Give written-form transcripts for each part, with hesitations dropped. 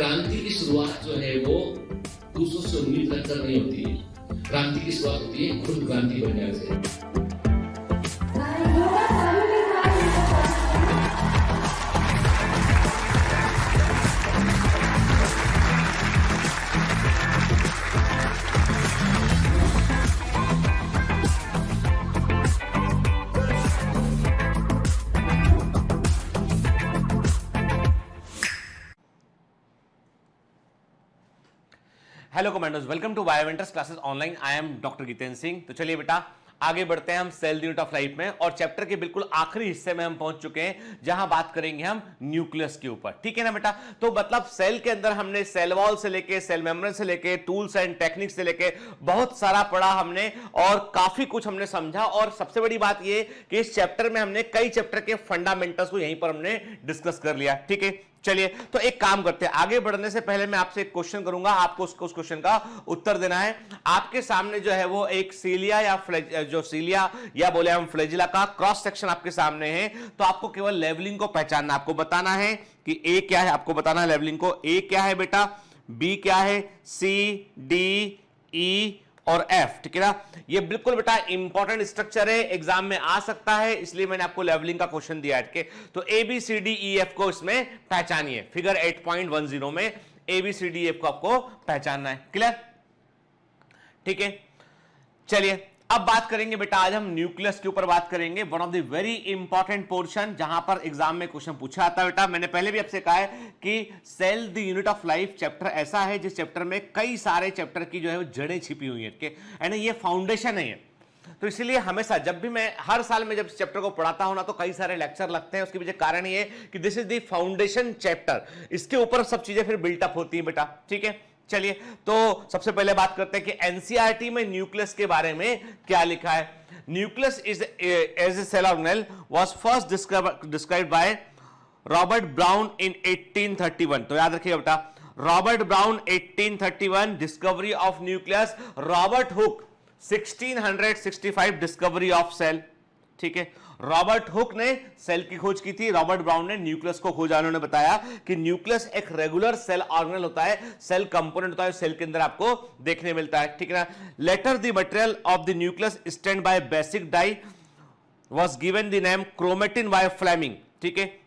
क्रांति की शुरुआत जो है वो दूसरों से उम्मीद रखकर नहीं होती है। क्रांति की शुरुआत होती है खुद क्रांति बनने से। Hello commandos, welcome to Bioventers classes online. I am doctor Jitendra Singh. तो चलिए बेटा आगे बढ़ते हैं हम सेल यूनिट ऑफ लाइफ में, और चैप्टर के बिल्कुल आखिरी हिस्से में हम पहुंच चुके हैं जहां बात करेंगे हम न्यूक्लियस के ऊपर। ठीक है ना बेटा। तो मतलब सेल के अंदर हमने सेल वॉल से लेके सेल मेम्ब्रेन से लेके टूल्स एंड टेक्निक्स से लेके बहुत सारा पढ़ा हमने और काफी कुछ हमने समझा। और सबसे बड़ी बात ये कि इस चैप्टर में हमने कई चैप्टर के फंडामेंटल्स को यहीं पर हमने डिस्कस कर लिया। ठीक है, चलिए तो एक काम करते हैं, आगे बढ़ने से पहले मैं आपसे एक क्वेश्चन करूंगा, आपको उस क्वेश्चन का उत्तर देना है। आपके सामने जो है वो एक सीलिया या जो सीलिया या बोले हम फ्लैजिला का क्रॉस सेक्शन आपके सामने है। तो आपको केवल लेवलिंग को पहचानना, आपको बताना है कि ए क्या है, आपको बताना है लेवलिंग को। ए क्या है बेटा, बी क्या है, सी डी ई और एफ। ठीक है ना। ये बिल्कुल बेटा इंपॉर्टेंट स्ट्रक्चर है, एग्जाम में आ सकता है, इसलिए मैंने आपको लेवलिंग का क्वेश्चन दिया है। तो A B C D E F को इसमें पहचानिए। फिगर 8.10 में A B C D F को आपको पहचानना है। क्लियर? ठीक है, चलिए अब बात करेंगे बेटा, आज हम न्यूक्लियस के ऊपर बात करेंगे। One of the very important portion जहां पर एग्जाम में क्वेश्चन पूछा आता है बेटा। मैंने पहले भी आपसे कहा है कि cell the unit of life chapter ऐसा है जिस चैप्टर में कई सारे चैप्टर की जो है वो जड़ें छिपी हुई है। ये फाउंडेशन है। तो इसलिए हमेशा जब भी मैं हर साल में जब इस चैप्टर को पढ़ाता हूं ना, तो कई सारे लेक्चर लगते हैं। उसके पीछे कारण ये कि this is the foundation chapter, इसके ऊपर सब चीजें फिर बिल्टअप होती है बेटा। ठीक है, चलिए तो सबसे पहले बात करते हैं कि एनसीईआरटी में न्यूक्लियस के बारे में क्या लिखा है। Nucleus is as a cell organelle was first described by Robert Brown in 1831। तो याद रखिएगा बेटा, Robert Brown 1831 discovery of nucleus, Robert Hooke 1665 discovery of cell. ठीक है, रॉबर्ट हुक ने सेल की खोज की थी, रॉबर्ट ब्राउन ने न्यूक्लियस को खोजा। उन्होंने बताया कि न्यूक्लियस एक रेगुलर सेल ऑर्गेनेल होता है, सेल कंपोनेंट होता है, सेल के अंदर आपको देखने मिलता है। ठीक है ना। Later the material of the nucleus stand by basic dye was given the name chromatin by Fleming. ठीक है,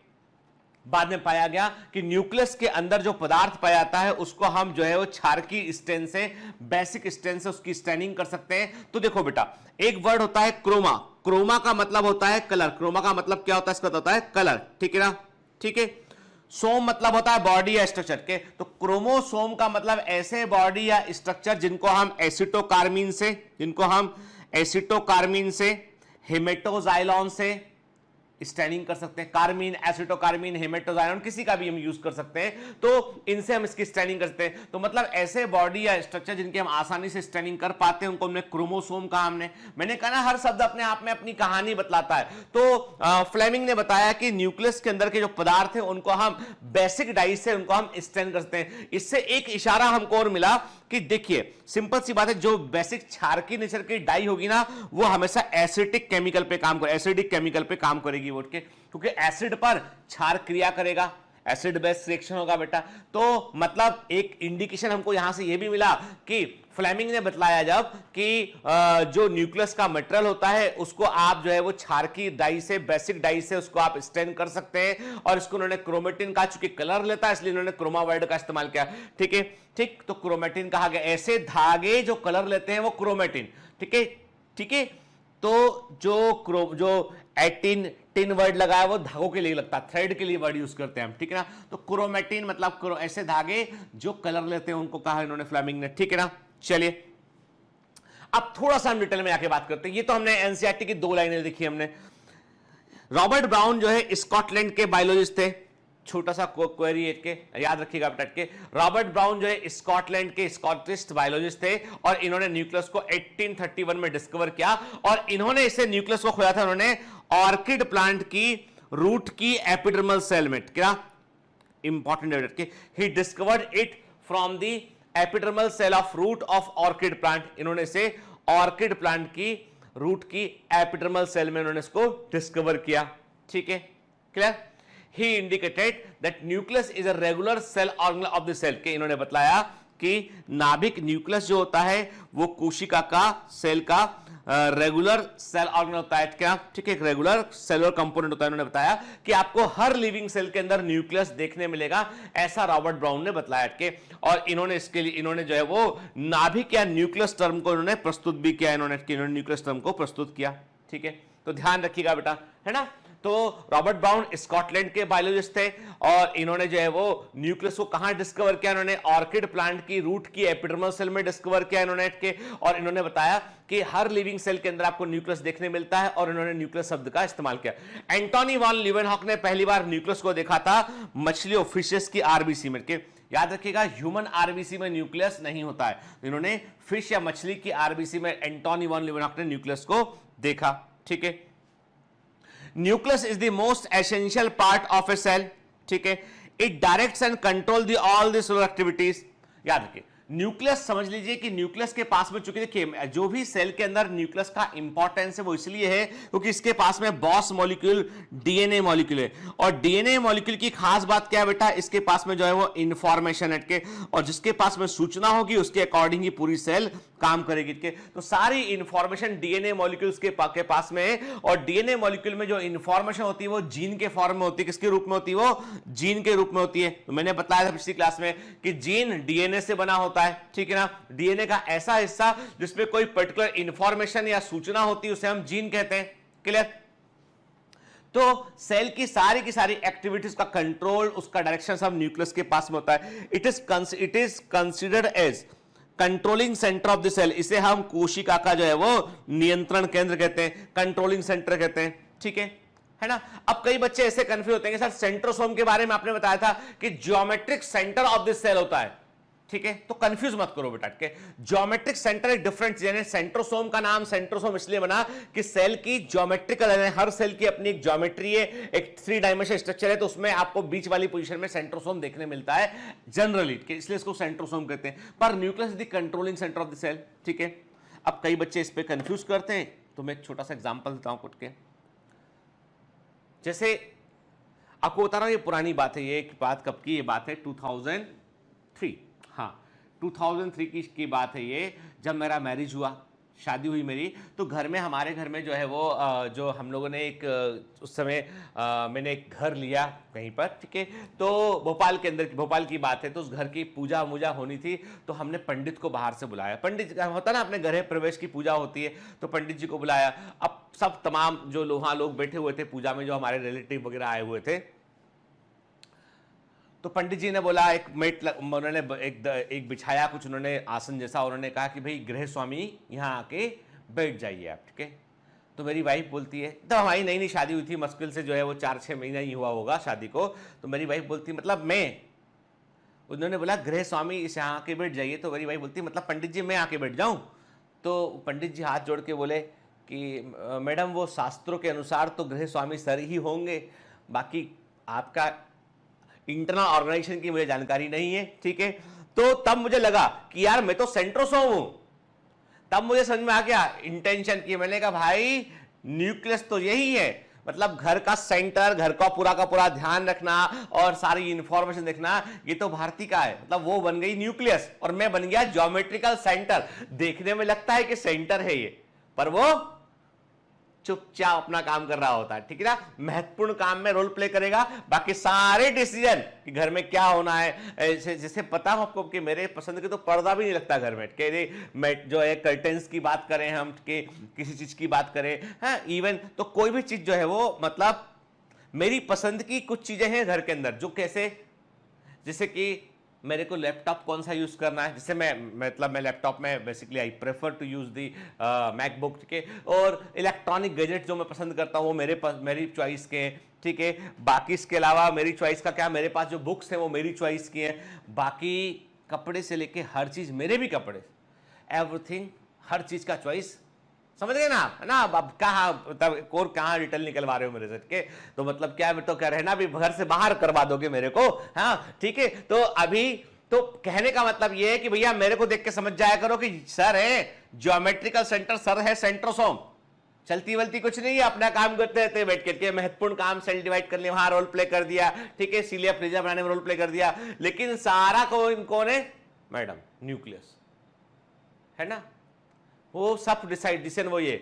बाद में पाया गया कि न्यूक्लियस के अंदर जो पदार्थ पाया जाता है उसको हम जो है वो क्षारकी स्टेन से, बेसिक स्टेन से उसकी स्टेनिंग कर सकते हैं। तो देखो बेटा, एक वर्ड होता है क्रोमा। क्रोमा का मतलब होता है कलर। क्रोमा का मतलब क्या होता है, इसका होता है कलर। ठीक है ना। ठीक है, सोम मतलब होता है बॉडी या स्ट्रक्चर के। तो क्रोमोसोम का मतलब ऐसे बॉडी या स्ट्रक्चर जिनको हम एसिटोकार्मीन से हेमेटोजाइलॉन से स्टैनिंग कर सकते हैं। कार्मीन, एसिटोकार्मीन, हेमेटोजाइलॉन किसी का भी हम यूज कर सकते हैं। तो इनसे हम इसकी स्टैनिंग करते हैं। तो मतलब ऐसे बॉडी या स्ट्रक्चर जिनके हम आसानी से स्टैनिंग कर पाते हैं उनको हमने क्रोमोसोम कहा। मैंने कहा ना, हर शब्द अपने आप में अपनी कहानी बतलाता है। तो फ्लेमिंग ने बताया कि न्यूक्लियस के अंदर के जो पदार्थ है उनको हम बेसिक डाई से उनको हम स्टैन करते हैं। इससे एक इशारा हमको और मिला कि देखिए सिंपल सी बात है, जो बेसिक क्षारकीय नेचर की डाई होगी ना वो हमेशा एसिडिक केमिकल पे काम करेगी वो, क्योंकि एसिड पर क्षार क्रिया करेगा, एसिड बेस रिएक्शन होगा बेटा। तो मतलब एक इंडिकेशन हमको यहां से यह भी मिला कि फ्लेमिंग ने बतलाया जब कि जो न्यूक्लियस का मटेरियल होता है उसको आप जो है वो क्षारकीय डाई से, बेसिक डाई से उसको आप स्टैन कर सकते हैं। और इसको उन्होंने क्रोमेटिन कहा, चूंकि कलर लेता है इसलिए उन्होंने क्रोमा वर्ड का इस्तेमाल किया। ठीक है, ठीक, तो क्रोमेटिन कहा गया। ऐसे धागे जो कलर लेते हैं वो क्रोमेटिन। ठीक है, ठीक है। तो जो 18 टिन वर्ड लगा है वो धागों के लिए लगता है, थ्रेड के लिए वर्ड यूज करते हैं हम। ठीक है ना। तो क्रोमेटिन मतलब ऐसे धागे जो कलर लेते हैं उनको कहा इन्होंने फ्लेमिंग ने। ठीक है ना। चलिए अब थोड़ा सा हम डिटेल में आके बात करते हैं। ये तो हमने एनसीईआरटी की 2 लाइनें देखी हमने। रॉबर्ट ब्राउन जो है स्कॉटलैंड के बायोलॉजिस्ट थे। छोटा सा क्वेरी के याद रखिएगा बेटा के, रॉबर्ट ब्राउन जो है स्कॉटलैंड के स्कॉटिस्ट बायोलॉजिस्ट थे और इन्होंने न्यूक्लियस को 1831 में डिस्कवर किया। और इन्होंने इसे न्यूक्लियस को खोजा था उन्होंने ऑर्किड प्लांट की रूट की एपिडर्मल सेल में। क्या important, he discovered it from the epidermal cell of root of orchid plant. इन्होंने इसे ऑर्किड प्लांट की रूट की एपिडर्मल सेल में इन्होंने इसको डिस्कवर किया। ठीक है, clear. He indicated that nucleus is a regular cell organelle of the cell, के इन्होंने बताया कि नाभिक न्यूक्लियस जो होता है वो कोशिका का सेल का रेगुलर सेल ऑर्गेनल होता है। क्या? ठीक है, एक रेगुलर सेलुलर कंपोनेंट होता है। उन्होंने बताया कि आपको हर लिविंग सेल के अंदर न्यूक्लियस देखने मिलेगा, ऐसा रॉबर्ट ब्राउन ने बताया कि, और इन्होंने इसके लिए इन्होंने जो है वो नाभिक या न्यूक्लियस टर्म को इन्होंने प्रस्तुत भी किया, इन्होंने न्यूक्लियस टर्म को प्रस्तुत किया। ठीक है, तो ध्यान रखिएगा बेटा, है ना। तो रॉबर्ट ब्राउन स्कॉटलैंड के बायोलॉजिस्ट थे और इन्होंने जो है वो न्यूक्लियस को कहां डिस्कवर किया? इन्होंने ऑर्किड प्लांट की रूट की एपिडर्मल सेल में डिस्कवर किया इन्होंने के, और इन्होंने बताया कि हर लिविंग सेल के अंदर आपको न्यूक्लियस देखने मिलता है, और इन्होंने न्यूक्लियस शब्द का इस्तेमाल किया। एंटोनी वॉन लीवेनहॉक ने पहली बार न्यूक्लियस को देखा था मछलियों, फिशेस की आरबीसी में। के याद रखिएगा, ह्यूमन आरबीसी में न्यूक्लियस नहीं होता है। इन्होंने फिश या मछली की आरबीसी में एंटोनी वॉन लीवेनहॉक ने न्यूक्लियस को देखा। ठीक है, nucleus is the most essential part of a cell. ठीक है, it directs and control the all the cellular activities. याद रखिए, न्यूक्लियस समझ लीजिए कि न्यूक्लियस के पास में, चूंकि देखिए जो भी सेल के अंदर न्यूक्लियस का इंपॉर्टेंस है वो इसलिए है क्योंकि इसके पास में बॉस मॉलिक्यूल डीएनए मॉलिक्यूल है, और डीएनए मॉलिक्यूल की खास बात क्या है बेटा? इसके पास में जो है वो इंफॉर्मेशन है, और जिसके पास में सूचना होगी उसके अकॉर्डिंग ही पूरी सेल काम करेगी। तो सारी इंफॉर्मेशन डीएनए मॉलिक्यूल्स के पास में है, और डीएनए मॉलिक्यूल में जो इंफॉर्मेशन होती है वो जीन के फॉर्म में होती है। किसके रूप में होती है? वो जीन के रूप में होती है। तो मैंने बताया था पिछली क्लास में कि जीन डीएनए से बना होता है। ठीक है ना, डीएनए का ऐसा हिस्सा जिसमें कोई पर्टिकुलर इंफॉर्मेशन या सूचना होती है उसे हम जीन कहते हैं। क्लियर? तो सेल की सारी एक्टिविटीज का कंट्रोल, उसका डायरेक्शन सब न्यूक्लियस के पास में होता है। It is considered as controlling centre of the cell. इसे हम कोशिका का जो है वो नियंत्रण केंद्र कहते हैं, कंट्रोलिंग सेंटर कहते हैं। ठीक है ना। अब कई बच्चे ऐसे कंफ्यूज होते हैं कि सर सेंट्रोसोम के बारे में आपने बताया था कि geometric centre of the cell होता है। ठीक है, तो कंफ्यूज मत करो बेटा के, ज्योमेट्रिक सेंटर एक डिफरेंट चीज है। सेंट्रोसोम का नाम सेंट्रोसोम इसलिए बना कि सेल की ज्योमेट्रिकल, हर सेल की अपनी एक ज्योमेट्री है, एक 3 डायमेंशन स्ट्रक्चर है, तो उसमें आपको बीच वाली पोजीशन में सेंट्रोसोम देखने मिलता है जनरली, इसलिए इसको सेंट्रोसोम कहते हैं। पर nucleus is the controlling centre of the cell. ठीक है, अब कई बच्चे इस पे कंफ्यूज करते हैं, तो मैं एक छोटा सा एग्जांपल देता हूं कुछ के। जैसे आपको बता रहा हूं, ये पुरानी बात है, ये एक बात कब की, ये बात है 2003, हाँ 2003 की बात है ये, जब मेरा मैरिज हुआ, शादी हुई मेरी, तो घर में, हमारे घर में जो है वो जो हम लोगों ने एक उस समय मैंने एक घर लिया कहीं पर। ठीक है, तो भोपाल के अंदर, भोपाल की बात है, तो उस घर की पूजा वूजा होनी थी, तो हमने पंडित को बाहर से बुलाया। पंडित होता ना, अपने गृह प्रवेश की पूजा होती है, तो पंडित जी को बुलाया। अब सब तमाम जो वहाँ लोग बैठे हुए थे पूजा में, जो हमारे रिलेटिव वगैरह आए हुए थे, तो पंडित जी ने बोला, एक मेट उन्होंने एक बिछाया कुछ, उन्होंने आसन जैसा, उन्होंने कहा कि भाई गृह स्वामी यहाँ आके बैठ जाइए आप। ठीक है, तो मेरी वाइफ बोलती है, तो हमारी नई नई शादी हुई थी, मुश्किल से जो है वो 4-6 महीना ही हुआ होगा शादी को, तो मेरी वाइफ बोलती मतलब मैं, उन्होंने बोला गृह स्वामी इस यहाँ आके बैठ जाइए, तो मेरी वाइफ बोलती मतलब पंडित जी मैं आके बैठ जाऊँ? तो पंडित जी हाथ जोड़ के बोले कि मैडम वो शास्त्रों के अनुसार तो गृह स्वामी सर ही होंगे, बाकी आपका इंटरनल ऑर्गेनाइजेशन की मुझे जानकारी नहीं है। ठीक है, तो तब मुझे लगा कि यार मैं तो सेंट्रोसोम हूं, तब मुझे समझ में आ गया इंटेंशन की। मैंने कहा भाई न्यूक्लियस तो यही है, मतलब घर का सेंटर, घर का पूरा ध्यान रखना और सारी इंफॉर्मेशन देखना, ये तो भारती का है, मतलब वो बन गई न्यूक्लियस और मैं बन गया ज्योमेट्रिकल सेंटर। देखने में लगता है कि सेंटर है ये, पर वो चुपचाप अपना काम कर रहा होता है। ठीक है ना, महत्वपूर्ण काम में रोल प्ले करेगा, बाकी सारे डिसीजन कि घर में क्या होना है, जैसे पता है आपको कि मेरे पसंद के तो पर्दा भी नहीं लगता घर में, कि जो है कर्टेंस की बात करें हम, कि किसी चीज की बात करें, हाँ इवन तो कोई भी चीज जो है वो, मतलब मेरी पसंद की कुछ चीजें हैं घर के अंदर, जो कैसे, जैसे कि मेरे को लैपटॉप कौन सा यूज करना है, जैसे मैं लैपटॉप में basically I prefer to use the MacBook. ठीक है, और इलेक्ट्रॉनिक गैजेट जो मैं पसंद करता हूँ वो मेरी चॉइस के हैं। ठीक है, बाकी इसके अलावा मेरी चॉइस का क्या, मेरे पास जो बुक्स हैं वो मेरी चॉइस की हैं, बाकी कपड़े से लेके हर चीज, मेरे भी कपड़े, एवरीथिंग, हर चीज का चॉइस, समझ गए ना, है ना। अब कहाँ डिटेल निकलवा रहे हो मेरे से के, तो मतलब क्या, तो क्या रहना भी घर से बाहर करवा दोगे मेरे को, हाँ ठीक है। तो अभी तो कहने का मतलब ये है कि भैया मेरे को देख के समझ जाया करो कि सर है ज्योमेट्रिकल सेंटर, सर है सेंट्रोसोम। चलती वलती कुछ नहीं है, अपना काम करते रहते हैं बैठ करके, महत्वपूर्ण काम सेल डिवाइड कर लिया, वहां रोल प्ले कर दिया, ठीक है, सीलिया फ्रीजा बनाने में रोल प्ले कर दिया, लेकिन सारा कौन है मैडम, न्यूक्लियस है ना, वो सब डिसीजन वो ये,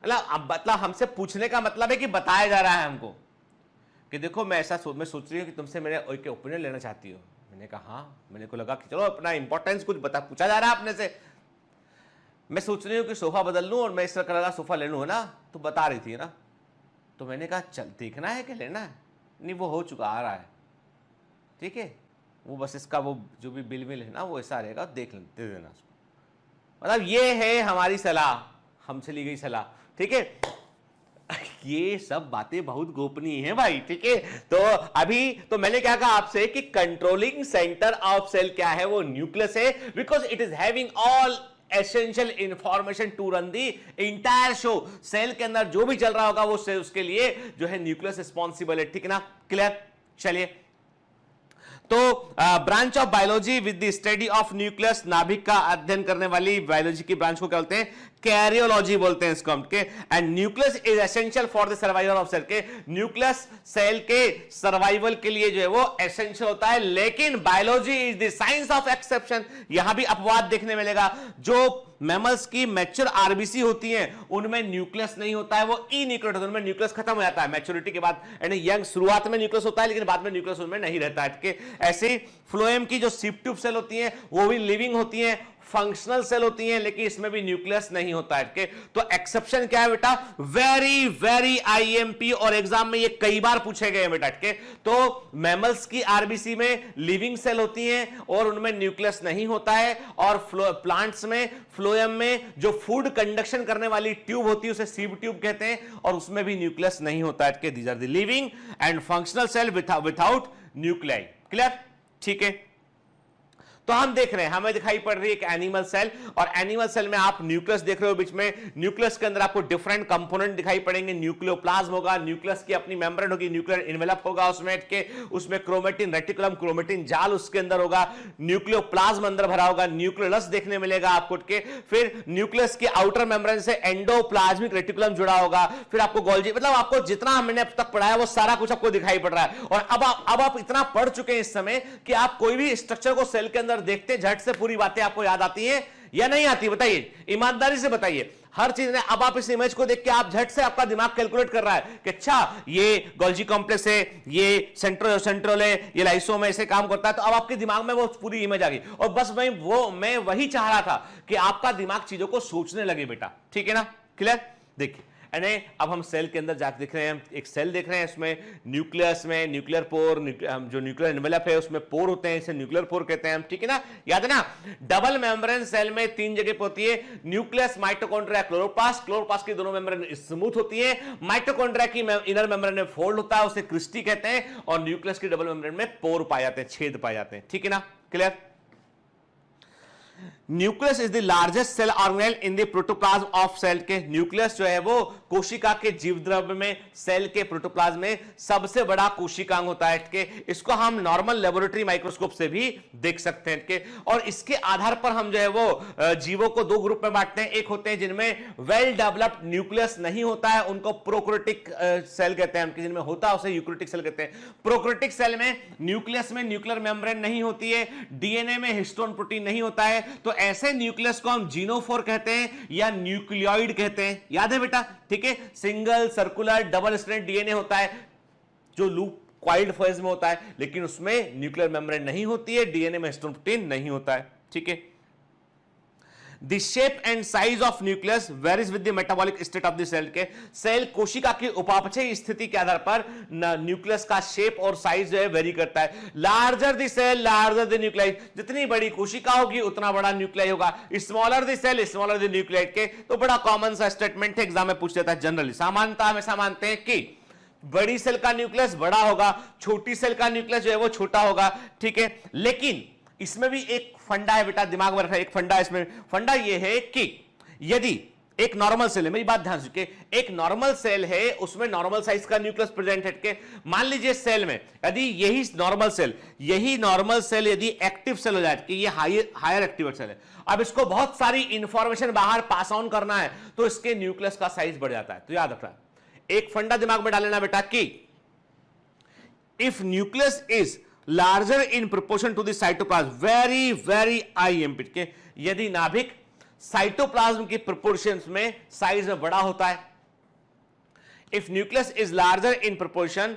मतलब हमसे पूछने का मतलब है कि बताया जा रहा है हमको कि देखो मैं मैं सोच रही हूँ कि तुमसे मेरे एक ओपिनियन लेना चाहती हो। मैंने कहा हाँ, मैंने को लगा कि चलो अपना इंपॉर्टेंस कुछ पूछा जा रहा है अपने से। मैं सोच रही हूँ कि सोफा बदल लूं और मैं इस तरह का सोफा ले लूँ, है ना, तो बता रही थी ना, तो मैंने कहा चल देखना है कि लेना है, नहीं वो हो चुका आ रहा है, ठीक है, वो बस इसका वो जो भी बिल है ना वो ऐसा रहेगा, दे देना उसको। मतलब ये है हमारी सलाह, हमसे ली गई सलाह, ठीक है। ये सब बातें बहुत गोपनीय हैं भाई, ठीक है। तो अभी तो मैंने क्या कहा आपसे कि कंट्रोलिंग सेंटर ऑफ सेल क्या है, वो न्यूक्लियस है, because it is having all essential information to run the entire show. Cell के अंदर जो भी चल रहा होगा वो उसके लिए जो है न्यूक्लियस रिस्पॉन्सिबल है, ठीक है ना, क्लियर। चलिए, तो branch of biology with the study of nucleus, नाभिक का अध्ययन करने वाली बायोलॉजी की ब्रांच को क्या बोलते हैं, कैरियोलॉजी बोलते हैं इसको हम, के। And nucleus is essential for the survival of cell, के न्यूक्लियस सेल के सर्वाइवल के लिए जो है वो एसेंशियल होता है, लेकिन biology is the science of exception. यहां भी अपवाद देखने मिलेगा, जो मैमल्स की मैच्योर आरबीसी होती हैं उनमें न्यूक्लियस नहीं होता है, वो इन्यूक्लियट होता है, उनमें न्यूक्लियस खत्म हो जाता है मैच्योरिटी के बाद, यानी यंग शुरुआत में न्यूक्लियस होता है लेकिन बाद में न्यूक्लियस उनमें नहीं रहता है। ऐसे ही फ्लोएम की जो सिप ट्यूब सेल होती हैं वो भी लिविंग होती हैं, फंक्शनल सेल होती हैं, लेकिन इसमें भी न्यूक्लियस नहीं होता है। तो एक्सेप्शन क्या है बेटा, वेरी वेरी आईएमपी और एग्जाम में ये कई बार पूछे गए बेटा। तो मैमल्स की आरबीसी में लिविंग सेल होती हैं और उनमें न्यूक्लियस नहीं होता है, और प्लांट्स में फ्लोएम में जो फूड कंडक्शन करने वाली ट्यूब होती है उसे सीब ट्यूब कहते हैं, और उसमें भी न्यूक्लियस नहीं होता है। These are the living and functional cell without nuclei, clear, ठीक है। तो हम देख रहे हैं, हमें दिखाई पड़ रही है एक एनिमल सेल, और एनिमल सेल में आप न्यूक्लियस देख रहे हो बीच में, न्यूक्लियस के अंदर आपको डिफरेंट कंपोनेंट दिखाई पड़ेंगे, न्यूक्लियोप्लाज्म होगा, न्यूक्लियस की अपनी मेम्ब्रेन होगी, न्यूक्लियर इन्वेलप होगा उसमें क्रोमेटिन रेटिकुलम, क्रोमेटिन जाल उसके अंदर होगा, न्यूक्लियोप्लाज्म अंदर भरा होगा, न्यूक्लियोलस देखने मिलेगा आपको, फिर न्यूक्लियस की आउटर मेम्ब्रेन से एंडोप्लाज्मिक रेटिकुलम जुड़ा होगा, फिर आपको गोल्जी, मतलब आपको जितना हमने अब तक पढ़ा है वो सारा कुछ आपको दिखाई पड़ रहा है। और अब आप इतना पढ़ चुके हैं इस समय कि आप कोई भी स्ट्रक्चर को सेल के अंदर देखते झट से पूरी बातें आपको याद आती हैं या नहीं आती, बताइए, ईमानदारी से बताइए। हर चीज ने, अब आप इस इमेज को देख के आप झट से आपका दिमाग कैलकुलेट कर रहा है कि अच्छा ये गोल्जी कॉम्प्लेक्स है, ये सेंट्रल है, ये लाइसोम है, ऐसे काम करता है। तो अब आपके दिमाग में वो पूरी इमेज आ गई, और बस मैं वही चाह रहा था कि आपका दिमाग चीजों को सोचने लगे बेटा, ठीक है ना, क्लियर। देखिए, अब हम सेल के अंदर जाकर देख रहे हैं, एक सेल देख रहे हैं, इसमें न्यूक्लियस में न्यूक्लियर पोर, जो न्यूक्लियर एनवेलप है उसमें पोर होते हैं, इसे न्यूक्लियर पोर कहते हैं हम, ठीक है ना, याद है ना। डबल मेम्ब्रेन सेल में 3 जगह पे होती है, न्यूक्लियस, माइटोकॉन्ड्रिया, क्लोरोप्लास्ट की दोनों मेम्ब्रेन स्मूथ होती है, माइटोकॉन्ड्रिया की इनर मेम्ब्रेन में फोल्ड होता है, उसे क्रिस्टी कहते हैं, और न्यूक्लियस की डबल मेम्ब्रेन में पोर पाए जाते हैं, छेद पाए जाते हैं, ठीक है ना, clear. Nucleus is the largest cell organelle in the protoplasm of cell, के न्यूक्लियस जो है वो कोशिका के जीव द्रव्य में, सेल के प्रोटोप्लाज्म में सबसे बड़ा कोशिकांग होता है, के इसको हम नॉर्मल लेबोरेटरी माइक्रोस्कोप से भी देख सकते हैं, के और इसके आधार पर हम जो है वो जीवों को 2 ग्रुप में बांटते हैं। एक होते हैं जिनमें वेल डेवलप्ड न्यूक्लियस नहीं होता है, उनको प्रोकैरियोटिक सेल कहते हैं, जिनमें होता है उसे यूकैरियोटिक सेल कहते हैं। प्रोकैरियोटिक सेल में न्यूक्लियस में न्यूक्लियर मेम्ब्रेन नहीं होती है, डीएनए में हिस्टोन प्रोटीन नहीं होता है, तो ऐसे न्यूक्लियस को हम जीनोफोर कहते हैं या न्यूक्लियोइड कहते हैं, याद है बेटा, ठीक है। Single, circular, double strand DNA होता है जो लूप क्वाइड फेज में होता है, लेकिन उसमें न्यूक्लियर मेम्ब्रेन नहीं होती है, डीएनए में हिस्टोन प्रोटीन नहीं होता है, ठीक है। The shape and size of nucleus varies with the metabolic state of the cell, के सेल कोशिका की उपापचय स्थिति के आधार पर न्यूक्लियस का शेप और साइज जो है वेरी करता है। Larger the cell larger the nuclei, जितनी बड़ी कोशिका होगी उतना बड़ा न्यूक्लियाई होगा। Smaller the cell smaller the nuclei, के तो बड़ा कॉमन सा स्टेटमेंट है, एग्जाम में पूछ लेता है जनरली। सामान्यता हमेशा मानते हैं कि बड़ी सेल का न्यूक्लियस बड़ा होगा, छोटी सेल का न्यूक्लियस जो है वो छोटा होगा, ठीक है। लेकिन इसमें भी एक फंडा है बेटा, दिमाग में रखना, एक फंडा इसमें, फंडा ये है कि यदि एक नॉर्मल सेल है, मेरी बात ध्यान से, एक नॉर्मल सेल है, उसमें नॉर्मल साइज का न्यूक्लियस प्रेजेंट है के। मान लीजिए सेल में यदि यही नॉर्मल सेल यदि एक्टिव सेल हो जाए कि ये हायर एक्टिव सेल है, अब इसको बहुत सारी इंफॉर्मेशन बाहर पास ऑन करना है तो इसके न्यूक्लियस का साइज बढ़ जाता है। तो याद रखना, एक फंडा दिमाग में डालना बेटा कि if nucleus is larger in proportion to the cytoplasm, very very IMP के, यदि नाभिक साइटोप्लाज्म की प्रोपोर्शंस में साइज में बड़ा होता है, if nucleus is larger in proportion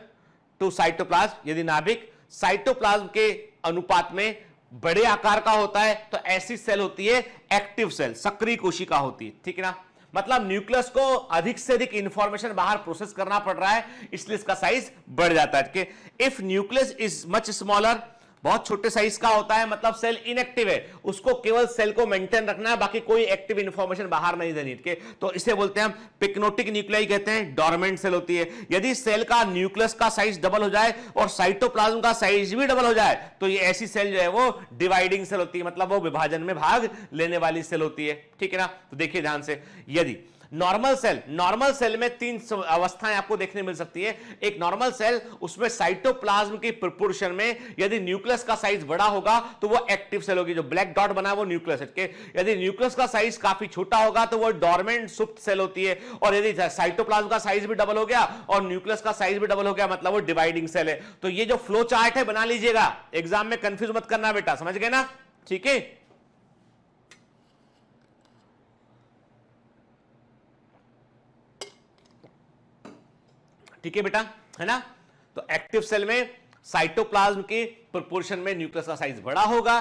to cytoplasm, यदि नाभिक साइटोप्लाज्म के अनुपात में बड़े आकार का होता है तो ऐसी सेल होती है एक्टिव सेल, सक्रिय कोशिका होती है, ठीक है ना। मतलब न्यूक्लियस को अधिक से अधिक इंफॉर्मेशन बाहर प्रोसेस करना पड़ रहा है, इसलिए इसका साइज बढ़ जाता है। If nucleus is much smaller, बहुत छोटे साइज का होता है, मतलब सेल इनएक्टिव है, उसको केवल सेल को मेंटेन रखना है, बाकी कोई एक्टिव इंफॉर्मेशन बाहर नहीं देनी है, तो इसे बोलते हैं हम पिक्नोटिक न्यूक्लियाई कहते हैं, डोरमेंट सेल होती है। यदि सेल का न्यूक्लियस का साइज डबल हो जाए और साइटोप्लाज्म का साइज भी डबल हो जाए तो ये ऐसी सेल जो है वो डिवाइडिंग सेल होती है, मतलब वो विभाजन में भाग लेने वाली सेल होती है, ठीक है ना। तो देखिए ध्यान से, यदि नॉर्मल सेल में 3 अवस्थाएं आपको देखने मिल सकती है। एक नॉर्मल सेल, उसमें साइटोप्लाज्म की प्रोपोर्शन में यदि न्यूक्लियस का साइज बड़ा होगा तो वो एक्टिव सेल होगी, जो ब्लैक डॉट बना है वो न्यूक्लियस है। यदि न्यूक्लियस का साइज काफी छोटा होगा तो वो डोरमेंट सुप्त सेल होती है, और यदि साइटोप्लाज्म का साइज भी डबल हो गया और न्यूक्लियस का साइज भी डबल हो गया मतलब वो डिवाइडिंग सेल है। तो ये जो फ्लो चार्ट है बना लीजिएगा, एग्जाम में कंफ्यूज मत करना बेटा, समझ गए ना, ठीक है। ठीक है बेटा, है ना। तो एक्टिव सेल में साइटोप्लाज्म के प्रोपोर्शन में न्यूक्लियस का साइज बड़ा होगा,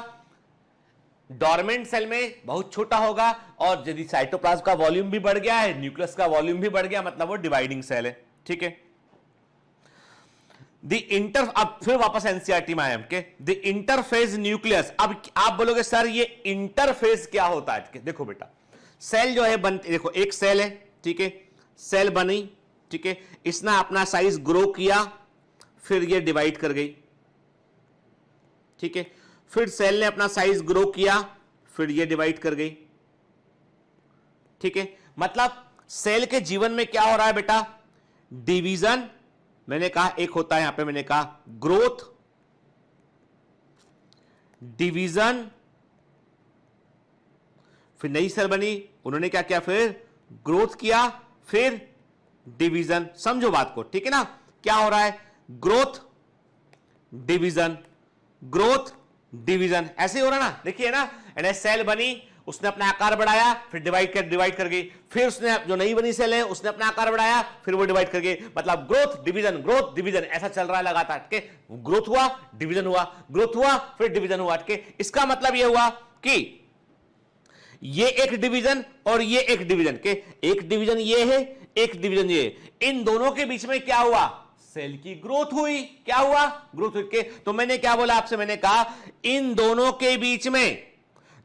डोरमेंट सेल में बहुत छोटा होगा, और यदि साइटोप्लाज्म का वॉल्यूम भी बढ़ गया है, न्यूक्लियस का वॉल्यूम भी बढ़ गया, मतलब वो डिवाइडिंग सेल है, ठीक है। अब फिर वापस एनसीईआरटी में आए हम के द इंटरफेज न्यूक्लियस। अब आप बोलोगे सर ये इंटरफेज क्या होता है? देखो बेटा, सेल जो है बनती, देखो एक सेल है, ठीक है, सेल बनी, ठीक है, इसने अपना साइज ग्रो किया, फिर ये डिवाइड कर गई, ठीक है, फिर सेल ने अपना साइज ग्रो किया, फिर ये डिवाइड कर गई, ठीक है। मतलब सेल के जीवन में क्या हो रहा है बेटा? डिवीजन, मैंने कहा एक होता है, यहां पे मैंने कहा ग्रोथ, डिवीजन, फिर नई सेल बनी, उन्होंने क्या किया, फिर ग्रोथ किया, फिर डिवीजन। समझो बात को, ठीक है ना। क्या हो रहा है? ग्रोथ डिवीजन, ग्रोथ डिवीजन, ऐसे ही हो रहा ना, देखिए ना। यानी सेल बनी, उसने अपना आकार बढ़ाया, फिर डिवाइड कर गई, फिर उसने जो नई बनी सेल है उसने अपना आकार बढ़ाया, फिर वो डिवाइड कर गई, मतलब ग्रोथ डिवीजन ऐसा चल रहा है लगातार के। ग्रोथ हुआ, डिवीजन हुआ, ग्रोथ हुआ, फिर डिवीजन हुआ के। इसका मतलब ये हुआ कि ये एक डिवीजन और ये एक डिवीजन के, एक डिवीजन ये है, एक डिवीजन ये, इन दोनों के बीच में क्या हुआ? सेल की ग्रोथ हुई। क्या हुआ? ग्रोथ हुई के। तो मैंने क्या बोला आपसे? मैंने कहा इन दोनों के बीच में,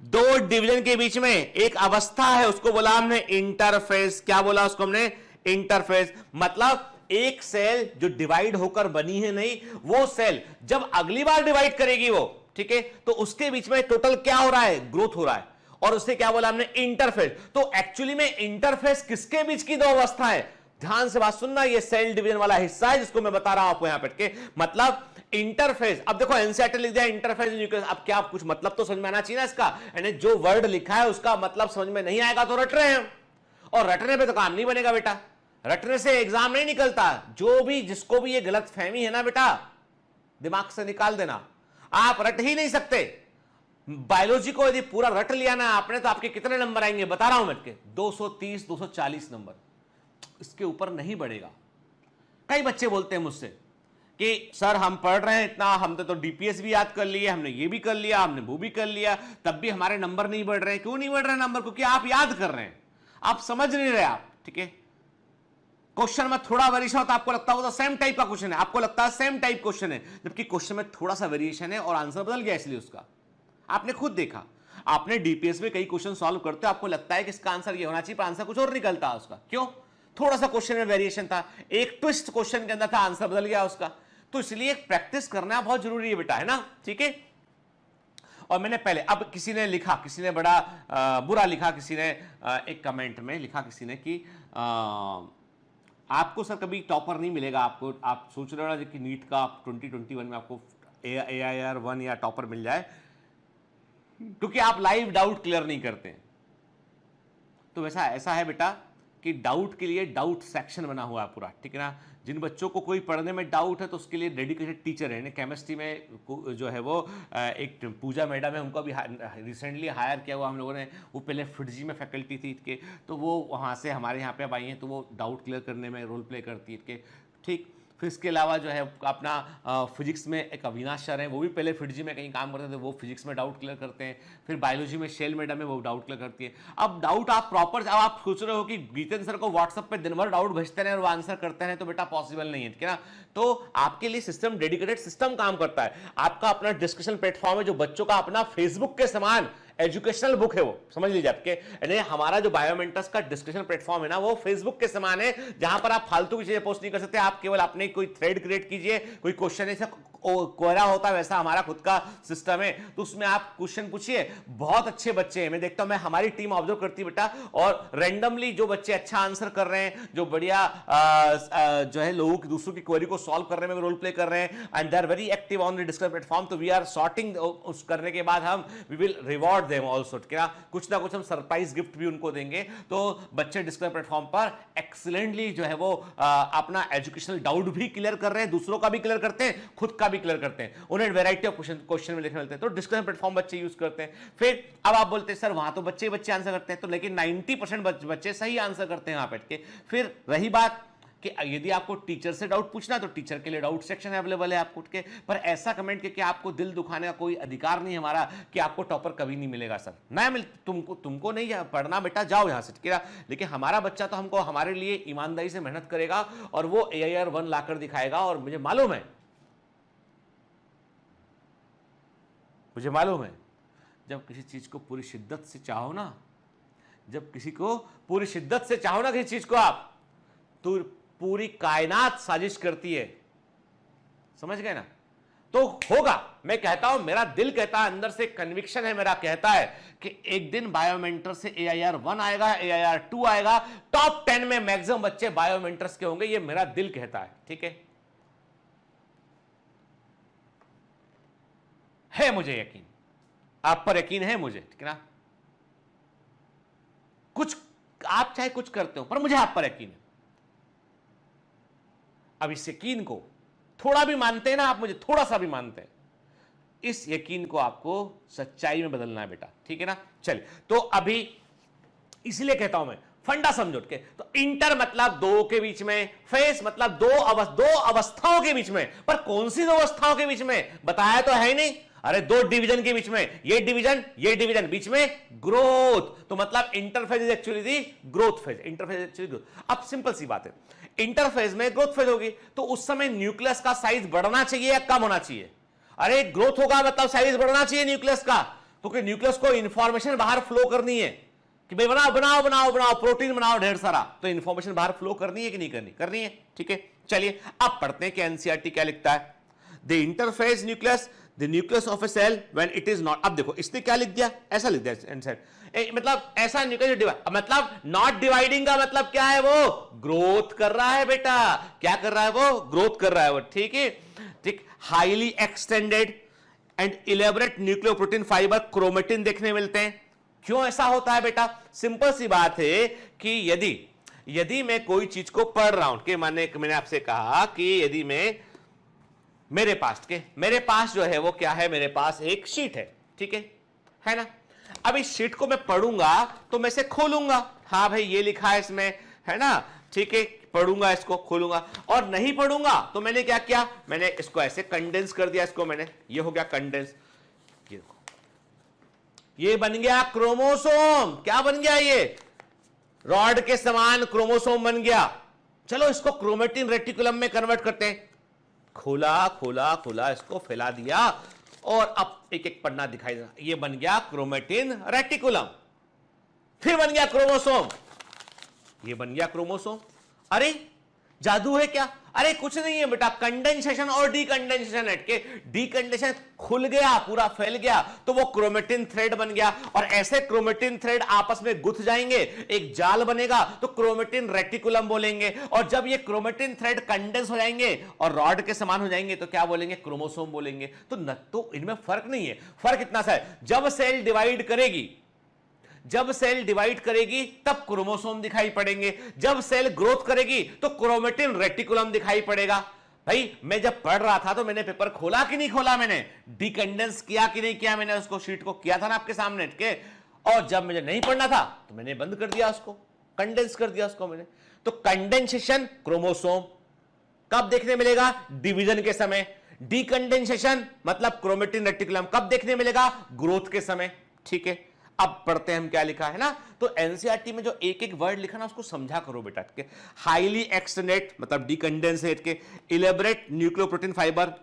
दो डिवीजन के बीच में एक अवस्था है, उसको बोला हमने इंटरफेस। क्या बोला उसको हमने? इंटरफेस। मतलब एक सेल जो डिवाइड होकर बनी है नहीं, वो सेल जब अगली बार डिवाइड करेगी वो, ठीक है, तो उसके बीच में टोटल क्या हो रहा है? ग्रोथ हो रहा है, और उससे क्या बोला हमने? इंटरफेस। तो एक्चुअली में इंटरफेस किसके बीच की दो अवस्था है? ध्यान से बात सुनना, ये सेल डिवीजन वाला हिस्सा है जिसको मैं बता रहा हूं आपको यहां पे, मतलब इंटरफेस। अब देखो एनसीईआरटी लिख दिया इंटरफेस न्यूक्लियस, अब क्या कुछ मतलब तो समझ में आना चाहिए ना इसका, यानी जो वर्ड लिखा है उसका मतलब समझ में नहीं आएगा तो रट रहे हैं, और रटने पे तो काम नहीं बनेगा बेटा, रटने से एग्जाम नहीं निकलता। जो भी जिसको भी ये गलत फहमी है ना बेटा, दिमाग से निकाल देना, आप रट ही नहीं सकते। बायोलॉजी को यदि पूरा रट लिया ना आपने तो आपके कितने नंबर आएंगे बता रहा हूं मैं, 230 240 नंबर, इसके ऊपर नहीं बढ़ेगा। कई बच्चे बोलते हैं मुझसे कि सर हम पढ़ रहे हैं इतना, हमने तो डीपीएस भी याद कर लिया, हमने ये भी कर लिया, हमने वो भी कर लिया, तब भी हमारे नंबर नहीं बढ़ रहे हैं। क्यों नहीं बढ़ रहे नंबर? क्योंकि आप याद कर रहे हैं, आप समझ नहीं रहे आप, ठीक है। क्वेश्चन में थोड़ा वेरिएशन होता है, आपको लगता है वो तो सेम टाइप का क्वेश्चन है, आपको लगता है सेम टाइप क्वेश्चन है, जबकि क्वेश्चन में थोड़ा सा वेरिएशन है और आंसर बदल गया, इसलिए उसका आपने खुद देखा। आपने डीपीएस में कई क्वेश्चन सॉल्व करते हो, आपको लगता है कि इसका आंसर ये होना चाहिए, पर आंसर कुछ और निकलता है उसका। क्यों? थोड़ा सा क्वेश्चन में वेरिएशन था, एक ट्विस्ट क्वेश्चन के अंदर था, आंसर बदल गया उसका। तो इसलिए प्रैक्टिस करना बहुत जरूरी है बेटा, है ना, ठीक है। और मैंने पहले, अब किसी ने लिखा, किसी ने बड़ा बुरा लिखा, किसी ने एक कमेंट में लिखा किसी ने कि आपको सर कभी टॉपर नहीं मिलेगा, आपको, आप सोच रहे हो ना कि नीट का 2021 में आपको AIR 1 या टॉपर मिल जाए क्योंकि आप लाइव डाउट क्लियर नहीं करते। तो वैसा ऐसा है बेटा कि डाउट के लिए डाउट सेक्शन बना हुआ है पूरा, ठीक है ना। जिन बच्चों को कोई पढ़ने में डाउट है तो उसके लिए डेडिकेटेड टीचर है। केमिस्ट्री में जो है वो एक पूजा मैडम है, उनको भी रिसेंटली हायर किया हुआ हम लोगों ने। वो पहले फिटजी में फैकल्टी थी के, तो वो वहाँ से हमारे यहाँ पे अब आई हैं, तो वो डाउट क्लियर करने में रोल प्ले करती है के, ठीक। फिर इसके अलावा जो है अपना फिजिक्स में एक अविनाश सर हैं, वो भी पहले फिटजी में कहीं काम करते थे, वो फिजिक्स में डाउट क्लियर करते हैं। फिर बायोलॉजी में शैल मैडम है, वो डाउट क्लियर करती है। अब डाउट आप प्रॉपर, अब आप सोच रहे हो कि गीतेंद्र सर को व्हाट्सएप पे दिन भर डाउट भेजते हैं और वो आंसर करते हैं, तो बेटा पॉसिबल नहीं है, ठीक है ना। तो आपके लिए सिस्टम, डेडिकेटेड सिस्टम काम करता है। आपका अपना डिस्कशन प्लेटफॉर्म है, जो बच्चों का अपना फेसबुक के समान एजुकेशनल बुक है, वो समझ लीजिए आपके। यानी हमारा जो बायोमेंटर्स का डिस्कशन प्लेटफॉर्म है ना, वो फेसबुक के समान है, जहां पर आप फालतू की चीजें पोस्ट नहीं कर सकते। आप केवल अपने कोई थ्रेड क्रिएट कीजिए, कोई क्वेश्चन ऐसा कोरा होता है, वैसा हमारा खुद का सिस्टम है, तो उसमें आप क्वेश्चन पूछिए। बहुत अच्छे बच्चे हैं, मैं देखता हूं, मैं हमारी टीम ऑब्जर्व करती है बेटा, और रैंडमली जो बच्चे अच्छा आंसर कर रहे हैं, जो बढ़िया जो है लोगों की, दूसरों की क्वेरी को सॉल्व करने में रोल प्ले कर रहे हैं, and they are very active on the discussion platform. तो वी आर सॉर्टिंग उस करने के बाद हम we will reward them also, क्या कुछ ना कुछ हम सरप्राइज गिफ्ट भी उनको देंगे। तो बच्चे डिस्कशन प्लेटफॉर्म पर एक्सीलेंटली जो है वो अपना एजुकेशनल डाउट भी क्लियर कर रहे हैं, दूसरों का भी क्लियर करते हैं, खुद का भी क्लियर करते हैं, उन्हें वैरायटी ऑफ क्वेश्चन में लिखने मिलते हैं। तो डिस्कशन प्लेटफॉर्म बच्चे यूज करते हैं। फिर अब आप बोलते हैं सर वहां तो बच्चे आंसर करते हैं, तो लेकिन 90% बच्चे सही आंसर करते हैं वहां बैठ के। फिर रही बात कि यदि आपको टीचर से डाउट पूछना, तो टीचर के लिए डाउट सेक्शन अवेलेबल है आपको के। पर ऐसा कमेंट कि आपको दिल दुखाने का कोई अधिकार नहीं हमारा कि आपको टॉपर कभी नहीं मिलेगा सर, ना मिल, तुमको नहीं पढ़ना बेटा, जाओ यहां से, ठीक है। लेकिन हमारा बच्चा तो हमको हमारे लिए ईमानदारी से मेहनत करेगा और वो AIR 1 लाकर दिखाएगा। और मुझे मालूम है जब किसी चीज को पूरी शिद्दत से चाहो ना, किसी चीज को आप, तो पूरी कायनात साजिश करती है, समझ गए ना। तो होगा, मैं कहता हूं, मेरा दिल कहता है, अंदर से कन्विक्शन है मेरा, कहता है कि एक दिन बायोमेंटर से AIR 1 आएगा, AIR 2 आएगा, टॉप 10 में मैक्सिमम बच्चे बायोमेंटर्स के होंगे, ये मेरा दिल कहता है, ठीक है मुझे यकीन, आप पर यकीन है मुझे, ठीक है ना। कुछ आप चाहे कुछ करते हो, पर मुझे आप पर यकीन है। अब इस यकीन को थोड़ा भी मानते हैं ना आप, मुझे थोड़ा सा भी मानते हैं, इस यकीन को आपको सच्चाई में बदलना है बेटा, ठीक है ना। चलिए, तो अभी इसलिए कहता हूं मैं, फंडा समझो के। तो इंटर मतलब दो के बीच में, फेस मतलब दो अवस्थाओं के बीच में। पर कौन सी दो अवस्थाओं के बीच में बताया तो है ही नहीं। अरे दो डिवीजन के बीच में, ये डिवीजन बीच में ग्रोथ। तो मतलब interphase is actually the growth phase, interphase actually growth. अब सिंपल सी बात है, इंटरफेज में ग्रोथ फेज होगी, तो उस समय न्यूक्लियस का साइज बढ़ना चाहिए या कम होना चाहिए? अरे ग्रोथ होगा मतलब साइज बढ़ना चाहिए न्यूक्लियस का, क्योंकि न्यूक्लियस को इंफॉर्मेशन बाहर फ्लो करनी है कि भाई बनाओ प्रोटीन बनाओ ढेर सारा, तो इंफॉर्मेशन बाहर फ्लो करनी है कि नहीं करनी है, ठीक है। चलिए अब पढ़ते हैं कि एनसीईआरटी क्या लिखता है। The interphase nucleus, the nucleus of a cell when it is not. अब देखो इसने क्या लिख दिया, ऐसा लिख दिया, मतलब ऐसा न्यूक्लियस डिवाइड, मतलब नॉट डिवाइडिंग का मतलब क्या है, वो ग्रोथ कर रहा है बेटा। क्या कर रहा है वो? ग्रोथ कर रहा है वो, ठीक है, ठीक। Highly extended and elaborate nucleoprotein fibre chromatin देखने मिलते हैं। क्यों ऐसा होता है बेटा? सिंपल सी बात है कि यदि मैं कोई चीज को पढ़ रहा हूं, कि मैंने आपसे कहा कि यदि मैं मेरे पास जो है वो क्या है, मेरे पास एक शीट है, ठीक है ना। अब इस शीट को मैं पढ़ूंगा तो मैं इसे खोलूंगा, हाँ भाई ये लिखा है इसमें, है ना, ठीक है, पढ़ूंगा इसको, खोलूंगा। और नहीं पढ़ूंगा तो मैंने क्या किया, मैंने इसको ऐसे कंडेंस कर दिया, इसको मैंने, ये हो गया कंडेंस, ये बन गया क्रोमोसोम। क्या बन गया? ये रॉड के समान क्रोमोसोम बन गया। चलो इसको क्रोमेटिन रेटिकुलम में कन्वर्ट करते हैं। खोला, इसको फैला दिया और अब एक एक पन्ना दिखाई दे, ये बन गया क्रोमेटिन रेटिकुलम। फिर बन गया क्रोमोसोम, ये बन गया क्रोमोसोम। अरे जादू है क्या? अरे कुछ नहीं है बेटा, कंडेंसेशन और डीकंडेंसेशन हटके डीकंडेंसेशन खुल गया, पूरा फैल गया, तो वो क्रोमेटिन थ्रेड बन गया, और ऐसे क्रोमेटिन थ्रेड आपस में गुथ जाएंगे, एक जाल बनेगा, तो क्रोमेटिन रेटिकुलम बोलेंगे, और जब ये क्रोमेटिन थ्रेड कंडेंस हो जाएंगे और रॉड के समान हो जाएंगे तो क्या बोलेंगे? क्रोमोसोम बोलेंगे। तो इनमें फर्क नहीं है, फर्क इतना सा है, जब सेल डिवाइड करेगी, जब सेल डिवाइड करेगी तब क्रोमोसोम दिखाई पड़ेंगे, जब सेल ग्रोथ करेगी तो क्रोमेटिन रेटिकुलम दिखाई पड़ेगा। भाई मैं जब पढ़ रहा था तो मैंने पेपर खोला कि नहीं खोला, मैंने डिकंडेंस किया कि नहीं किया, मैंने उसको शीट को किया था ना आपके सामने के, और जब मुझे नहीं पढ़ना था तो मैंने बंद कर दिया उसको, कंडेंस कर दिया उसको मैंने। तो कंडेंसेशन क्रोमोसोम कब देखने मिलेगा? डिवीजन के समय। डीकंडेंसेशन मतलब क्रोमेटिन रेटिकुलम कब देखने मिलेगा? ग्रोथ के समय। ठीक है, अब पढ़ते हैं हम क्या लिखा है ना। तो एनसीईआरटी में जो एक एक वर्ड लिखा ना उसको समझा करो बेटा के। हाईली एक्सटेंडेड मतलब डीकंडेंसेट के, इलेबोरेट न्यूक्लियोप्रोटीन फाइबर।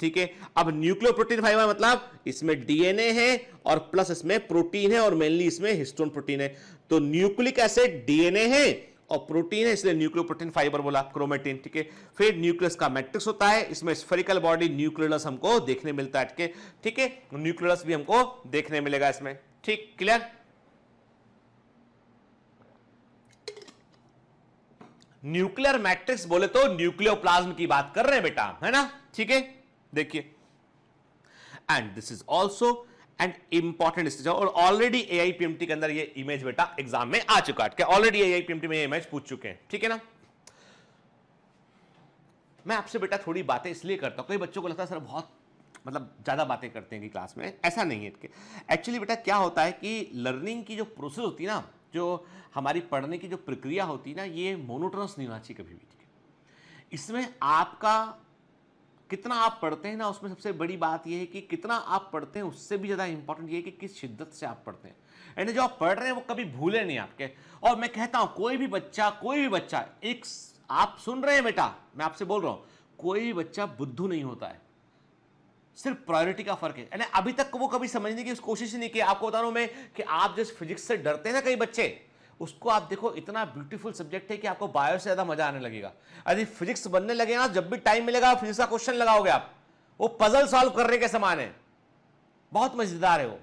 ठीक है, अब न्यूक्लियोप्रोटीन फाइबर मतलब इसमें डीएनए है और प्लस इसमें प्रोटीन है और मेनली इसमें हिस्टोन प्रोटीन है। तो न्यूक्लिक एसिड डीएनए है और प्रोटीन है, इसलिए न्यूक्लियोप्रोटीन फाइबर बोला, क्रोमेटिन। ठीक है, फिर न्यूक्लियस का मैट्रिक्स होता है, इसमें स्फेरिकल बॉडी न्यूक्लियस हमको देखने मिलता है। ठीक है, न्यूक्लियस भी हमको देखने मिलेगा इसमें। ठीक, क्लियर? न्यूक्लियर मैट्रिक्स बोले तो न्यूक्लियोप्लाज्म की बात कर रहे हैं बेटा, है ना। ठीक है, देखिए, and this is also and important stage, और ऑलरेडी एआईपीएमटी के अंदर ये इमेज बेटा एग्जाम में आ चुका है, ऑलरेडी एआईपीएमटी में ये इमेज पूछ चुके हैं। ठीक है ना। मैं आपसे बेटा थोड़ी बातें इसलिए करता हूं, कई बच्चों को लगता है सर बहुत मतलब ज्यादा बातें करते हैं कि क्लास में, ऐसा नहीं है। एक्चुअली बेटा क्या होता है कि लर्निंग की जो प्रोसेस होती है ना, जो हमारी पढ़ने की जो प्रक्रिया होती है ना, ये मोनोटोनस नहीं होना चाहिए कभी भी। ठीक है, इसमें आपका कितना आप पढ़ते हैं ना, उसमें सबसे बड़ी बात यह है कि कितना आप पढ़ते हैं, उससे भी ज्यादा इंपॉर्टेंट ये है कि किस शिद्दत से आप पढ़ते हैं। यानी जो आप पढ़ रहे हैं वो कभी भूले नहीं आपके। और मैं कहता हूं कोई भी बच्चा एक, आप सुन रहे हैं बेटा, मैं आपसे बोल रहा हूं, कोई भी बच्चा बुद्धू नहीं होता है, सिर्फ प्रायोरिटी का फर्क है। यानी अभी तक वो कभी समझने की कोशिश नहीं की। आपको बता रहा हूं मैं कि आप जिस फिजिक्स से डरते हैं ना कई बच्चे, उसको आप देखो इतना ब्यूटीफुल सब्जेक्ट है कि आपको बायो से ज्यादा मजा आने लगेगा। यदि फिजिक्स बनने लगे ना, जब भी टाइम मिलेगा फिजिक्स का क्वेश्चन लगाओगे आप, वो पजल सॉल्व करने के समान है, बहुत मजेदार है वो।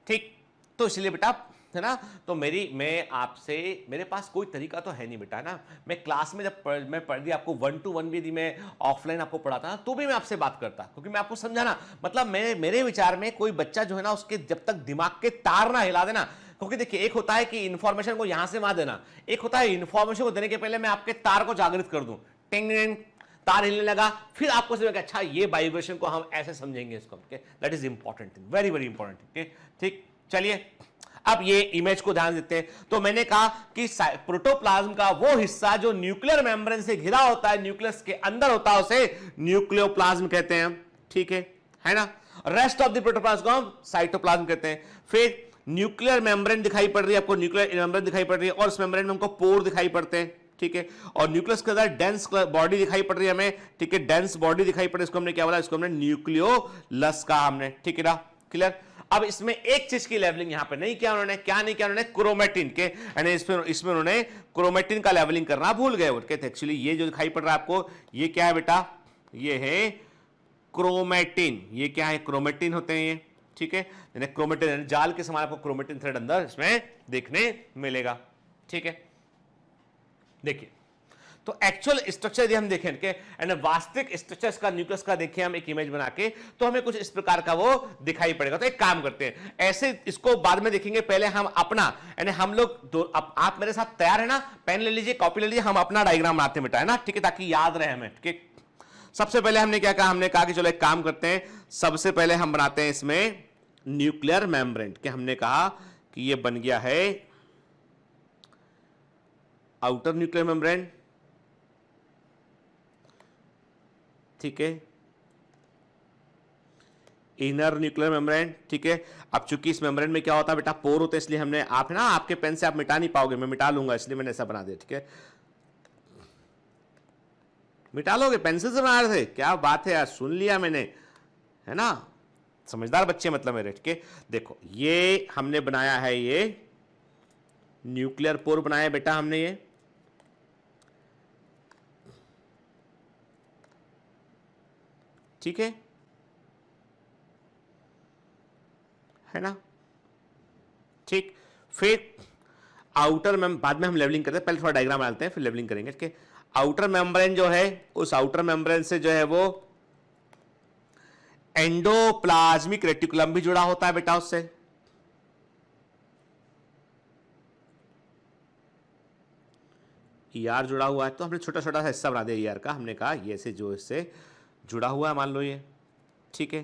ठीक, तो इसलिए बेटा है ना, तो मैं आपसे, मेरे पास कोई तरीका तो है नहीं बेटा, है ना। मैं क्लास में जब मैं पढ़ दिया आपको 1 to 1 भी यदि मैं ऑफलाइन आपको पढ़ाता ना, तो भी मैं आपसे बात करता, क्योंकि मैं आपको समझाना, मतलब मेरे विचार में कोई बच्चा जो है ना, उसके जब तक दिमाग के तार ना हिला देना, क्योंकि देखिए एक होता है कि इंफॉर्मेशन को यहां से वहां देना, एक होता है इंफॉर्मेशन को देने के पहले मैं आपके तार को जागृत कर दूं, टिंग टिंग तार हिलने लगा, फिर आपको समझ में अच्छा ये वाइब्रेशन को हम ऐसे समझेंगे इसको। That is important, very very important. ठीक, चलिए अब ये इमेज को ध्यान देते हैं। तो मैंने कहा कि प्रोटोप्लाज्म का वो हिस्सा जो न्यूक्लियर मेम्ब्रेन से घिरा होता है, न्यूक्लियस के अंदर होता है, उसे न्यूक्लियोप्लाज्म कहते हैं। ठीक है ना। रेस्ट ऑफ द प्रोटोप्लाज्म को हम साइटोप्लाज्म कहते हैं। फिर न्यूक्लियर मेम्ब्रेन दिखाई पड़ रही है आपको, न्यूक्लियर मेम्ब्रेन दिखाई पड़ रही है, और इस मेम्ब्रेन में हमको पोर दिखाई पड़ते हैं। ठीक है, और न्यूक्लियस के अंदर डेंस बॉडी दिखाई पड़ रही है हमें। ठीक है, डेंस बॉडी दिखाई पड़ रही है, इसको हमने क्या बोला, इसको हमने न्यूक्लियोलस कहा हमने। ठीक है ना, क्लियर। अब इसमें एक चीज की लेवलिंग यहां पे नहीं किया उन्होंने, क्या नहीं किया उन्होंने, क्रोमेटिन के, यानी इसमें उन्होंने क्रोमेटिन का लेवलिंग करना भूल गए। एक्चुअली ये जो दिखाई पड़ रहा है आपको, ये क्या है बेटा, ये है क्रोमेटिन। ये क्या है, क्रोमेटिन होते हैं ये। ठीक है, क्रोमेटिन जाल के समान आपको क्रोमेटिन थ्रेड अंदर इसमें देखने मिलेगा। ठीक है, देखिए तो एक्चुअल स्ट्रक्चर यदि हम देखें के, वास्तविक स्ट्रक्चर इसका न्यूक्लियस का देखिए हम एक इमेज बना के, तो हमें कुछ इस प्रकार का वो दिखाई पड़ेगा। तो एक काम करते हैं, ऐसे इसको बाद में देखेंगे, पहले हम अपना, यानी हम लोग आप मेरे साथ तैयार है ना, पेन ले लीजिए, कॉपी ले लीजिए, हम अपना डायग्राम बनाते हैं बेटा, है ना। ठीक है, ताकि याद रहे हमें। ठीक है, सबसे पहले हमने क्या कहा, हमने कहा कि चलो एक काम करते हैं, सबसे पहले हम बनाते हैं इसमें न्यूक्लियर मेम्ब्रेन के। हमने कहा कि ये बन गया है आउटर न्यूक्लियर मेम्ब्रेन। ठीक है, इनर न्यूक्लियर मेम्ब्रेन। ठीक है, अब चूंकि इस मेम्ब्रेन में क्या होता है बेटा, पोर होते हैं, इसलिए हमने, आप है ना, आपके पेन से आप मिटा नहीं पाओगे, मैं मिटा लूंगा, इसलिए मैंने ऐसा बना दिया। ठीक है, मिटा लोगे, पेंसिल से बना रहे थे, क्या बात है यार, सुन लिया मैंने, है ना, समझदार बच्चे मतलब मेरे। ठीक है, देखो ये हमने बनाया है, ये न्यूक्लियर पोर बनाया बेटा हमने ये। ठीक है ना? ठीक, फिर आउटर में बाद में हम लेवलिंग करते हैं, पहले थोड़ा डायग्राम डालते हैं फिर लेवलिंग करेंगे। ठीक है, आउटर मेम्ब्रेन जो है, उस आउटर मेम्ब्रेन से जो है वो एंडोप्लाज्मिक रेटिकुलम भी जुड़ा होता है बेटा उससे। ईआर जुड़ा हुआ है, तो हमने छोटा छोटा सा हिस्सा बना दिया ईआर का, हमने कहा ये से जो इससे जुड़ा हुआ है, मान लो ये। ठीक है,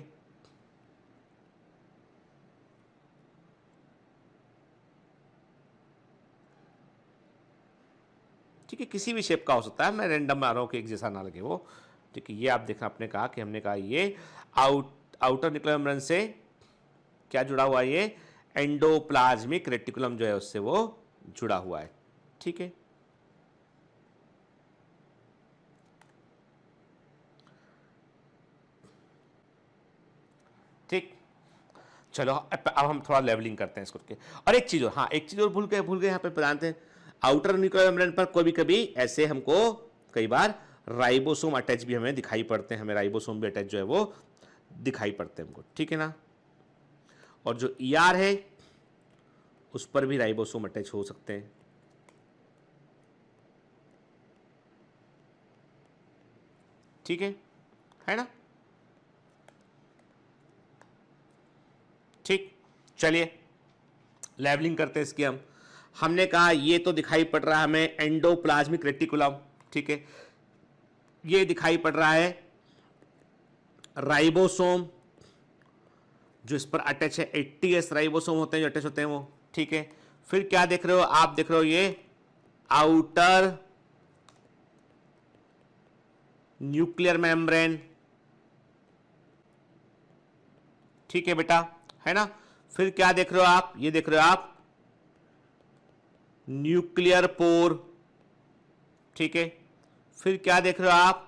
ठीक है, किसी भी शेप का हो सकता है, मैं रैंडम बना रहा हूं कि एक जैसा ना लगे वो। ठीक है, ये आप देखना, आपने कहा कि हमने कहा ये आउटर न्यूक्लियर मेम्ब्रेन से क्या जुड़ा हुआ है, ये एंडोप्लाज्मिक रेटिकुलम जो है उससे वो जुड़ा हुआ है। ठीक है, ठीक, चलो अब हम थोड़ा लेवलिंग करते हैं इसको के। और एक चीज और, हाँ एक चीज और भूल गए यहाँ पे जानते हैं, आउटर न्यूक्लियर मेम्ब्रेन पर कभी कभी ऐसे हमको कई बार राइबोसोम अटैच भी हमें दिखाई पड़ते हैं, हमें राइबोसोम भी अटैच जो है वो दिखाई पड़ते हैं हमको। ठीक है ना? और जो ईआर है उस पर भी राइबोसोम अटैच हो सकते हैं। ठीक है ना? ठीक, चलिए लेवलिंग करते हैं इसकी हम। हमने कहा ये तो दिखाई पड़ रहा है हमें एंडोप्लाज्मिक रेटिकुलम। ठीक है, ये दिखाई पड़ रहा है राइबोसोम जो इस पर अटैच है, 80S राइबोसोम होते हैं जो अटैच होते हैं वो। ठीक है, फिर क्या देख रहे हो आप, देख रहे हो ये आउटर न्यूक्लियर मेम्ब्रेन। ठीक है बेटा, है ना? फिर क्या देख रहे हो आप, ये देख रहे हो आप न्यूक्लियर पोर। ठीक है, फिर क्या देख रहे हो आप,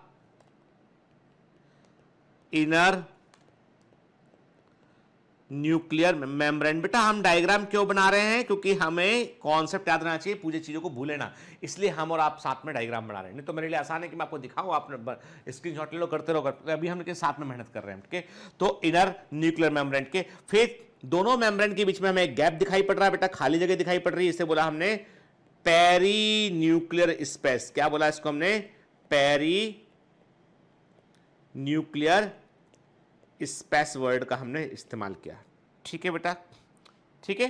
इनर न्यूक्लियर मेम्ब्रेन। बेटा हम डायग्राम क्यों बना रहे हैं, क्योंकि हमें कॉन्सेप्ट याद रहना चाहिए, पूरी चीजों को भूले ना, इसलिए हम और आप साथ में डायग्राम बना रहे हैं। नहीं तो मेरे लिए आसान है कि मैं आपको दिखाऊं, आप स्क्रीनशॉट ले लो, करते रहो। अभी हम के साथ में मेहनत कर रहे हैं। ठीक है, तो इनर न्यूक्लियर मेम्ब्रेन के फिर दोनों मेम्ब्रेन के बीच में हमें एक गैप दिखाई पड़ रहा है बेटा, खाली जगह दिखाई पड़ रही है, इसे बोला हमने पेरी न्यूक्लियर स्पेस। क्या बोला इसको हमने, पेरी न्यूक्लियर स्पेस वर्ड का हमने इस्तेमाल किया। ठीक है बेटा, ठीक है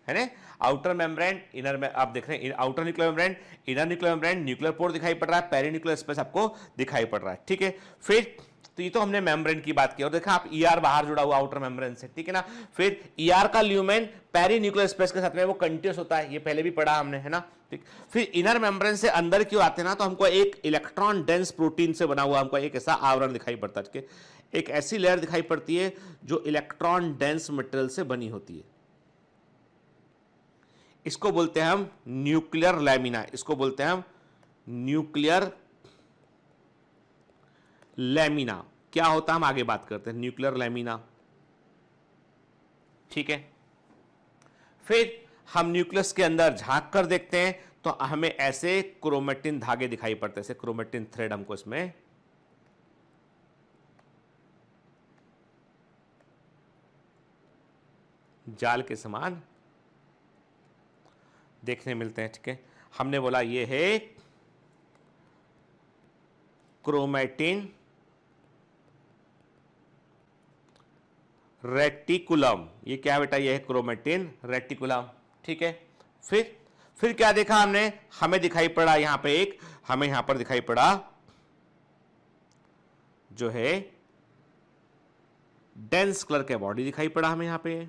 ना? आउटर मेम्ब्रेन, इनर में आप देख रहे हैं outer nuclear membrane, inner nuclear membrane, nuclear pore दिखाई पड़ रहा है, पेरी न्यूक्लियर स्पेस आपको दिखाई पड़ रहा है। ठीक है, फिर तो ये तो हमने मेम्ब्रेन की बात की, और देखा आप ईआर बाहर जुड़ा हुआ आउटर मेम्ब्रेन से। ठीक है ना? फिर ईआर का ल्यूमेन पेरी न्यूक्लियर स्पेस के साथ में वो कंटिन्यूस होता है, ये पहले भी पढ़ा हमने, है ना? ठीक, फिर इनर मेम्ब्रेन से अंदर क्यों आते हैं ना, तो हमको एक इलेक्ट्रॉन डेंस प्रोटीन से बना हुआ हमको एक ऐसा आवरण दिखाई पड़ता है। ठीक है, एक ऐसी लेयर दिखाई पड़ती है जो इलेक्ट्रॉन डेंस मटेरियल से बनी होती है, इसको बोलते हैं हम न्यूक्लियर लैमिना। इसको बोलते हैं हम न्यूक्लियर लैमिना। क्या होता है हम आगे बात करते हैं, न्यूक्लियर लैमिना। ठीक है, फिर हम न्यूक्लियस के अंदर झांक कर देखते हैं तो हमें ऐसे क्रोमेटिन धागे दिखाई पड़ते हैं, ऐसे क्रोमेटिन थ्रेड हमको इसमें जाल के समान देखने मिलते हैं। ठीक है, हमने बोला ये है क्रोमेटिन रेटिकुलम। ये क्या बेटा, ये है क्रोमेटिन रेटिकुलम। ठीक है, फिर क्या देखा हमने, हमें दिखाई पड़ा यहां पे एक, हमें यहां पर दिखाई पड़ा जो है डेंस कलर का बॉडी दिखाई पड़ा हमें यहां पे,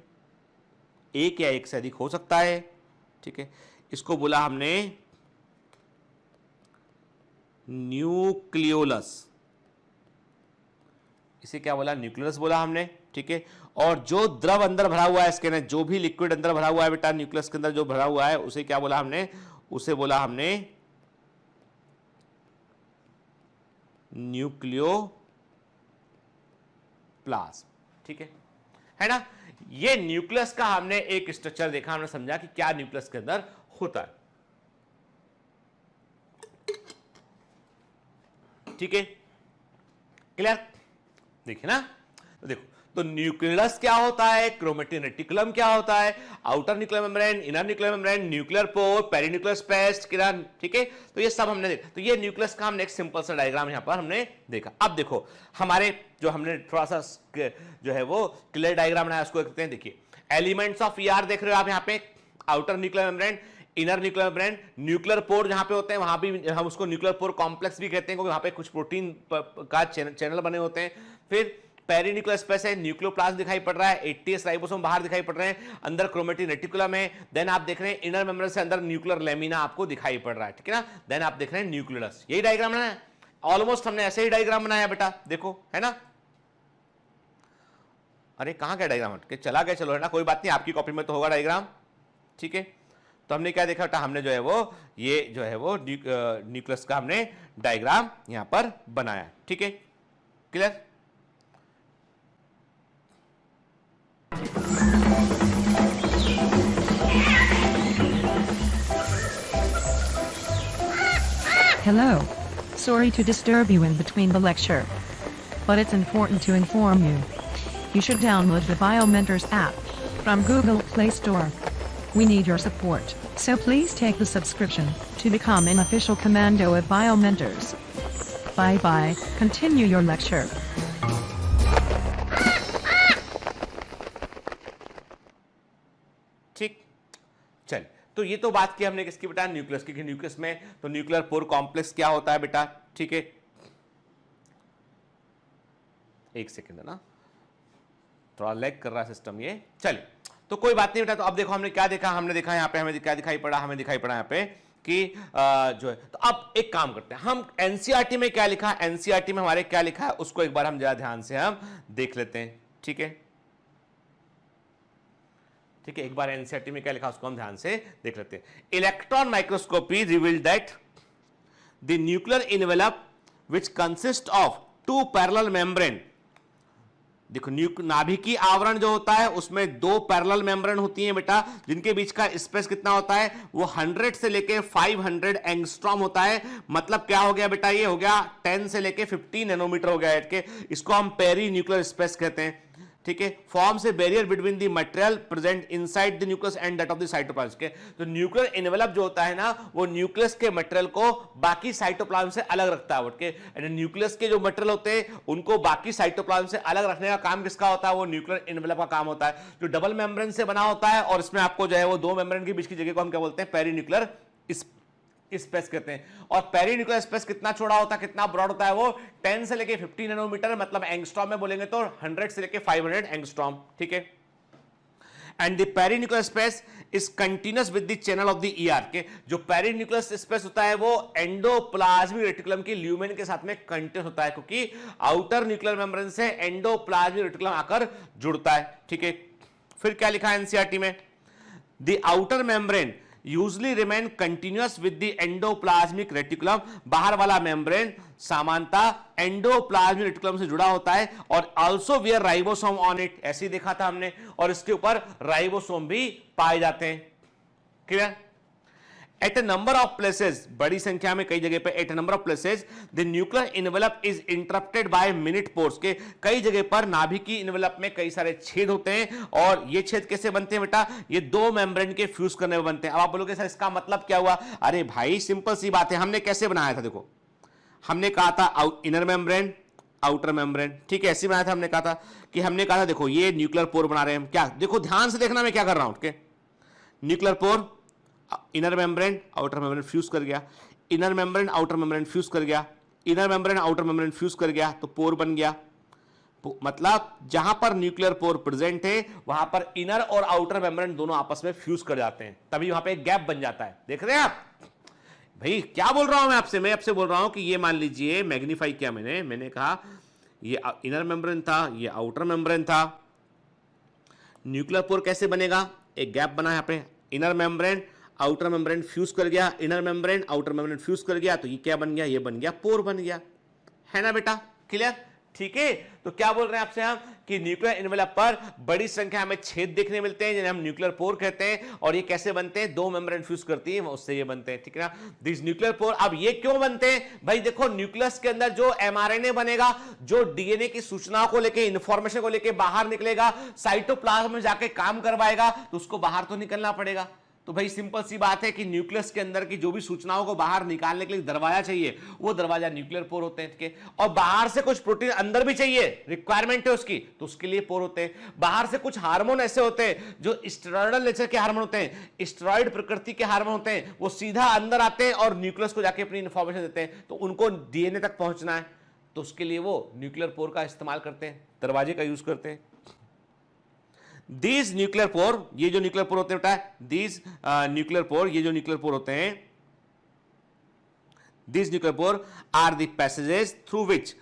एक या एक से अधिक हो सकता है। ठीक है, इसको बोला हमने न्यूक्लियोलस। इसे क्या बोला, न्यूक्लियस बोला हमने। ठीक है, और जो द्रव अंदर भरा हुआ है इसके अंदर, जो भी लिक्विड अंदर भरा हुआ है बेटा न्यूक्लियस के अंदर जो भरा हुआ है, उसे क्या बोला हमने, उसे बोला हमने न्यूक्लियोप्लाज्म। ठीक है ना? ये न्यूक्लियस का हमने एक स्ट्रक्चर देखा, हमने समझा कि क्या न्यूक्लियस के अंदर होता है। ठीक है, क्लियर? देखिए ना, तो देखो, तो न्यूक्लियस क्या होता है, क्रोमेटिन रेटिकुलम क्या होता है, outer nuclear membrane, inner nuclear membrane, nuclear pore, perinuclear space, ठीक है। तो ये सब हमने देखा। तो ये न्यूक्लियस का हमने एक सिंपल सा डायग्राम यहां पर हमने देखा। अब देखो हमारे जो हमने थोड़ा सा जो है वो क्लियर डायग्राम बनाया, उसको देखते हैं। देखिए एलिमेंट्स ऑफ ईआर देख रहे हो आप यहाँ पे, outer nuclear membrane, inner nuclear membrane, nuclear pore जहां पे होते हैं वहां भी हम उसको न्यूक्लियर पोर कॉम्प्लेक्स भी कहते हैं, क्योंकि वहां पे कुछ प्रोटीन का चैनल बने होते हैं। फिर पेरिन्यूक्लियर स्पेस है, न्यूक्लियोप्लाज्म दिखाई पड़ रहा है, 80S राइबोसोम बाहर दिखाई पड़ रहे हैं, अंदर क्रोमेटिन रेटिकुलम है। देन आप देख रहे हैं इनर मेम्ब्रेन से अंदर न्यूक्लियर लेमिना आपको दिखाई पड़ रहा है, ठीक है ना। देन आप देख रहे हैं न्यूक्लियस। यही डायग्राम बनाया है, ऑलमोस्ट हमने ऐसे ही डायग्राम बनाया बेटा, देखो है ना। अरे कहां क्या डायग्राम हट के चला गया, चलो है ना, कोई बात नहीं, आपकी कॉपी में तो होगा डायग्राम, ठीक है। तो हमने क्या देखा बेटा, हमने जो है वो ये जो है वो न्यूक्लियस का हमने डायग्राम यहां पर बनाया, ठीक है, clear. Hello. Sorry to disturb you in between the lecture, but it's important to inform you. You should download the BioMentors app from Google Play Store. We need your support, so please take the subscription to become an official commando of BioMentors. Bye bye, continue your lecture. ठीक, चल, तो ये तो बात की हमने किसकी बेटा, न्यूक्लियस की। न्यूक्लियस में तो न्यूक्लियर पोर कॉम्प्लेक्स क्या होता है बेटा, ठीक है। एक सेकंड है ना, थोड़ा लैग कर रहा है सिस्टम ये, चल तो कोई बात नहीं बेटा। तो अब देखो हमने क्या देखा, हमने देखा यहाँ पे हमें क्या दिखाई पड़ा, हमें दिखाई पड़ा यहाँ पे कि जो है। तो अब एक काम करते हैं, हम एनसीईआरटी में क्या लिखा, एनसीईआरटी में हमारे क्या लिखा है उसको एक बार हम जरा ध्यान से हम देख लेते हैं, ठीक है। ठीक है, एक बार एनसीईआरटी में क्या लिखा उसको हम ध्यान से देख लेते हैं। Electron microscopy revealed that the nuclear envelope which consist of two parallel membrane. देखो नाभिकीय आवरण जो होता है उसमें दो पैरेलल मेम्ब्रेन होती हैं बेटा, जिनके बीच का स्पेस कितना होता है, वो 100 से लेके 500 एंगस्ट्रॉम होता है। मतलब क्या हो गया बेटा, ये हो गया 10 से लेके 50 नैनोमीटर हो गया। इसको हम पेरी न्यूक्लियर स्पेस कहते हैं, ठीक है। Forms a barrier between the material present inside the nucleus and that of the cytoplasm के। तो न्यूक्लियर एनवेलप जो होता है ना, वो न्यूक्लियस के मटेरियल को बाकी साइटोप्लाज्म से अलग रखता है। एंड न्यूक्लियस के जो मटेरियल होते हैं उनको बाकी साइटोप्लाज्म से अलग रखने का काम किसका होता है, वो न्यूक्लियर एनवेलप का काम होता है, जो डबल मेम्ब्रेन से बना होता है। और इसमें आपको जो है वो दो मेम्ब्रेन के बीच की जगह को हम क्या बोलते हैं, पेरीन्यूक्लियर स्पेस कहते हैं। और पेरीन्यूक्लियर स्पेस कितना चौड़ा होता है, कितना ब्रॉड होता है, वो 10 से लेके 50 नैनोमीटर, मतलब एंगस्ट्रॉम में बोलेंगे तो 100 से लेके 500 एंगस्ट्रॉम, ठीक है। And the perinuclear space is continuous with the channel of the ER के। जो पेरीन्यूक्लियर स्पेस होता है वो एंडोप्लाज्मिक रेटिकुलम के ल्यूमेन के साथ में कंटिन्यूअस होता है, क्योंकि आउटर न्यूक्लियर मेम्ब्रेन से एंडोप्लाज्मिक रेटिकुलम आकर जुड़ता है, ठीक है। फिर क्या लिखा है एनसीईआरटी में, the outer membrane usually remain continuous with the endoplasmic reticulum. बाहर वाला मेम्ब्रेन सामान्यतः एंडोप्लाज्मिक रेटिकुलम से जुड़ा होता है और also wear ribosome on it, ऐसे ही देखा था हमने, और इसके ऊपर राइबोसोम भी पाए जाते हैं, clear. At a number of places, बड़ी संख्या में कई जगह पे, at a number of places the nuclear envelope is interrupted by minute pores के। कई जगह पर नाभिकीय इनवेलप में कई सारे छेद होते हैं, और ये छेद कैसे बनते हैं बेटा, ये दो मेम्ब्रेन के फ्यूज करने में बनते हैं। अब आप बोलोगे सर इसका मतलब क्या हुआ, अरे भाई सिंपल सी बात है, हमने कैसे बनाया था, देखो हमने कहा था इनर मेम्ब्रेन आउटर मेम्ब्रेन, ठीक है, ऐसे बनाया था। हमने कहा था कि हमने कहा था देखो ये न्यूक्लियर पोर बना रहे हैं हम, क्या देखो ध्यान से देखना मैं क्या कर रहा हूं, nuclear pore, inner membrane outer membrane fuse कर गया, inner membrane outer membrane fuse कर गया, inner membrane outer membrane fuse कर गया, तो पोर बन गया। मतलब जहां पर न्यूक्लियर पोर प्रेजेंट है वहां पर इनर और आउटर मेम्ब्रेन दोनों आपस में फ्यूज कर जाते हैं, तभी वहां पे एक गैप बन जाता है। देख रहे हैं आप भाई क्या बोल रहा हूं मैं आपसे बोल रहा हूं कि ये मान लीजिए मैग्नीफाई किया मैंने कहा ये इनर मेम्ब्रेन था, ये आउटर मेम्ब्रेन था। न्यूक्लियर पोर कैसे बनेगा, एक गैप बना यहां पे, inner membrane outer membrane fuse कर गया, inner membrane outer membrane fuse कर गया, तो ये क्या बन गया, ये बन गया पोर बन गया, है ना बेटा, क्लियर। ठीक है, तो क्या बोल रहे हैं आपसे हम कि न्यूक्लियर एनवेलप पर बड़ी संख्या में छेद देखने मिलते हैं जिन्हें हम न्यूक्लियर पोर कहते हैं। और ये कैसे बनते हैं, दो मेम्ब्रेन फ्यूज करती है उससे ये बनते हैं, ठीक है ना, दिस न्यूक्लियर पोर। अब ये क्यों बनते हैं भाई, देखो न्यूक्लियस के अंदर जो एमआरएनए बनेगा, जो डीएनए की सूचनाओं को लेके, इंफॉर्मेशन को लेके बाहर निकलेगा, साइटोप्लाज्म में जाके काम करवाएगा, तो उसको बाहर तो निकलना पड़ेगा। तो भाई सिंपल सी बात है कि न्यूक्लियस के अंदर की जो भी सूचनाओं को बाहर निकालने के लिए दरवाजा चाहिए, वो दरवाजा न्यूक्लियर पोर होते हैं, ठीक है। और बाहर से कुछ प्रोटीन अंदर भी चाहिए, रिक्वायरमेंट है उसकी, तो उसके लिए पोर होते हैं। बाहर से कुछ हार्मोन ऐसे होते हैं जो स्टेरॉयडल नेचर के हार्मोन होते हैं, स्टेरॉयड प्रकृति के हार्मोन होते हैं, वो सीधा अंदर आते हैं और न्यूक्लियस को जाके अपनी इंफॉर्मेशन देते हैं, तो उनको डीएनए तक पहुंचना है, तो उसके लिए वो न्यूक्लियर पोर का इस्तेमाल करते हैं, दरवाजे का यूज करते हैं। These न्यूक्लियर पोर, ये जो न्यूक्लियर पोर होते हैं, these न्यूक्लियर पोर, ये जो न्यूक्लियर पोर होते हैं, these nuclear pore are the passages through which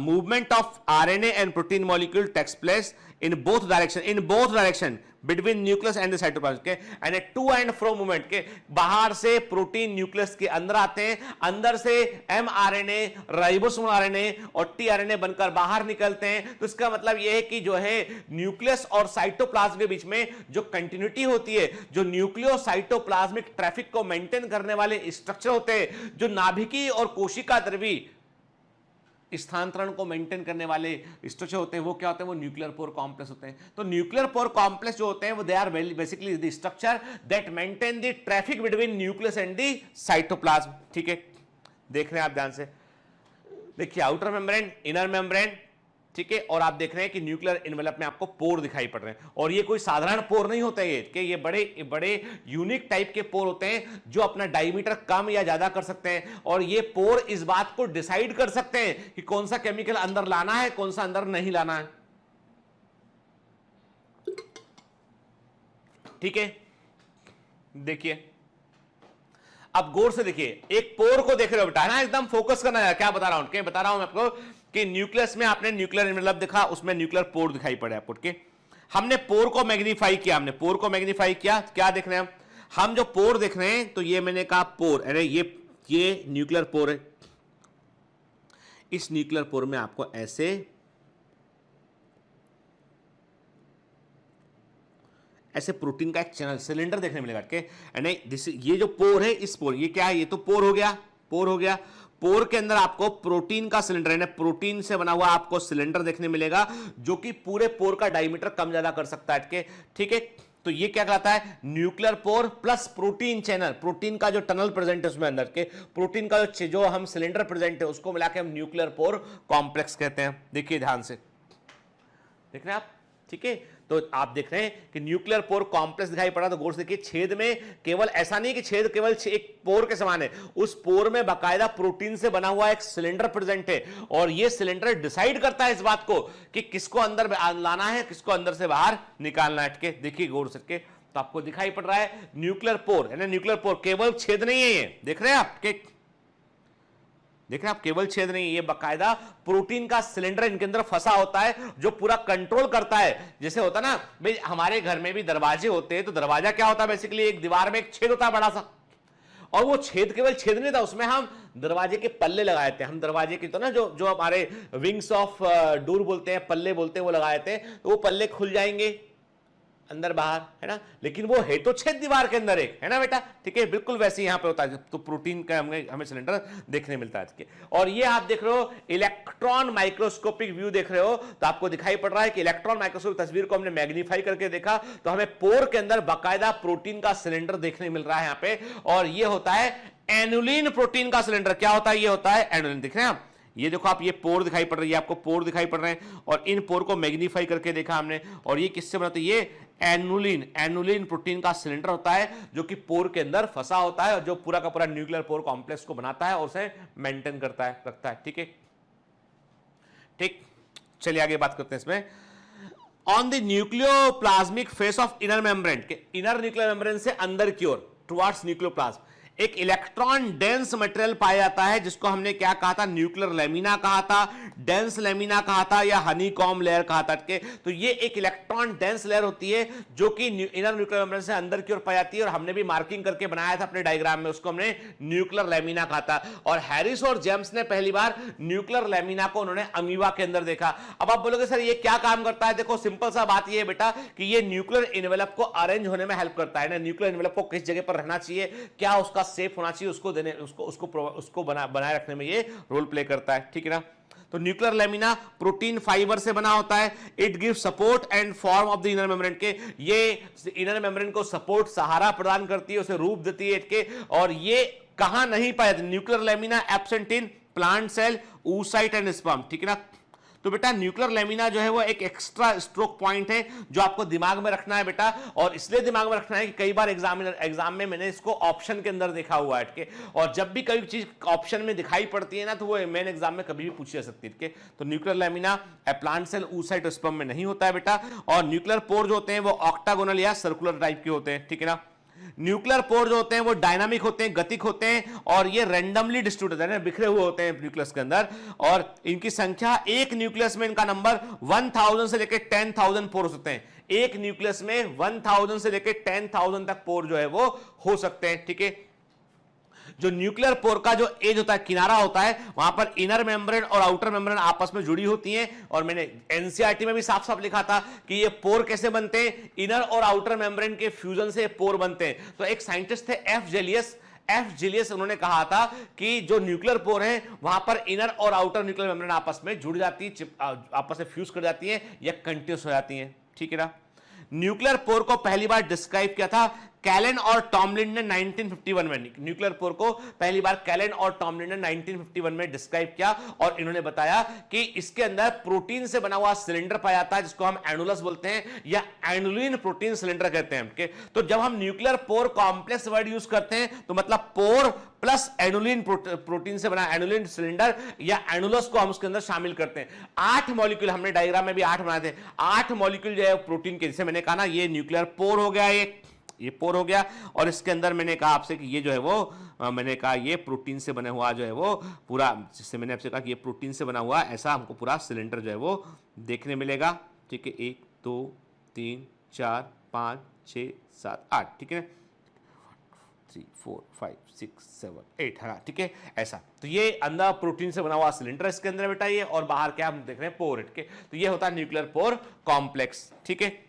movement of RNA and protein molecule takes place in both direction between nucleus and the cytoplasm के, and a to and fro movement के, बाहर से protein nucleus के अंदर आते हैं, अंदर से mRNA, राइबोसोमल आरएनए और tRNA बनकर बाहर निकलते हैं। तो इसका मतलब यह है कि जो है न्यूक्लियस और साइटोप्लाज्म के बीच में जो कंटिन्यूटी होती है, जो न्यूक्लियो साइटोप्लाज्मिक ट्रैफिक को मेंटेन करने वाले स्ट्रक्चर होते हैं, जो नाभिकीय और कोशिका द्रवी स्थानांतरण को मेंटेन करने वाले स्ट्रक्चर होते हैं, वो क्या होते हैं, वो न्यूक्लियर पोर कॉम्प्लेक्स होते हैं। तो न्यूक्लियर पोर कॉम्प्लेक्स जो होते हैं वो they are basically the structure that maintain the traffic between nucleus and the cytoplasm, ठीक है। देख रहे हैं आप ध्यान से, देखिए आउटर मेम्ब्रेन, इनर मेम्ब्रेन, ठीक है, और आप देख रहे हैं कि न्यूक्लियर एनवेलप में आपको पोर दिखाई पड़ रहे हैं, और ये कोई साधारण पोर नहीं होता है, कि ये बड़े बड़े यूनिक टाइप के पोर होते हैं जो अपना डायमीटर कम या ज्यादा कर सकते हैं, और ये पोर इस बात को डिसाइड कर सकते हैं कि कौन सा केमिकल अंदर लाना है, कौन सा अंदर नहीं लाना है, ठीक है। देखिए अब गौर से देखिए, एक पोर को देख रहे हो बेटा, ना एकदम फोकस करना है, क्या बता रहा हूं, क्या बता रहा हूं मैं आपको कि न्यूक्लियस में आपने न्यूक्लियर एनवेलप देखा, उसमें न्यूक्लियर पोर दिखाई पड़े आपको, ठीक है। हमने पोर को मैग्नीफाई किया, हमने पोर को मैग्नीफाई किया, क्या देख रहे हैं हम जो पोर देख रहे हैं, तो ये मैंने कहा पोर, अरे ये न्यूक्लियर पोर है। इस न्यूक्लियर पोर में आपको ऐसे प्रोटीन का एक चैनल सिलेंडर देखने मिलेगा, ये जो पोर है, इस पोर, ये क्या है, ये तो पोर हो गया। पोर के अंदर आपको प्रोटीन का सिलेंडर है, प्रोटीन से बना हुआ आपको सिलेंडर देखने मिलेगा, जो कि पूरे पोर का डायमीटर कम ज्यादा कर सकता है, ठीक है। तो ये क्या कहलाता है, nuclear pore plus protein channel, protein का जो टनल प्रेजेंट है उसमें अंदर के, प्रोटीन का जो हम सिलेंडर प्रेजेंट है उसको मिला के हम न्यूक्लियर पोर कॉम्प्लेक्स कहते हैं। देखिए ध्यान से, देख रहे हैं आप, ठीक है। तो आप देख रहे हैं कि न्यूक्लियर पोर कॉम्प्लेक्स दिखाई पड़ा, तो गौर से देखिए, छेद में केवल ऐसा नहीं कि छेद केवल एक पोर के समान है, उस पोर में बाकायदा प्रोटीन से बना हुआ एक सिलेंडर प्रेजेंट है, और ये सिलेंडर डिसाइड करता है इस बात को कि किसको अंदर लाना है, किसको अंदर से बाहर निकालना है। देखिए गौर से, तो आपको दिखाई पड़ रहा है न्यूक्लियर पोर, है ना, न्यूक्लियर पोर केवल छेद नहीं है, ये देख रहे हैं आप, देख रहे हैं आप, केवल छेद नहीं, ये बाकायदा प्रोटीन का सिलेंडर इनके अंदर फंसा होता है, जो पूरा कंट्रोल करता है। जैसे होता ना भाई, हमारे घर में भी दरवाजे होते हैं, तो दरवाजा क्या होता है, बेसिकली एक दीवार में एक छेद होता है बड़ा सा, और वो छेद केवल छेद नहीं था, उसमें हम दरवाजे के पल्ले लगाए थे, हम दरवाजे की तो ना जो हमारे विंग्स ऑफ डोर बोलते हैं, पल्ले बोलते हैं, वो लगाए थे, तो वो पल्ले खुल जाएंगे अंदर बाहर, है ना, लेकिन वो है तो छेद दीवार के अंदर एक, है ना बेटा, ठीक है। बिल्कुल वैसे यहां पे होता है, तो प्रोटीन का हमें सिलेंडर देखने मिलता है। और ये आप देख रहे हो इलेक्ट्रॉन माइक्रोस्कोपिक व्यू देख रहे हो, तो आपको दिखाई पड़ रहा है कि इलेक्ट्रॉन माइक्रोस्कोपिक तस्वीर को हमने मैग्नीफाई करके देखा, तो हमें पोर के अंदर बाकायदा प्रोटीन का सिलेंडर देखने मिल रहा है यहां पे, और ये होता है एनुलिन प्रोटीन का सिलेंडर। क्या होता है, ये होता है एनुलिन। दिख रहे हैं आप, ये देखो आप, ये पोर दिखाई पड़ रही है आपको, पोर दिखाई पड़ रहे हैं, और इन पोर को मैग्नीफाई करके देखा हमने, और ये किससे बनते हैं, ये एनुलिन प्रोटीन का सिलेंडर होता है, जो कि पोर के अंदर फंसा होता है, और जो पूरा का पूरा न्यूक्लियर पोर कॉम्प्लेक्स को बनाता है और उसे मेंटेन करता है, रखता है, ठीक है। ठीक, चलिए आगे बात करते हैं इसमें। On the nucleoplasmic face of inner membrane, के इनर न्यूक्लियर मेम्ब्रेन से अंदर की ओर टुवर्ड्स न्यूक्लियोप्लाज्म, एक इलेक्ट्रॉन डेंस मटेरियल पाया जाता है जिसको हमने क्या कहा था, न्यूक्लियर लेमिना कहा था, डेंस लेमिना कहा था या हनीकॉम्ब लेयर कहा था। तो ये एक इलेक्ट्रॉन डेंस लेयर होती है जो कि इनर न्यूक्लियर मेम्ब्रेन से अंदर की ओर पाई जाती है, और हमने भी मार्किंग करके बनाया था अपने डायग्राम में, उसको हमने न्यूक्लियर लेमिना कहा था। और हैरिस और जेम्स ने पहली बार न्यूक्लियर लेमिना को उन्होंने अमीबा के अंदर देखा। अब आप बोलोगे सर ये क्या काम करता है, देखो सिंपल सा बात ये है बेटा कि ये न्यूक्लियर इनवेलप को अरेंज होने में हेल्प करता है ना, न्यूक्लियर इनवेलप को किस जगह पर रहना चाहिए, क्या उसका सेफ होना चाहिए, उसको देने उसको बनाए रखने में ये रोल प्ले करता है, ठीक है ना। तो न्यूक्लियर लेमिना प्रोटीन फाइबर से बना होता है। It gives support and form of the inner membrane के, ये इनर मेम्ब्रेन को सपोर्ट सहारा प्रदान करती है, उसे रूप देती है के। और ये कहां नहीं पाया जाता, nuclear lamina absent in plant cell, oocyte and sperm, ठीक है ना। तो बेटा न्यूक्लियर लेमिना जो है वो एक एक्स्ट्रा स्ट्रोक पॉइंट है जो आपको दिमाग में रखना है बेटा, और इसलिए दिमाग में रखना है कि कई बार एग्जाम में मैंने इसको ऑप्शन के अंदर देखा हुआ है, और जब भी कोई चीज ऑप्शन में दिखाई पड़ती है ना तो वो मेन एग्जाम में कभी भी पूछी जा सकती है। तो nuclear lamina plant cell, oocyte और स्पर्म में नहीं होता है बेटा। और न्यूक्लियर पोर जो होते हैं वो ऑक्टागोनल या सर्कुलर टाइप के होते हैं, ठीक है ना। न्यूक्लियर पोर जो होते हैं वो डायनामिक होते हैं, गतिक होते हैं, और ये रैंडमली डिस्ट्रीब्यूटेड है, बिखरे हुए होते हैं न्यूक्लियस के अंदर, और इनकी संख्या एक न्यूक्लियस में इनका नंबर 1000 से लेकर 10,000 पोर होते हैं। एक न्यूक्लियस में 1000 से लेकर 10,000 तक पोर जो है वो हो सकते हैं, ठीक है। जो न्यूक्लियर पोर का जो एज होता है, किनारा होता है, वहां पर इनर मेम्ब्रेन और आउटर मेम्ब्रेन आपस में जुड़ी होती हैं। और मैंने एनसीईआरटी में भी साफ साफ लिखा था कि ये पोर कैसे बनते हैं, इनर और आउटर मेम्ब्रेन के फ्यूजन से पोर बनते हैं। तो एक साइंटिस्ट थे एफ जेलियस, उन्होंने कहा था कि जो न्यूक्लियर पोर है वहां पर इनर और आउटर न्यूक्लियर मेम्ब्रेन आपस में जुड़ जाती है, आपस में फ्यूज कर जाती है या कंटिन्यूस हो जाती है, ठीक है ना। न्यूक्लियर पोर को पहली बार डिस्क्राइब किया था कैलन और टॉमलिन ने 1951 में। न्यूक्लियर पोर को पहली बार कैलन और टॉमलिन ने 1951 में डिस्क्राइब किया, और इन्होंने बताया कि इसके अंदर प्रोटीन से बना हुआ सिलेंडर पाया जाता है जिसको हम एनुलस बोलते हैं या एनुलिन प्रोटीन सिलेंडर कहते हैं। तो जब हम nuclear pore complex word use करते हैं तो मतलब पोर प्लस एनुलिन प्रोटीन से बना एनुलिन सिलेंडर या एनुलस को हम उसके अंदर शामिल करते हैं। 8 मॉलिक्यूल, हमने डायग्राम में भी 8 बनाए थे, 8 मॉलिक्यूल जो है प्रोटीन के, जैसे मैंने कहा ना ये न्यूक्लियर पोर हो गया, ये पोर हो गया, और इसके अंदर मैंने कहा आपसे कि ये जो है वो मैंने कहा ये प्रोटीन से बना हुआ जो है वो पूरा, जिससे मैंने आपसे कहा कि ये प्रोटीन से बना हुआ, ऐसा हमको पूरा सिलेंडर जो है वो देखने मिलेगा, ठीक है। 1 2 3 4 5 6 7 8, ठीक है, 3 4 5 6 7 8, हाँ ठीक है, ऐसा। तो ये अंदर प्रोटीन से बना हुआ सिलेंडर इसके अंदर बेटा ये, और बाहर क्या हम देख रहे हैं, पोर के। तो ये होता है न्यूक्लियर पोर कॉम्प्लेक्स, ठीक है।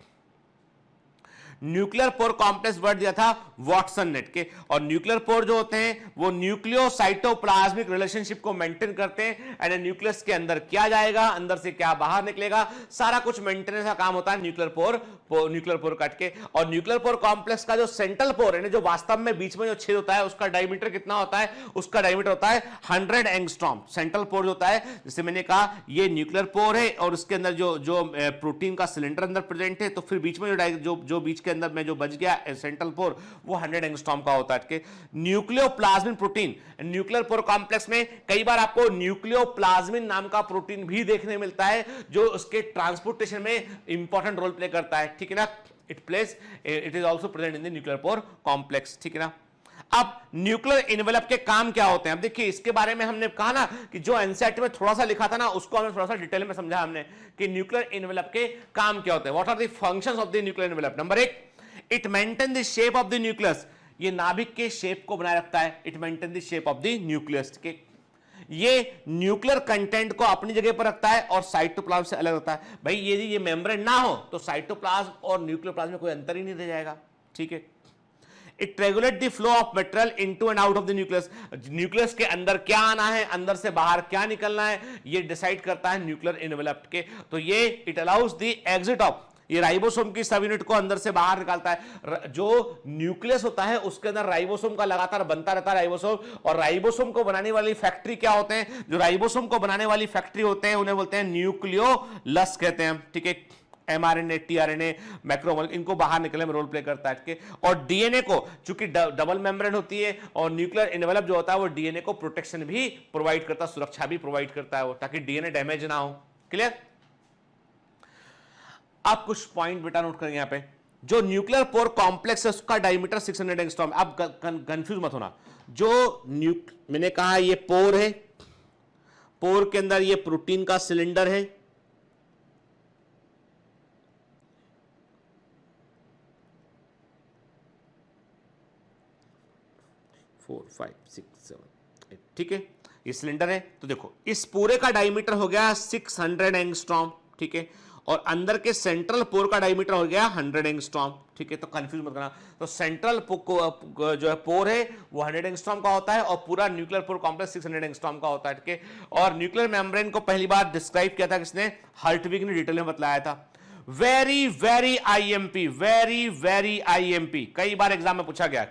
न्यूक्लियर पोर कॉम्प्लेक्स वर्ड दिया था वॉटसन नेट के, और न्यूक्लियर पोर जो होते हैं वो न्यूक्लियोसाइटोप्लाज्मिक रिलेशनशिप को मेंटेन करते हैं, एंड न्यूक्लियस के अंदर क्या जाएगा, अंदर से क्या बाहर निकलेगा, सारा कुछ मेंटेनेंस का काम होता है न्यूक्लियर पोर कट के। और न्यूक्लियर पोर कॉम्प्लेक्स का जो सेंट्रल पोर है, जो वास्तव में बीच में जो छेद होता है उसका डायमीटर कितना होता है, उसका डायमीटर होता है 100 एंगस्ट्रॉम। सेंट्रल पोर जो होता है, जैसे मैंने कहा ये न्यूक्लियर पोर है, और उसके अंदर जो प्रोटीन का सिलेंडर अंदर प्रेजेंट है, तो फिर बीच में जो बीच के अंदर में जो बच गया सेंट्रल पोर वो 100 एंगस्ट्रॉम का होता है। न्यूक्लियोप्लाज्मिन प्रोटीन, न्यूक्लियर पोर कॉम्प्लेक्स में कई बार आपको न्यूक्लियोप्लाज्मिन नाम का प्रोटीन भी देखने मिलता है जो उसके ट्रांसपोर्टेशन में इंपॉर्टेंट रोल प्ले करता है, ठीक है ना। It is also present in the nuclear pore complex, ठीक है ना। अब न्यूक्लियर इनवेलप के काम क्या होते हैं, अब देखिए इसके बारे में हमने कहा ना कि जो एनसीईआरटी में थोड़ा सा लिखा था ना उसको हमने थोड़ा सा डिटेल में समझा हमने कि न्यूक्लियर इनवेलप के काम क्या होते हैं। What are the functions of the nuclear envelope. Number 1, it maintain the shape of the nucleus, ये नाभिक के शेप को बनाए रखता है। It maintain the shape of the nucleus के, ये न्यूक्लियर कंटेंट को अपनी जगह पर रखता है और साइटोप्लाज्म से अलग रखता है। भाई यदि ये मेम्ब्रेन ना हो तो साइटोप्लाज्म और न्यूक्लियर प्लाज्म में कोई अंतर ही नहीं रह जाएगा, ठीक है। It regulate the flow of material into and out of the nucleus, nucleus के अंदर क्या आना है, अंदर से बाहर क्या निकलना है, ये डिसाइड करता है न्यूक्लियर इनवेलप के। तो ये it allows the exit of, ये राइबोसोम की सब यूनिट को अंदर से बाहर निकालता है। जो न्यूक्लियस होता है उसके अंदर राइबोसोम का लगातार बनता रहता है राइबोसोम, और राइबोसोम को बनाने वाली फैक्ट्री क्या होते हैं, जो राइबोसोम को बनाने वाली फैक्ट्री होते हैं उन्हें बोलते हैं न्यूक्लियोलस कहते हैं, ठीक है। एमआरएनए, टीआरएनए, मैक्रोमोलेक्यूल, इनको बाहर निकलने में रोल प्ले करता है। और डीएनए को, चूंकि डबल मेम्ब्रेन होती है और न्यूक्लियर इनवेलप जो होता है वो डीएनए को प्रोटेक्शन भी प्रोवाइड करता है, सुरक्षा भी प्रोवाइड करता है वो, ताकि डीएनए डैमेज ना हो। क्लियर। आप कुछ पॉइंट बेटा नोट करेंगे यहां पे। जो न्यूक्लियर पोर कॉम्प्लेक्स है उसका डायमीटर 600 एंगस्ट्रॉम। अब कंफ्यूज मत होना, जो मैंने कहा ये पोर है, पोर के अंदर ये प्रोटीन का सिलेंडर है, 4 5 6 7 8, ठीक है, ये सिलेंडर है। तो देखो इस पूरे का डायमीटर हो गया 600 एंगस्ट्रॉम, ठीक है, और अंदर के सेंट्रल पोर का डायमीटर हो गया 100 एंगस्ट्रॉम, ठीक है। तो कंफ्यूज मत करना। तो सेंट्रल जो है पोर है वो 100 एंगस्ट्रॉम का होता है और पूरा न्यूक्लियर पोर कॉम्प्लेक्स 600 एंगस्ट्रॉम का होता है, ठीक है। और न्यूक्लियर मेम्ब्रेन को पहली बार डिस्क्राइब किया था किसने? हर्टविग ने डिटेल में बतलाया था। Very very IMP, very very IMP, कई बार एग्जाम में पूछा गया।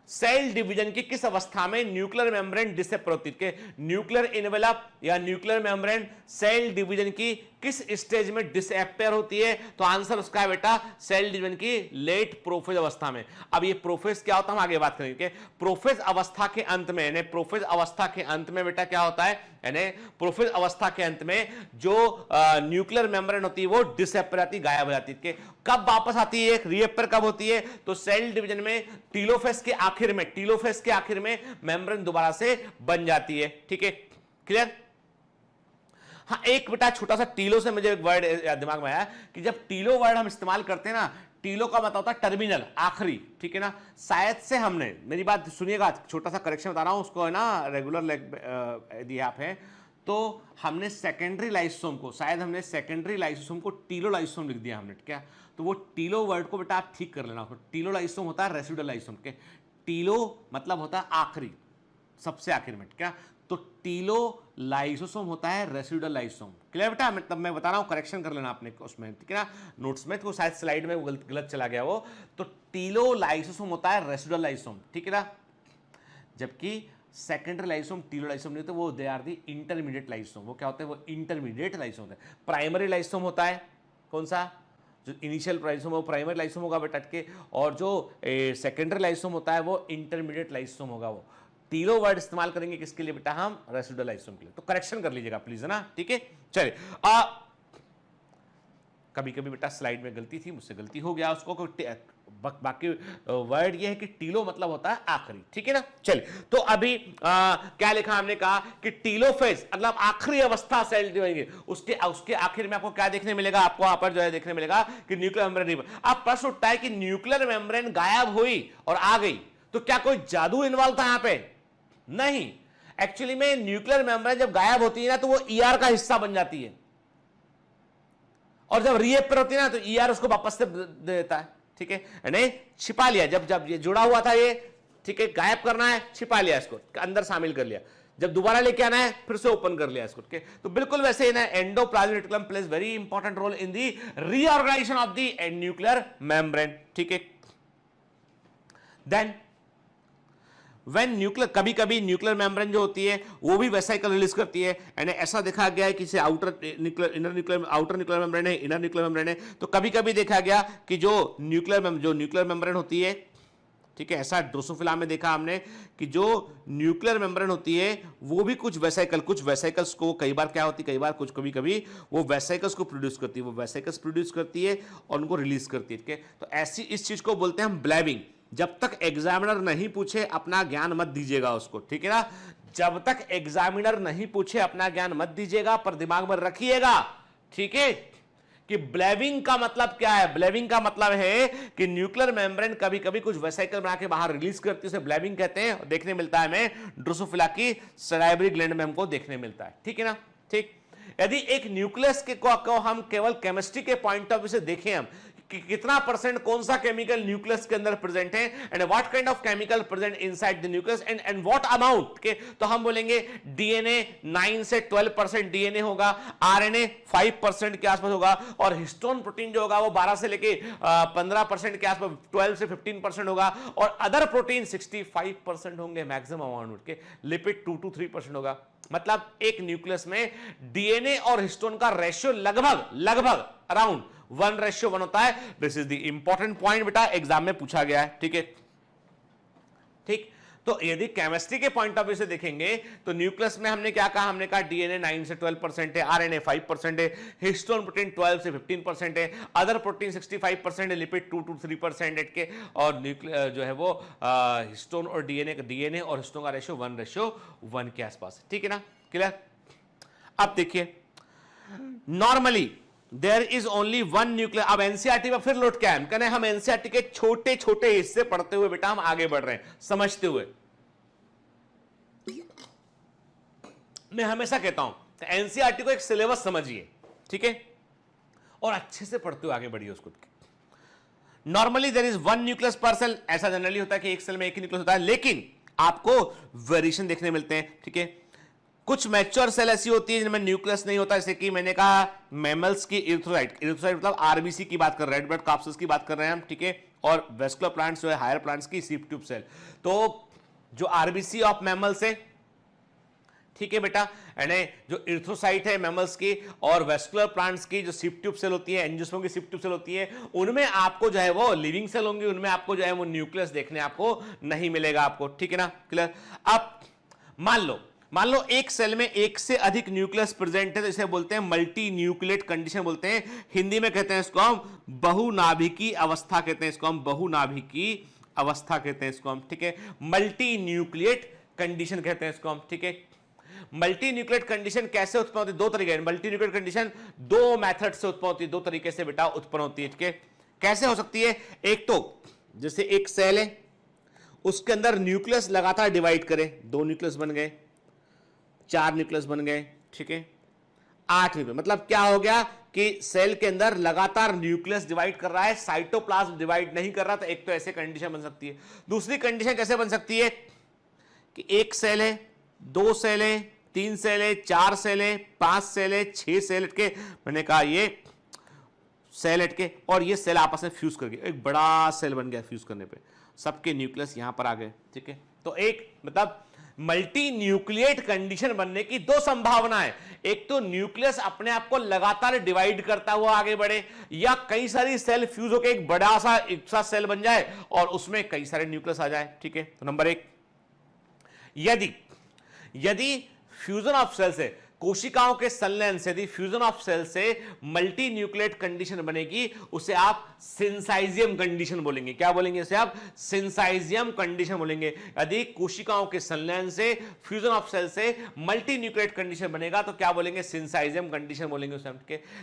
सेल डिवीजन की किस अवस्था में न्यूक्लियर मेम्ब्रेन डिसेप्टर होती है? न्यूक्लियर इनवेलप या न्यूक्लियर मेम्ब्रेन सेल डिवीजन की किस स्टेज में डिसअपियर होती है? तो आंसर उसका है बेटा सेल डिवीजन की लेट प्रोफेज अवस्था में। अब ये प्रोफेज क्या होता है हम आगे बात करेंगे। प्रोफेज अवस्था के अंत में, यानी प्रोफेज अवस्था के अंत में बेटा क्या होता है, यानी प्रोफेज अवस्था के अंत में जो न्यूक्लियर मेम्ब्रेन होती है वो डिसअपियर आती, गायब हो जाती है। कब वापस आती है, रीअपियर कब होती है? तो सेल डिवीजन में टीलोफेज के आखिर में, टीलोफेज के आखिर में मेम्ब्रेन दोबारा से बन जाती है, ठीक है, क्लियर। हाँ, एक बेटा छोटा सा टीलो से मुझे एक वर्ड दिमाग में आया कि जब टीलो वर्ड हम इस्तेमाल करते हैं ना, टीलो का मतलब होता है टर्मिनल, आखिरी, ठीक है ना। शायद से हमने, मेरी बात सुनिएगा, छोटा सा करेक्शन बता रहा हूं, उसको है ना रेगुलर यदि आप हैं तो हमने सेकेंडरी लाइसोसोम को, शायद हमने सेकेंडरी लाइसोसोम को टीलो लाइसोसोम लिख दिया हमने, क्या? तो वो टीलो वर्ड को बेटा आप ठीक कर लेना। टीलो लाइसोसोम होता है रेसिडुअल लाइसोसोम के, टीलो मतलब होता है आखिरी, सबसे आखिर में, क्या? तो टीलो लाइसोसोम होता है रेसिडुअल लाइसोसोम, क्लियर बेटा? मतलब मैं बता रहा हूं, करेक्शन कर लेना आपने उसमें, ठीक है ना, नोट्स में। तो शायद स्लाइड में गलत चला गया वो। तो टीलो लाइसोसोम होता है रेसिडुअल लाइसोसोम, ठीक है ना, जबकि सेकेंडरी लाइसोसोम टीलो लाइसोसोम नहीं होते, वो they are the intermediate lysosome. वो क्या होते हैं? वो इंटरमीडिएट लाइसोसोम होते हैं। प्राइमरी लाइसोसोम होता है कौन सा? जो इनिशियल लाइसोसोम है वो प्राइमरी लाइसोसोम होगा बेटा के, और जो सेकेंडरी लाइसोसोम होता है वो इंटरमीडिएट लाइसोसोम होगा। वो टीलो वर्ड इस्तेमाल करेंगे किसके लिए बेटा? हम रेसिडुअल लाइसोसोम के लिए। तो करेक्शन कर लीजिएगा प्लीज, है ना, ठीक है। चलिए, कभी कभी बेटा स्लाइड में गलती थी, मुझसे गलती हो गया, उसको बाकी वर्ड ये है कि टीलो मतलब होता है आखिरी, ठीक है ना। चलिए, तो अभी क्या लिखा हमने? कहा कि टीलोफेज मतलब आखिरी अवस्था सेल डिवीजन, उसके आखिर में आपको क्या देखने मिलेगा? आपको यहां पर जो है देखने मिलेगा कि न्यूक्लियर मेम्ब्रेन। अब प्रश्न उठता है कि न्यूक्लियर मेम्ब्रेन गायब हुई और आ गई, तो क्या कोई जादू इन्वॉल्व था यहां पे? नहीं, एक्चुअली में न्यूक्लियर मेम्ब्रेन जब गायब होती है ना तो वो ईआर का हिस्सा बन जाती है, और जब रीअपियर होती है ना तो ईआर उसको वापस से दे देता है, ठीक है। नहीं, छिपा लिया, जब ये जुड़ा हुआ था ये, ठीक है, गायब करना है, छिपा लिया, इसको अंदर शामिल कर लिया, जब दोबारा लेके आना है फिर से ओपन कर लिया इसको, ठीक है। तो बिल्कुल वैसे ही ना endoplasmic reticulum plays very important role in the reorganisation of the nuclear membrane, ठीक है। देन व्हेन न्यूक्लियर, कभी कभी न्यूक्लियर मेम्ब्रेन जो होती है वो भी वेसिकल रिलीज करती है, यानी ऐसा देखा गया है कि आउटर न्यूक्लियर मेम्ब्रेन है, इनर न्यूक्लियर मेम्ब्रेन है। तो कभी कभी देखा गया कि जो न्यूक्लियर मेम्ब्रेन होती है, ठीक है, ऐसा ड्रोसोफिला में देखा हमने कि जो न्यूक्लियर मेम्ब्रेन होती है वो भी कुछ वेसिकल्स को कई बार क्या होती है, कई बार कुछ कभी कभी वो वेसिकल्स को प्रोड्यूस करती है, वो वेसिकल्स प्रोड्यूस करती है और उनको रिलीज करती है, ठीक है। तो ऐसी इस चीज को बोलते हैं हम ब्लैबिंग। जब तक एग्जामिनर नहीं पूछे अपना ज्ञान मत दीजिएगा उसको, ठीक है ना। जब तक एग्जामिनर नहीं पूछे अपना ज्ञान मत दीजिएगा, पर दिमाग में रखिएगा, ठीक है, कि ब्लैबिंग का मतलब क्या है। ब्लैबिंग का मतलब है कि न्यूक्लियर मेम्ब्रेन कभी कभी कुछ वेसिकल बना के बाहर रिलीज करती है, उसे ब्लैबिंग कहते हैं। देखने मिलता है हमें ड्रोसोफिला की सलाइवरी ग्लैंड में हमको देखने मिलता है, ठीक है ना, ठीक। यदि एक न्यूक्लियस को हम केवल केमिस्ट्री के पॉइंट ऑफ व्यू से देखें हम कि कितना परसेंट कौन सा केमिकल न्यूक्लियस के अंदर प्रेजेंट है, and what kind of chemical present inside the nucleus and what amount के, तो हम बोलेंगे डीएनए 9 से 12% डीएनए होगा, आरएनए 5% के आसपास होगा, और हिस्टोन प्रोटीन जो होगा वो 12 से लेके 15% के आसपास, 12 से 15% होगा, और अदर प्रोटीन 65% होंगे मैक्सिमम अमाउंट के, लिपिड 2 to 3% होगा। मतलब एक न्यूक्लियस में डीएनए और हिस्टोन का रेशियो लगभग अराउंड 1:1 होता है। This is the important point बेटा, एग्जाम में पूछा गया है, ठीक है, ठीक। तो यदि केमिस्ट्री के पॉइंट ऑफ व्यू से देखेंगे तो न्यूक्लियस में हमने क्या कहा, हमने कहा डीएनए 9 से 12% है, आरएनए 5% है, हिस्टोन प्रोटीन 12 से 15% है, अदर प्रोटीन 65% है, लिपिड 2 to 3% है के, और जो है वो हिस्टोन और डीएनए और हिस्टोन का रेशियो 1:1 के आसपास है। ठीक है ना, क्लियर। अब देखिए normally there is only one nuclear. अब एनसीईआरटी में फिर लौट के आए, कहने हम एनसीईआरटी के छोटे छोटे हिस्से पढ़ते हुए बेटा हम आगे बढ़ रहे हैं समझते हुए। मैं हमेशा कहता हूं एनसीईआरटी को एक सिलेबस समझिए, ठीक है, और अच्छे से पढ़ते हुए आगे बढ़िए उसको। Normally there is one nucleus per cell, ऐसा जनरली होता है कि एक सेल में एक ही न्यूक्लियस होता है, लेकिन आपको वेरिएशन देखने मिलते हैं। ठीक है, कुछ मैच्योर सेल ऐसी होती है जिनमें न्यूक्लियस नहीं होता, जैसे कि मैंने कहा मैमल्स की इरिथ्रोसाइट मतलब आरबीसी की बात कर रहे हैं, रेड ब्लड कॉर्पसेस की बात कर रहे हैं हम, ठीक है, और वेस्कुलर प्लांट्स जो है हायर प्लांट्स की सीप ट्यूब सेल। तो जो आरबीसी ऑफ मैमल्स है, ठीक है बेटा, यानी जो इरिथ्रोसाइट है मैमल्स की और वेस्कुलर प्लांट्स की जो सीप ट्यूब सेल होती है, एंजियोस्पर्म की सीप ट्यूब सेल होती है, उनमें आपको जो है वो लिविंग सेल होंगी, उनमें आपको जो है वो न्यूक्लियस देखने आपको नहीं मिलेगा आपको। ठीक है ना, क्लियर। अब मान लो एक सेल में एक से अधिक न्यूक्लियस प्रेजेंट है, तो इसे बोलते हैं मल्टी न्यूक्लिएट कंडीशन बोलते हैं, हिंदी में कहते हैं इसको हम बहुनाभिकी अवस्था कहते हैं, इसको हम बहुनाभिकी अवस्था कहते हैं इसको हम, ठीक है, मल्टी न्यूक्लिएट कंडीशन कहते हैं इसको हम। ठीक है, मल्टी न्यूक्लिएट कंडीशन कैसे उत्पन्न होती है, दो तरीके, मल्टी न्यूक्लिएट कंडीशन दो मेथड से उत्पन्न होती है, दो तरीके से बेटा उत्पन्न होती है। ठीक है, कैसे हो सकती है, एक तो जैसे एक सेल है उसके अंदर न्यूक्लियस लगातार डिवाइड करे, 2 न्यूक्लियस बन गए, 4 न्यूक्लियस बन गए, ठीक है, 8 न्यूक्लियस, मतलब क्या हो गया कि सेल के अंदर लगातार न्यूक्लियस डिवाइड कर रहा है, साइटोप्लाज्म डिवाइड नहीं कर रहा। तो एक तो ऐसे कंडीशन बन सकती है। दूसरी कंडीशन कैसे बन सकती है कि एक सेल है, 2 सेल है, 3 सेल है, 4 सेल है, 5 सेल है, 6 सेल के, मैंने कहा ये सेल हटके और ये सेल आपस में फ्यूज कर गए, एक बड़ा सेल बन गया फ्यूज करने पे, सबके न्यूक्लियस यहां पर आ गए। ठीक है, तो एक मतलब मल्टी न्यूक्लिएट कंडीशन बनने की दो संभावनाएं, एक तो न्यूक्लियस अपने आप को लगातार डिवाइड करता हुआ आगे बढ़े, या कई सारी सेल फ्यूज होकर एक बड़ा सा एक साथ सेल बन जाए और उसमें कई सारे न्यूक्लियस आ जाए। ठीक है, तो नंबर 1, यदि फ्यूजन ऑफ सेल से, कोशिकाओं के संलयन से यदि फ्यूजन ऑफ सेल से मल्टी न्यूक्लिएट कंडीशन बनेगी, उसे आप सिंसाइजियम कंडीशन बोलेंगे। क्या बोलेंगे उसे आप? सिंसाइजियम कंडीशन बोलेंगे। यदि कोशिकाओं के संलयन से फ्यूजन ऑफ सेल से मल्टी न्यूक्लिएट कंडीशन बनेगा तो क्या बोलेंगे? सिंसाइजियम कंडीशन बोलेंगे उसे हम।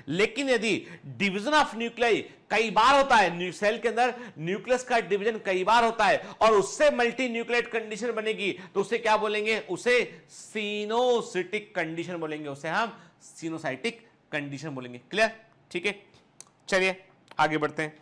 लेकिन यदि डिवीजन ऑफ न्यूक्लियाई कई बार होता है, सेल के अंदर न्यूक्लियस का डिवीजन कई बार होता है और उससे मल्टी न्यूक्लिएट कंडीशन बनेगी तो उसे क्या बोलेंगे? उसे सीनोसिटिक कंडीशन बोलेंगे, उसे हम सीनोसाइटिक कंडीशन बोलेंगे। क्लियर? ठीक है, चलिए आगे बढ़ते हैं।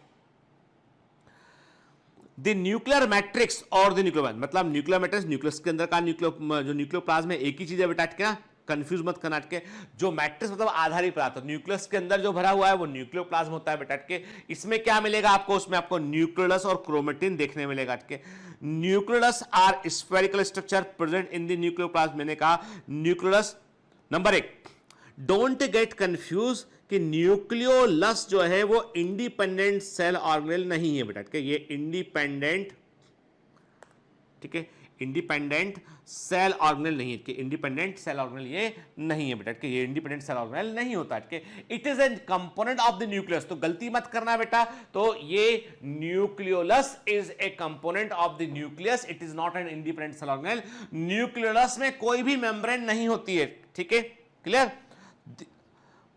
द न्यूक्लियर मैट्रिक्स और द न्यूक्लियर, मतलब न्यूक्लियर मैट्रिक्स, न्यूक्लियस के अंदर का जो न्यूक्लियोप्लाज्म है एक ही चीज है बेटा, के ना कंफ्यूज मत करना के। जो मैट्रिक्स मतलब आधारी पदार्थ, न्यूक्लियस के अंदर जो भरा हुआ है वो न्यूक्लियोप्लाज्म होता है बेटा के। इसमें क्या मिलेगा आपको? उसमें आपको न्यूक्लियस और क्रोमेटिन देखने मिलेगा के। Nucleus are spherical structure present in the nucleoplasm. मैंने कहा nucleus, number 1, don't get confuse कि न्यूक्लियोलस जो है वो इंडिपेंडेंट सेल ऑर्गेनेल नहीं है बेटा के। ये इंडिपेंडेंट, ठीक है, इंडिपेंडेंट सेल ऑर्गेनेल नहीं है कि इंडिपेंडेंट सेल ऑर्गेनेल ये नहीं है बेटा कि ये इंडिपेंडेंट सेल ऑर्गेनेल नहीं होता कि it is a component of the nucleus. तो गलती मत करना बेटा, तो ये nucleolus is a component of the nucleus, it is not an independent cell organelle. Nucleolus में कोई भी मेम्ब्रेन नहीं होती है। ठीक है, clear?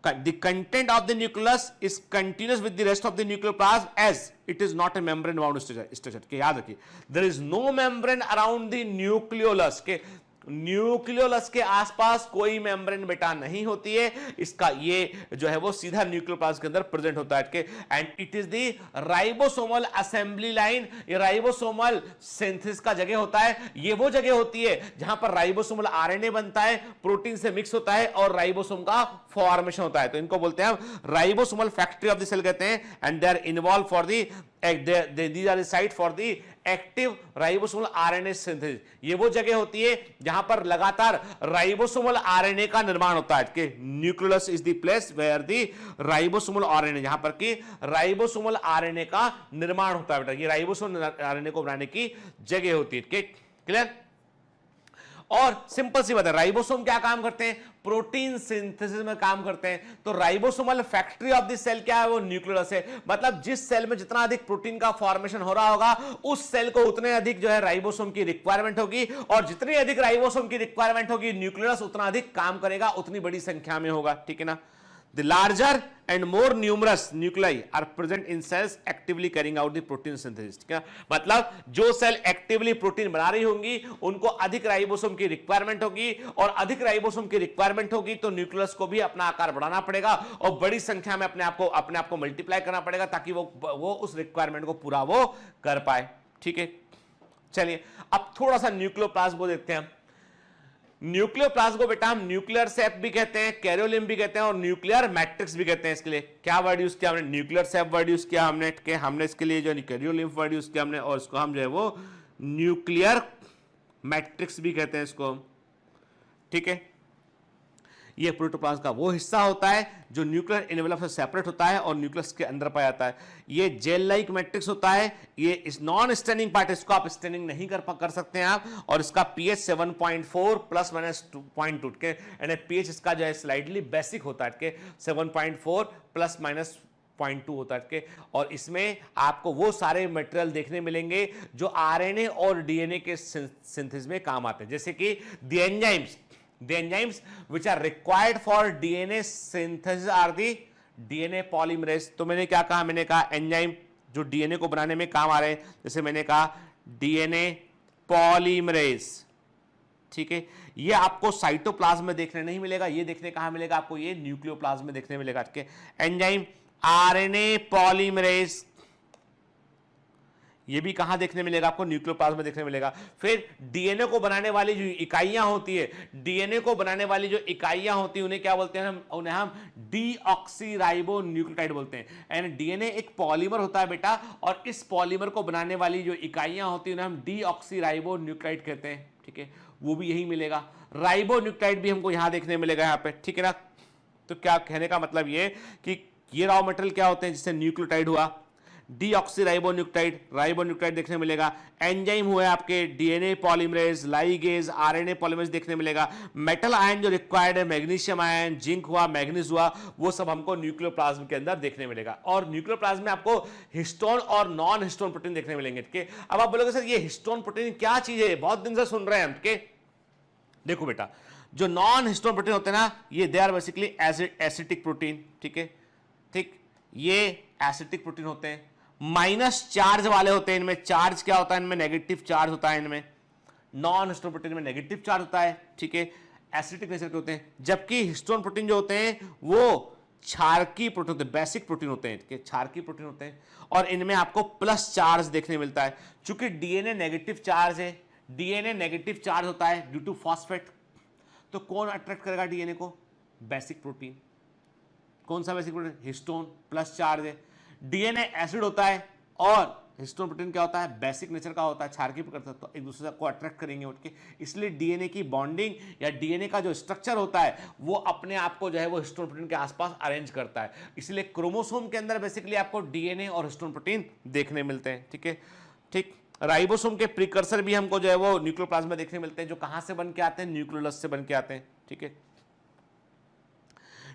The content of the nucleus is continuous with the rest of the nucleoplasm as it is not a membrane bound structure। के याद रखिए, there is no membrane around the nucleolus के न्यूक्लियोलस के आसपास कोई मेम्ब्रेन बेटा नहीं होती है। इसका ये जो है वो सीधा न्यूक्लियोप्लाज्म के अंदर प्रेजेंट होता है। And it is the ribosomal assembly line. ये राइबोसोमल सिंथेसिस का जगह होता है। ये वो जगह होती है जहां पर राइबोसोमल आरएनए बनता है, प्रोटीन से मिक्स होता है और राइबोसोम का फॉर्मेशन होता है। तो इनको बोलते हैं हम ribosomal factory of the cell कहते हैं। And they are involve for the these are the site for the active ribosomal RNA synthesis. ये वो जगह होती है जहां पर लगातार राइबोसोमल आरएनए का निर्माण होता है कि nucleus is the place where the ribosomal RNA, जहां पर कि राइबोसोमल आरएनए का निर्माण होता है बेटा। ये राइबोसोमल आरएनए को बनाने की जगह होती है कि क्लियर? और सिंपल सी बात है, राइबोसोम क्या काम करते हैं? प्रोटीन सिंथेसिस में काम करते हैं। तो ribosomal factory of this cell क्या है? वो न्यूक्लियस है। मतलब जिस सेल में जितना अधिक प्रोटीन का फॉर्मेशन हो रहा होगा, उस सेल को उतने अधिक जो है राइबोसोम की रिक्वायरमेंट होगी, और जितनी अधिक राइबोसोम की रिक्वायरमेंट होगी, न्यूक्लियस उतना अधिक काम करेगा, उतनी बड़ी संख्या में होगा। ठीक है ना? The larger and more numerous nuclei are present in cells actively carrying out the protein synthesis. ठीक है? मतलब जो सेल एक्टिवली प्रोटीन बना रही होंगी, उनको अधिक राइबोसोम की रिक्वायरमेंट होगी, और अधिक राइबोसोम की रिक्वायरमेंट होगी तो न्यूक्लियस को भी अपना आकार बढ़ाना पड़ेगा और बड़ी संख्या में अपने आप को मल्टीप्लाई करना पड़ेगा, ताकि वो उस रिक्वायरमेंट को पूरा वो कर पाए। ठीक है, चलिए अब थोड़ा सा न्यूक्लियोप्लाज्म को देखते हैं। न्यूक्लियोप्लाज्म को बेटा हम न्यूक्लियर सेप भी कहते हैं, कैरियोलिम भी कहते हैं, और न्यूक्लियर मैट्रिक्स भी कहते हैं। इसके लिए क्या वर्ड यूज किया हमने? न्यूक्लियर सेप वर्ड यूज किया हमने इसके लिए जो कैरियोलिम वर्ड यूज किया हमने, और इसको हम जो है वो न्यूक्लियर मैट्रिक्स भी कहते हैं इसको। ठीक है, ये प्रोटोप्लाज्म का वो हिस्सा होता है जो न्यूक्लियर एनवेलप से सेपरेट होता है और न्यूक्लियस के अंदर पाया जाता है। ये जेल लाइक मैट्रिक्स होता है। ये इस नॉन स्टेनिंग पार्ट, इसको आप स्टेनिंग नहीं कर सकते हैं आप, और इसका पीएच 7.4 प्लस माइनस 2.2 के, यानी पीएच इसका जो है स्लाइडली बेसिक होता है के 7.4 प्लस माइनस 0.2 होता है के, और इसमें आपको वो सारे मटेरियल देखने मिलेंगे जो आरएनए और डीएनए के सिंथेसिस में काम आते हैं, जैसे कि the enzymes which are required for DNA synthesis are the DNA polymerase। तो मैंने क्या कहा? मैंने कहा एंजाइम जो डीएनए को बनाने में काम आ रहे हैं, जैसे मैंने कहा डीएनए पॉलीमरेज। ठीक है, ये आपको साइटोप्लाज्म में देखने नहीं मिलेगा, ये देखने कहां मिलेगा आपको? ये न्यूक्लियोप्लाज्म में देखने मिलेगा। ठीक है, एंजाइम आरएनए पॉलीमरेज, ये भी कहां देखने मिलेगा आपको? न्यूक्लियोप्लाज्म में देखने मिलेगा। फिर डीएनए को बनाने वाली जो इकाइयां होती है, डीएनए को बनाने वाली जो इकाइयां होती है, उन्हें क्या बोलते हैं? उन्हें हम डीऑक्सीराइबोन्यूक्लियोटाइड बोलते हैं। यानी डीएनए एक पॉलीमर होता है बेटा, और इस पॉलीमर को बनाने वाली जो इकाइयां होती है उन्हें हम डीऑक्सीराइबोन्यूक्लियोटाइड कहते हैं। ठीक है, वो भी यही मिलेगा। राइबोन्यूक्लियोटाइड भी हमको यहां देखने मिलेगा यहाँ पे। ठीक है ना? तो क्या कहने का मतलब ये कि ये रॉ मटेरियल क्या होते हैं जिससे न्यूक्लियोटाइड हुआ? राइबोन्यूक्लियोटाइड देखने मिलेगा। एंजाइम हुए आपके DNA polymerase, ligase, RNA polymerase देखने मिलेगा। मेटल आयन जो रिक्वायर्ड है, मैग्नीशियम आयन, जिंक हुआ, मैग्नीज हुआ, वो सब हमको न्यूक्लियोप्लाज्म के अंदर देखने मिलेगा। और न्यूक्लियोप्लाज्म में आपको हिस्टोन और नॉन हिस्टोन प्रोटीन देखने मिलेंगे। ठीक है, अब आप बोलोगे सर ये हिस्टोन प्रोटीन क्या चीज है? बहुत दिन से सुन रहे हैं हम। ठीक है, देखो बेटा, जो नॉन हिस्टोन प्रोटीन होते हैं ना, ये they are basically acetic protein. ठीक है, ठीक, ये एसिटिक प्रोटीन होते हैं, माइनस चार्ज वाले होते हैं। इनमें चार्ज क्या होता है? इनमें नेगेटिव चार्ज होता है। इनमें नॉन हिस्टोन प्रोटीन में नेगेटिव चार्ज होता है। ठीक है, एसिटिक नेचर के होते हैं। जबकि हिस्टोन प्रोटीन जो होते हैं वो क्षारकीय प्रोटीन होते हैं, बेसिक प्रोटीन होते हैं, क्षारकीय प्रोटीन होते हैं, और इनमें आपको प्लस चार्ज देखने मिलता है। चूंकि डीएनए नेगेटिव चार्ज है, डीएनए नेगेटिव चार्ज होता है ड्यू टू फॉस्फेट, तो कौन अट्रैक्ट करेगा डीएनए को? Basic protein. कौन सा basic protein? Histone, plus charge है। डीएनए एसिड होता है और हिस्टोन प्रोटीन क्या होता है? बेसिक नेचर का होता है, क्षारकीय प्रकृति, तो एक दूसरे को अट्रैक्ट करेंगे उठ के। इसलिए डीएनए की बॉन्डिंग या डीएनए का जो स्ट्रक्चर होता है वो अपने आप को जो है वो हिस्टोन प्रोटीन के आसपास अरेंज करता है। इसलिए क्रोमोसोम के अंदर बेसिकली आपको डीएनए और हिस्टोन प्रोटीन देखने मिलते हैं। ठीक है, ठीक। राइबोसोम के प्रीकर्सर भी हमको जो है वो न्यूक्लियोप्लाज्म में देखने मिलते हैं, जो कहां से बन के आते हैं? न्यूक्लियोलस से बन के आते हैं। ठीक है,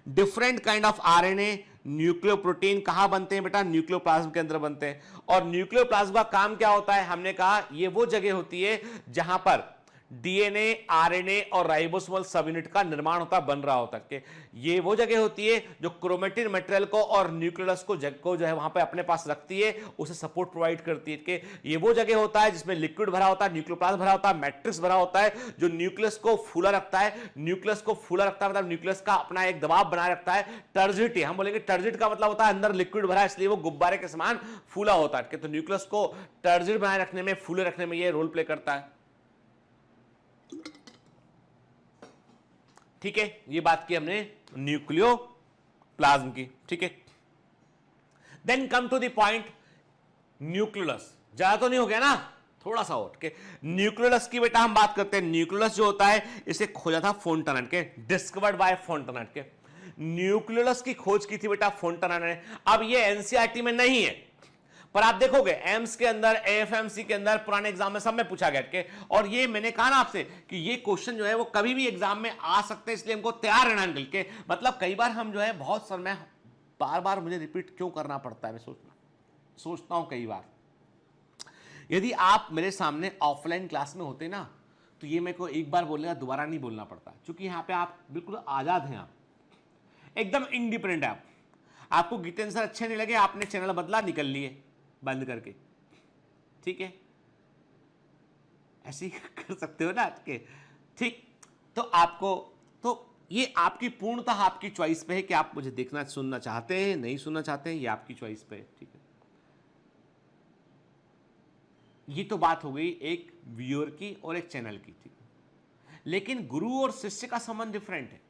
different kind of RNA nucleoprotein कहां बनते हैं बेटा? न्यूक्लियोप्लाज्म के अंदर बनते हैं। और न्यूक्लियोप्लाज्म का काम क्या होता है? हमने कहा ये वो जगह होती है जहां पर डीएनए, आरएनए और राइबोसोमल सब यूनिट का निर्माण होता, बन रहा होता है। ये वो जगह होती है जो क्रोमेटिन मटेरियल को और न्यूक्लियस को जो है वहां पे अपने पास रखती है, उसे सपोर्ट प्रोवाइड करती है। कि ये वो जगह होता है जिसमें लिक्विड भरा होता है, न्यूक्लियोप्लाज्म भरा होता है, मैट्रिक्स भरा होता है, जो न्यूक्लियस को फूला रखता है। न्यूक्लियस को फूला रखता है मतलब न्यूक्लियस का अपना एक दबाव बनाए रखता है। टर्जिडिटी, हम बोलेंगे टर्जिड का मतलब होता है अंदर लिक्विड भरा है, इसलिए वो गुब्बारे के समान फूला होता है। तो न्यूक्लियस को टर्जिड बनाए रखने में, फूले रखने में ये रोल प्ले करता है। ठीक है, ये बात की हमने न्यूक्लियोप्लाज्म की। ठीक है, then come to the point, nucleolus. ज्यादा तो नहीं हो गया ना, थोड़ा सा और के न्यूक्लियोलस की बेटा हम बात करते हैं। न्यूक्लियोलस जो होता है इसे खोजा था फोंटानेट के, डिस्कवर्ड बाय फोंटानेट के। न्यूक्लियोलस की खोज की थी बेटा फोंटानेट ने। अब ये एनसीईआरटी में नहीं है, पर आप देखोगे एम्स के अंदर, एएफएमसी के अंदर, पुराने एग्जाम में सब में पूछा गया के, और ये मैंने कहा ना आपसे कि ये क्वेश्चन जो है वो कभी भी एग्जाम में आ सकते हैं, इसलिए हमको तैयार रहना निकल के। मतलब कई बार हम जो है बहुत समय बार बार मुझे रिपीट क्यों करना पड़ता है, मैं सोचता हूं कई बार। यदि आप मेरे सामने ऑफलाइन क्लास में होते ना तो ये मेरे को एक बार बोलने का दोबारा नहीं बोलना पड़ता, क्योंकि यहां पे आप बिल्कुल आजाद हैं, आप एकदम इंडिपेंडेंट है। आपको गीतेंद्र सर अच्छे नहीं लगे, आपने चैनल बदला, निकल लिए बंद करके, ठीक है, ऐसे ही कर सकते हो ना के, ठीक। तो आपको, तो ये आपकी पूर्णतः आपकी चॉइस पे है कि आप मुझे देखना सुनना चाहते हैं, नहीं सुनना चाहते हैं, ये आपकी चॉइस पे है, ठीक है। ये तो बात हो गई एक व्यूअर की और एक चैनल की, ठीक है। लेकिन गुरु और शिष्य का संबंध डिफरेंट है।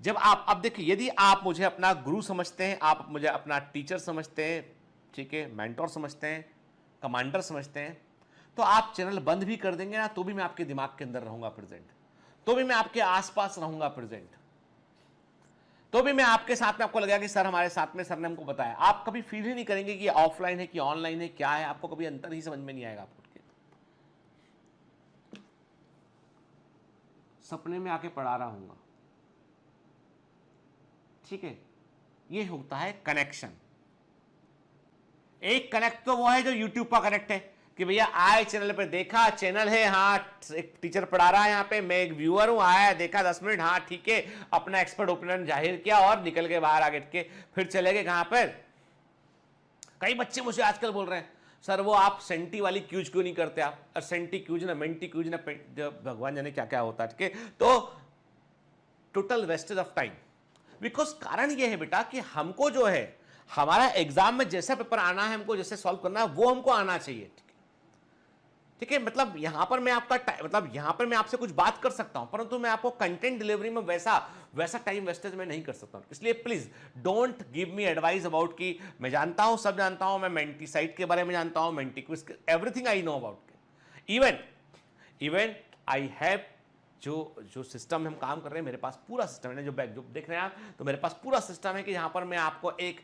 जब आप, अब देखिए, यदि आप मुझे अपना गुरु समझते हैं, आप मुझे अपना टीचर समझते हैं, ठीक है, मेंटोर समझते हैं, कमांडर समझते हैं, तो आप चैनल बंद भी कर देंगे ना तो भी मैं आपके दिमाग के अंदर रहूंगा प्रेजेंट, तो भी मैं आपके आसपास रहूंगा प्रेजेंट, तो भी मैं आपके साथ में, आपको लगेगा कि सर हमारे साथ में, सर ने हमको बताया। आप कभी फील ही नहीं करेंगे कि ऑफलाइन है कि ऑनलाइन है, क्या है, आपको कभी अंतर ही समझ में नहीं आएगा। आपको सपने में आके पढ़ा रहा हूंगा, ठीक है। ये होता है कनेक्शन। एक कनेक्ट तो वो है जो यूट्यूब का कनेक्ट है कि भैया आए चैनल पे, देखा चैनल है, हाँ एक टीचर पढ़ा रहा है यहाँ पे, मैं एक व्यूअर हूं, आया देखा 10 मिनट, हाँ ठीक है, अपना एक्सपर्ट ओपिनियन जाहिर किया और निकल के बाहर आगे के फिर चले गए कहां पर। कई बच्चे मुझे आजकल बोल रहे हैं सर वो आप सेंटी वाली क्यूज क्यों नहीं करते आप, और सेंटी क्यूज ना मेंटी क्यूज ना, भगवान जाने क्या क्या होता है, तो total wastage of time. Because कारण ये है बेटा कि हमको जो है हमारा एग्जाम में जैसा पेपर आना है, हमको जैसे सॉल्व करना है वो हमको आना चाहिए, ठीक है। मतलब यहां पर मैं आपका मतलब यहां पर मैं आपसे कुछ बात कर सकता हूं, परंतु मैं आपको कंटेंट डिलीवरी में वैसा टाइम वेस्टेज मैं नहीं कर सकता हूं। इसलिए please don't give me advice about कि मैं जानता हूं, सब जानता हूं, मैं मेंटी साइट के बारे में जानता हूं, Menti quiz, everything I know about. Even I have जो सिस्टम में हम काम कर रहे हैं, मेरे पास पूरा सिस्टम है, जो देख रहे हैं आप, तो मेरे पास पूरा सिस्टम है कि जहां पर मैं आपको एक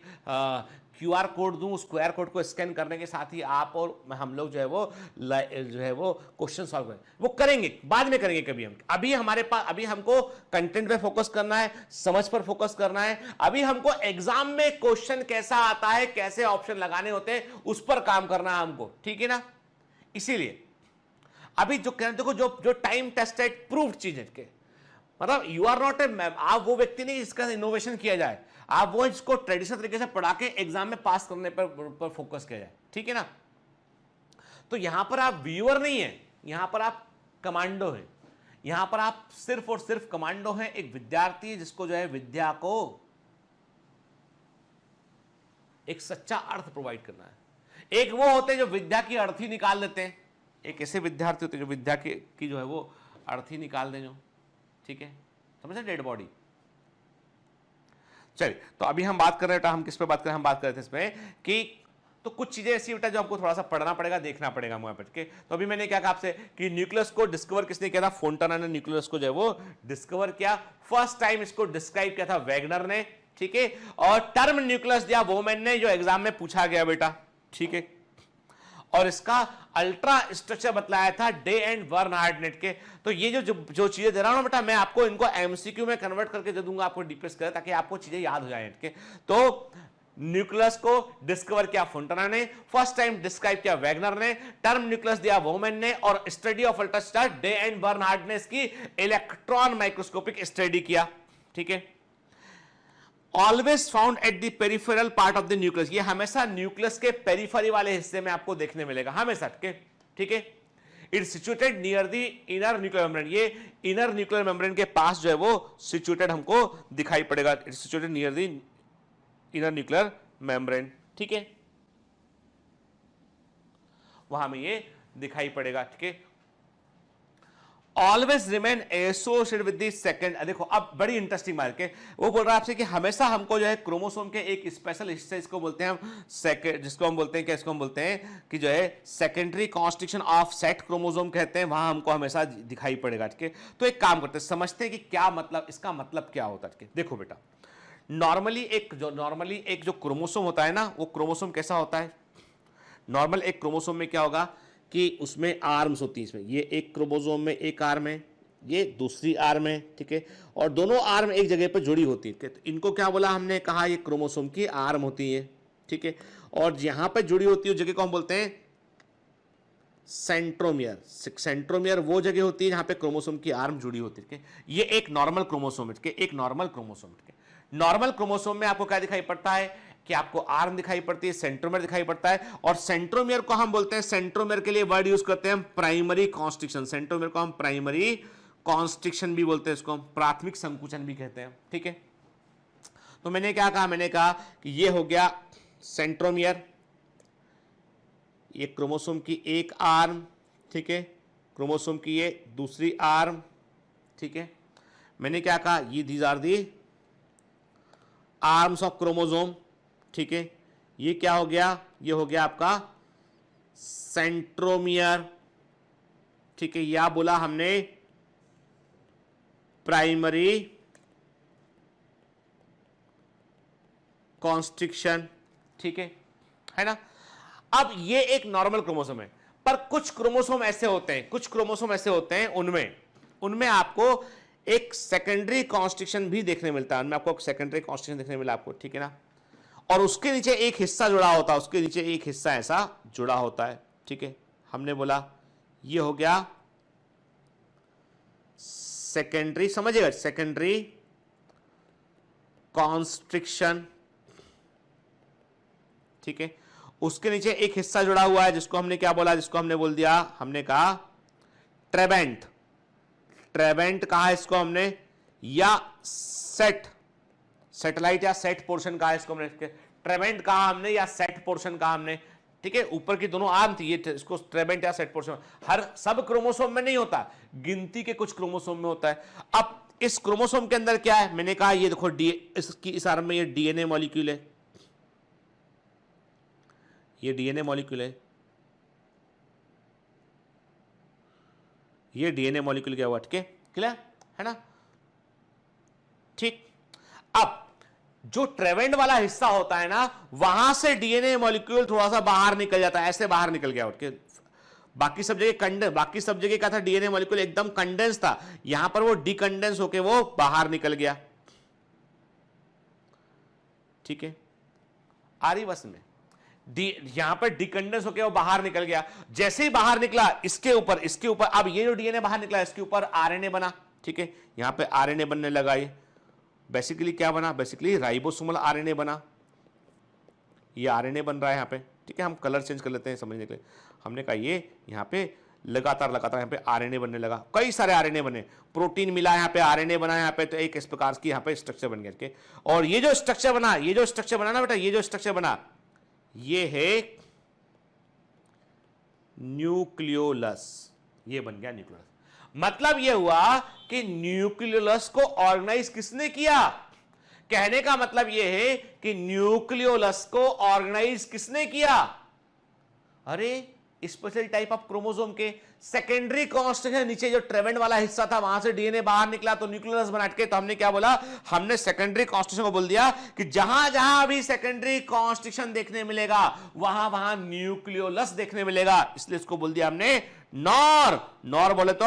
QR कोड दूं, उस QR कोड को स्कैन करने के साथ ही आप और हम लोग जो है वो क्वेश्चन सॉल्व करें, वो करेंगे बाद में करेंगे कभी हम। अभी हमारे पास, अभी हमको कंटेंट पे फोकस करना है, समझ पर फोकस करना है, अभी हमको एग्जाम में क्वेश्चन कैसा आता है, कैसे ऑप्शन लगाने होते हैं, उस पर काम करना है हमको, ठीक है ना। इसीलिए अभी जो कहते देखो, जो टाइम टेस्टेड प्रूव्ड चीज है के, मतलब यू आर नॉट ए, आप वो व्यक्ति नहीं जिसका इनोवेशन किया जाए, आप वो इसको ट्रेडिशनल तरीके से पढ़ा के एग्जाम में पास करने पर फोकस किया जाए, ठीक है ना। तो यहां पर आप व्यूअर नहीं है, यहां पर आप कमांडो है, यहां पर आप सिर्फ और सिर्फ कमांडो है, एक विद्यार्थी है जिसको जो है विद्या को एक सच्चा अर्थ प्रोवाइड करना है। एक वो होते हैं जो विद्या की अर्थ ही निकाल देते हैं, एक ऐसे विद्यार्थी होते हैं जो विद्या की जो है वो अर्थ ही निकाल दें, जो, ठीक है, समझे, डेड बॉडी। चलिए, तो अभी हम बात कर रहे हैं, हम किस पे बात कर रहे हैं, हम बात कर रहे थे इसमें कि तो कुछ चीजें ऐसी बेटा जो आपको थोड़ा सा पढ़ना पड़ेगा, देखना पड़ेगा मुझे बैठ के। तो अभी मैंने क्या कहा आपसे कि न्यूक्लियस को डिस्कवर किसने किया था, फोंटाना ने न्यूक्लियस को जो है वो डिस्कवर किया। फर्स्ट टाइम इसको डिस्क्राइब किया था वैगनर ने, ठीक है, और टर्म न्यूक्लियस दिया वोमैन ने, जो एग्जाम में पूछा गया बेटा, ठीक है, और इसका अल्ट्रा स्ट्रक्चर बतलाया था डे एंड बर्नहार्ड के। तो ये जो चीजें दे रहा हूं ना बेटा, मैं आपको इनको एमसीक्यू में कन्वर्ट करके दे दूंगा, आपको डीपीएस कर, ताकि आपको चीजें याद हो जाए के। तो न्यूक्लियस को डिस्कवर किया फोंटाना ने, फर्स्ट टाइम डिस्क्राइब किया वैगनर ने, टर्म न्यूक्लियस दिया वोमैन ने, और study of ultra structure day and Bernhard ने इसकी इलेक्ट्रॉन माइक्रोस्कोपिक स्टडी किया, ठीक है। Always found at the peripheral part of the nucleus, ये हमेशा न्यूक्लियस के पेरिफेरी वाले हिस्से में आपको देखने मिलेगा हमेशा, ठीक है। It situated near the inner nuclear membrane, ये इनर न्यूक्लियर मेम्ब्रेन के पास जो है वो सिचुएटेड हमको दिखाई पड़ेगा। It situated near the inner nuclear membrane, ठीक है, वहां में ये दिखाई पड़ेगा, ठीक है। Always remain associated with the second, देखो अब बड़ी इंटरेस्टिंग बात है, वो बोल रहा है आपसे कि हमेशा हमको जो है क्रोमोसोम के एक स्पेशल हिस्से, इसको बोलते हैं हम जिसको हम बोलते हैं क्या, इसको हम बोलते हैं कि जो है secondary constitution of set chromosome कहते हैं, वहां हमको हमेशा दिखाई पड़ेगा, ठीक है। तो एक काम करते हैं, समझते हैं कि क्या मतलब, इसका मतलब क्या होता है। देखो बेटा, नॉर्मली एक जो क्रोमोसोम होता है ना, वो क्रोमोसोम कैसा होता है, नॉर्मल एक क्रोमोसोम में क्या होगा कि उसमें आर्म्स होती है, इसमें ये एक क्रोमोसोम में एक आर्म है, ये दूसरी आर्म है, ठीक है, और दोनों आर्म एक जगह पर जुड़ी होती है। तो इनको क्या बोला हमने, कहा ये क्रोमोसोम की आर्म होती है, ठीक है, और यहां पर जुड़ी होती है उस जगह को हम बोलते हैं सेंट्रोमियर। सेंट्रोमियर वो जगह होती है जहां पे क्रोमोसोम की आर्म जुड़ी होती है। ये एक नॉर्मल क्रोमोसोम है, एक नॉर्मल क्रोमोसोम है। नॉर्मल क्रोमोसोम में आपको क्या दिखाई पड़ता है कि आपको आर्म दिखाई पड़ती है, सेंट्रोमियर दिखाई पड़ता है, और सेंट्रोमियर को हम बोलते हैं, सेंट्रोमियर के लिए वर्ड यूज करते हैं हम प्राइमरी कॉन्स्ट्रिक्शन। सेंट्रोमियर को हम प्राइमरी कॉन्स्ट्रिक्शन भी बोलते हैं, इसको हम प्राथमिक संकुचन भी कहते हैं, ठीक है। तो मैंने क्या कहा, मैंने कहा कि ये हो गया सेंट्रोमियर, ये क्रोमोसोम की एक आर्म, ठीक है, क्रोमोसोम की ये दूसरी आर्म, ठीक है। मैंने क्या कहा, ये these are the arms of chromosome, ठीक है। ये क्या हो गया, ये हो गया आपका सेंट्रोमियर, ठीक है। या बोला हमने प्राइमरी कॉन्स्ट्रिक्शन, ठीक है ना। अब ये एक नॉर्मल क्रोमोसोम है, पर कुछ क्रोमोसोम ऐसे होते हैं, कुछ क्रोमोसोम ऐसे होते हैं उनमें आपको एक सेकेंडरी कॉन्स्ट्रिक्शन भी देखने मिलता है, उनमें आपको सेकेंडरी कॉन्स्ट्रिक्शन देखने मिला आपको, ठीक है ना। और उसके नीचे एक हिस्सा जुड़ा होता है, उसके नीचे एक हिस्सा ऐसा जुड़ा होता है, ठीक है। हमने बोला ये हो गया सेकेंडरी, समझिएगा, सेकेंडरी कॉन्स्ट्रिक्शन, ठीक है। उसके नीचे एक हिस्सा जुड़ा हुआ है जिसको हमने क्या बोला, जिसको हमने बोल दिया, हमने कहा ट्रेबेंट। ट्रेबेंट कहा इसको हमने, या सैटेलाइट या सेट पोर्शन कहा इसको हमने, ट्रेबेंट कहा हमने या सेट पोर्शन कहा हमने, ठीक है। ऊपर की दोनों आर्म थी, ये इसको ट्रेबेंट या सेट पोर्शन। हर सब क्रोमोसोम में नहीं होता, गिनती के कुछ क्रोमोसोम में होता है। अब इस क्रोमोसोम के अंदर क्या है, मैंने कहा ये देखो इसकी इस आर्म में ये डीएनए मॉलिक्यूल है, ये डीएनए मॉलिक्यूल है, ये डीएनए मॉलिक्यूल क्या हुआ, ठीक है, क्लियर है ना, ठीक। अब जो ट्रेवेंड वाला हिस्सा होता है ना, वहां से डीएनए मॉलिक्यूल थोड़ा सा बाहर निकल जाता है, ऐसे बाहर निकल गया उठ के। बाकी सब जगह क्या था, डीएनए मॉलिक्यूल एकदम कंडेंस था, यहां पर वो डिकंडेंस होके वो बाहर निकल गया, ठीक है। आ रही बस में, यहां पर डिकंडेंस होकर वो बाहर निकल गया। जैसे ही बाहर निकला, इसके ऊपर अब ये जो डीएनए बाहर निकला, इसके ऊपर आरएनए बना, ठीक है। यहां पे आरएनए बनने लगा, ये बेसिकली क्या बना, बेसिकली राइबोसोमल आरएनए बना, ये आरएनए बन रहा है यहां पे, ठीक है। हम कलर चेंज कर लेते हैं समझने के लिए। हमने कहा ये यहां पे लगातार यहां पे आरएनए बनने लगा, कई सारे आरएनए बने, प्रोटीन मिला यहां पे, आरएनए बना यहां पे, तो एक इस प्रकार की यहां पे स्ट्रक्चर बन गया, ठीक है। और ये जो स्ट्रक्चर बना ना बेटा, ये जो स्ट्रक्चर बना, ये है न्यूक्लियोलस, ये बन गया न्यूक्लियोलस। मतलब ये हुआ कि न्यूक्लियोलस को ऑर्गेनाइज किसने किया, कहने का मतलब ये है कि न्यूक्लियोलस को ऑर्गेनाइज किसने किया, अरे स्पेशल टाइप ऑफ क्रोमोसोम के सेकेंडरी कॉन्स्ट्रिक्शन, नीचे जो ट्रेवेंड वाला हिस्सा था वहां से डीएनए बाहर निकला तो न्यूक्लियोलस बना के, तो हमने क्या बोला, हमने सेकेंडरी कॉन्स्ट्रिक्शन को बोल दिया कि जहां जहां भी सेकेंडरी कॉन्स्ट्रिक्शन देखने मिलेगा वहां वहां न्यूक्लियोलस देखने मिलेगा, इसलिए इसको बोल दिया हमने नॉर बोले तो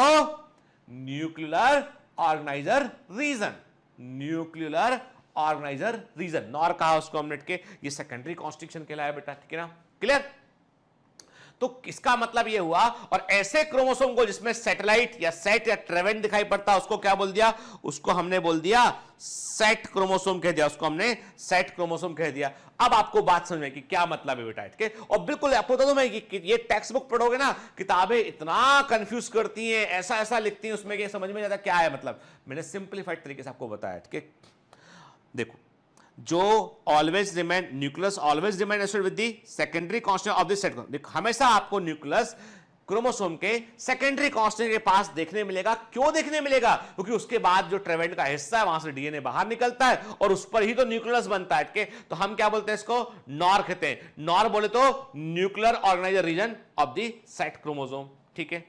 nuclear organizer region, nuclear organizer region, NOR कहा उसको हमने के, ये सेकेंडरी कॉन्स्ट्रिक्शन कहलाया बेटा, ठीक है ना, क्लियर। तो इसका मतलब यह हुआ, और ऐसे क्रोमोसोम को जिसमें सैटेलाइट या सेट या ट्रेवेंट दिखाई पड़ता, उसको क्या बोल दिया, उसको हमने बोल दिया सेट क्रोमोसोम कह दिया, उसको हमने सेट क्रोमोसोम कह दिया। अब आपको बात समझ में कि क्या मतलब है बेटा, ठीक है। और बिल्कुल आपको बता दूं मैं कि ये टेक्स्ट बुक पढ़ोगे ना, किताबें इतना कंफ्यूज करती हैं, ऐसा ऐसा लिखती हैं उसमें कि समझ में जाता क्या है मतलब। मैंने सिंप्लीफाइड तरीके से आपको बताया, ठीक है। देखो, जो always remain nucleus always remain associated with the secondary constant of the set, देखो हमेशा आपको न्यूक्लियस क्रोमोसोम के सेकेंडरी कांस्टेंट के पास देखने मिलेगा। क्यों देखने मिलेगा, क्योंकि उसके बाद जो ट्रेवेंट का हिस्सा है वहां से डीएनए बाहर निकलता है और उस पर ही तो न्यूक्लियस बनता है, ठीक है। तो हम क्या बोलते हैं इसको, नॉर कहते हैं। नॉर बोले तो nuclear organizer region of the set chromosome, ठीक है,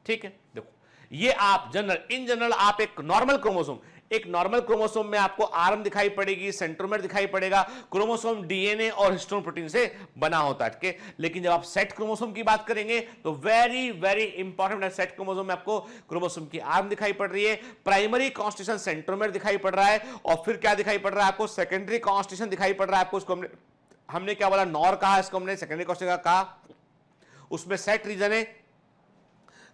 ठीक है। देखो ये आप इन जनरल आप एक नॉर्मल क्रोमोसोम, एक नॉर्मल क्रोमोसोम में आपको आर्म दिखाई पड़ेगी, सेंट्रोमेर दिखाई पड़ेगा। क्रोमोसोम डीएनए और हिस्टोन प्रोटीन से बना होता है। लेकिन जब आप सेट क्रोमोसोम की बात करेंगे तो वेरी वेरी इंपॉर्टेंट है, सेट क्रोमोसोम में आपको क्रोमोसोम की आर्म दिखाई पड़ रही है, प्राइमरी कॉन्स्टिट्यूशन सेंट्रोमेर दिखाई पड़ रहा है, और फिर क्या दिखाई पड़ रहा है आपको, सेकेंडरी कॉन्स्टिट्यूशन दिखाई पड़ रहा है आपको। उसको हमने क्या बोला, नॉर कहा, इसको हमने सेकेंडरी कॉन्स्टिट्यूशन कहा। उसमें सेट रीजन है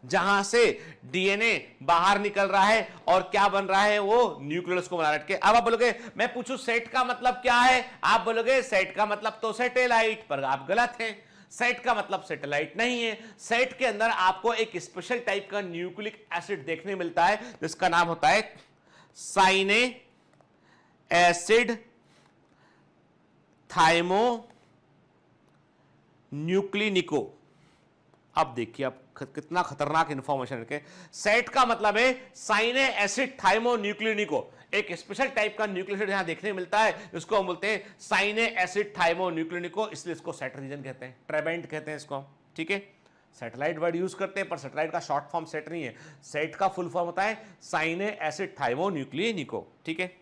जहां से डीएनए बाहर निकल रहा है और क्या बन रहा है, वो न्यूक्लियस को बना रहा है। अब आप बोलोगे मैं पूछूं सेट का मतलब क्या है, आप बोलोगे सेट का मतलब तो सैटेलाइट, पर आप गलत हैं। सेट का मतलब सैटेलाइट नहीं है। सेट के अंदर आपको एक स्पेशल टाइप का न्यूक्लिक एसिड देखने मिलता है जिसका नाम होता है साइने एसिड थाइमो न्यूक्लिनिको। अब देखिए आप कितना खतरनाक इंफॉर्मेशन है। सेट का मतलब है साइने एसिड थाइमो न्यूक्लिनिको, एक स्पेशल टाइप का न्यूक्लिक एसिड यहां देखने मिलता है, इसको हम बोलते हैं साइने एसिड थाइमो न्यूक्लिनिको, इसलिए इसको सेट रीजन कहते हैं, ट्रेबेंट कहते हैं इसको। ठीक है, सैटेलाइट वर्ड यूज करते हैं पर सैटेलाइट का शॉर्ट फॉर्म सेट नहीं है, सेट का फुल फॉर्म होता है साइने एसिड थाइमो न्यूक्लिनिको। ठीक है,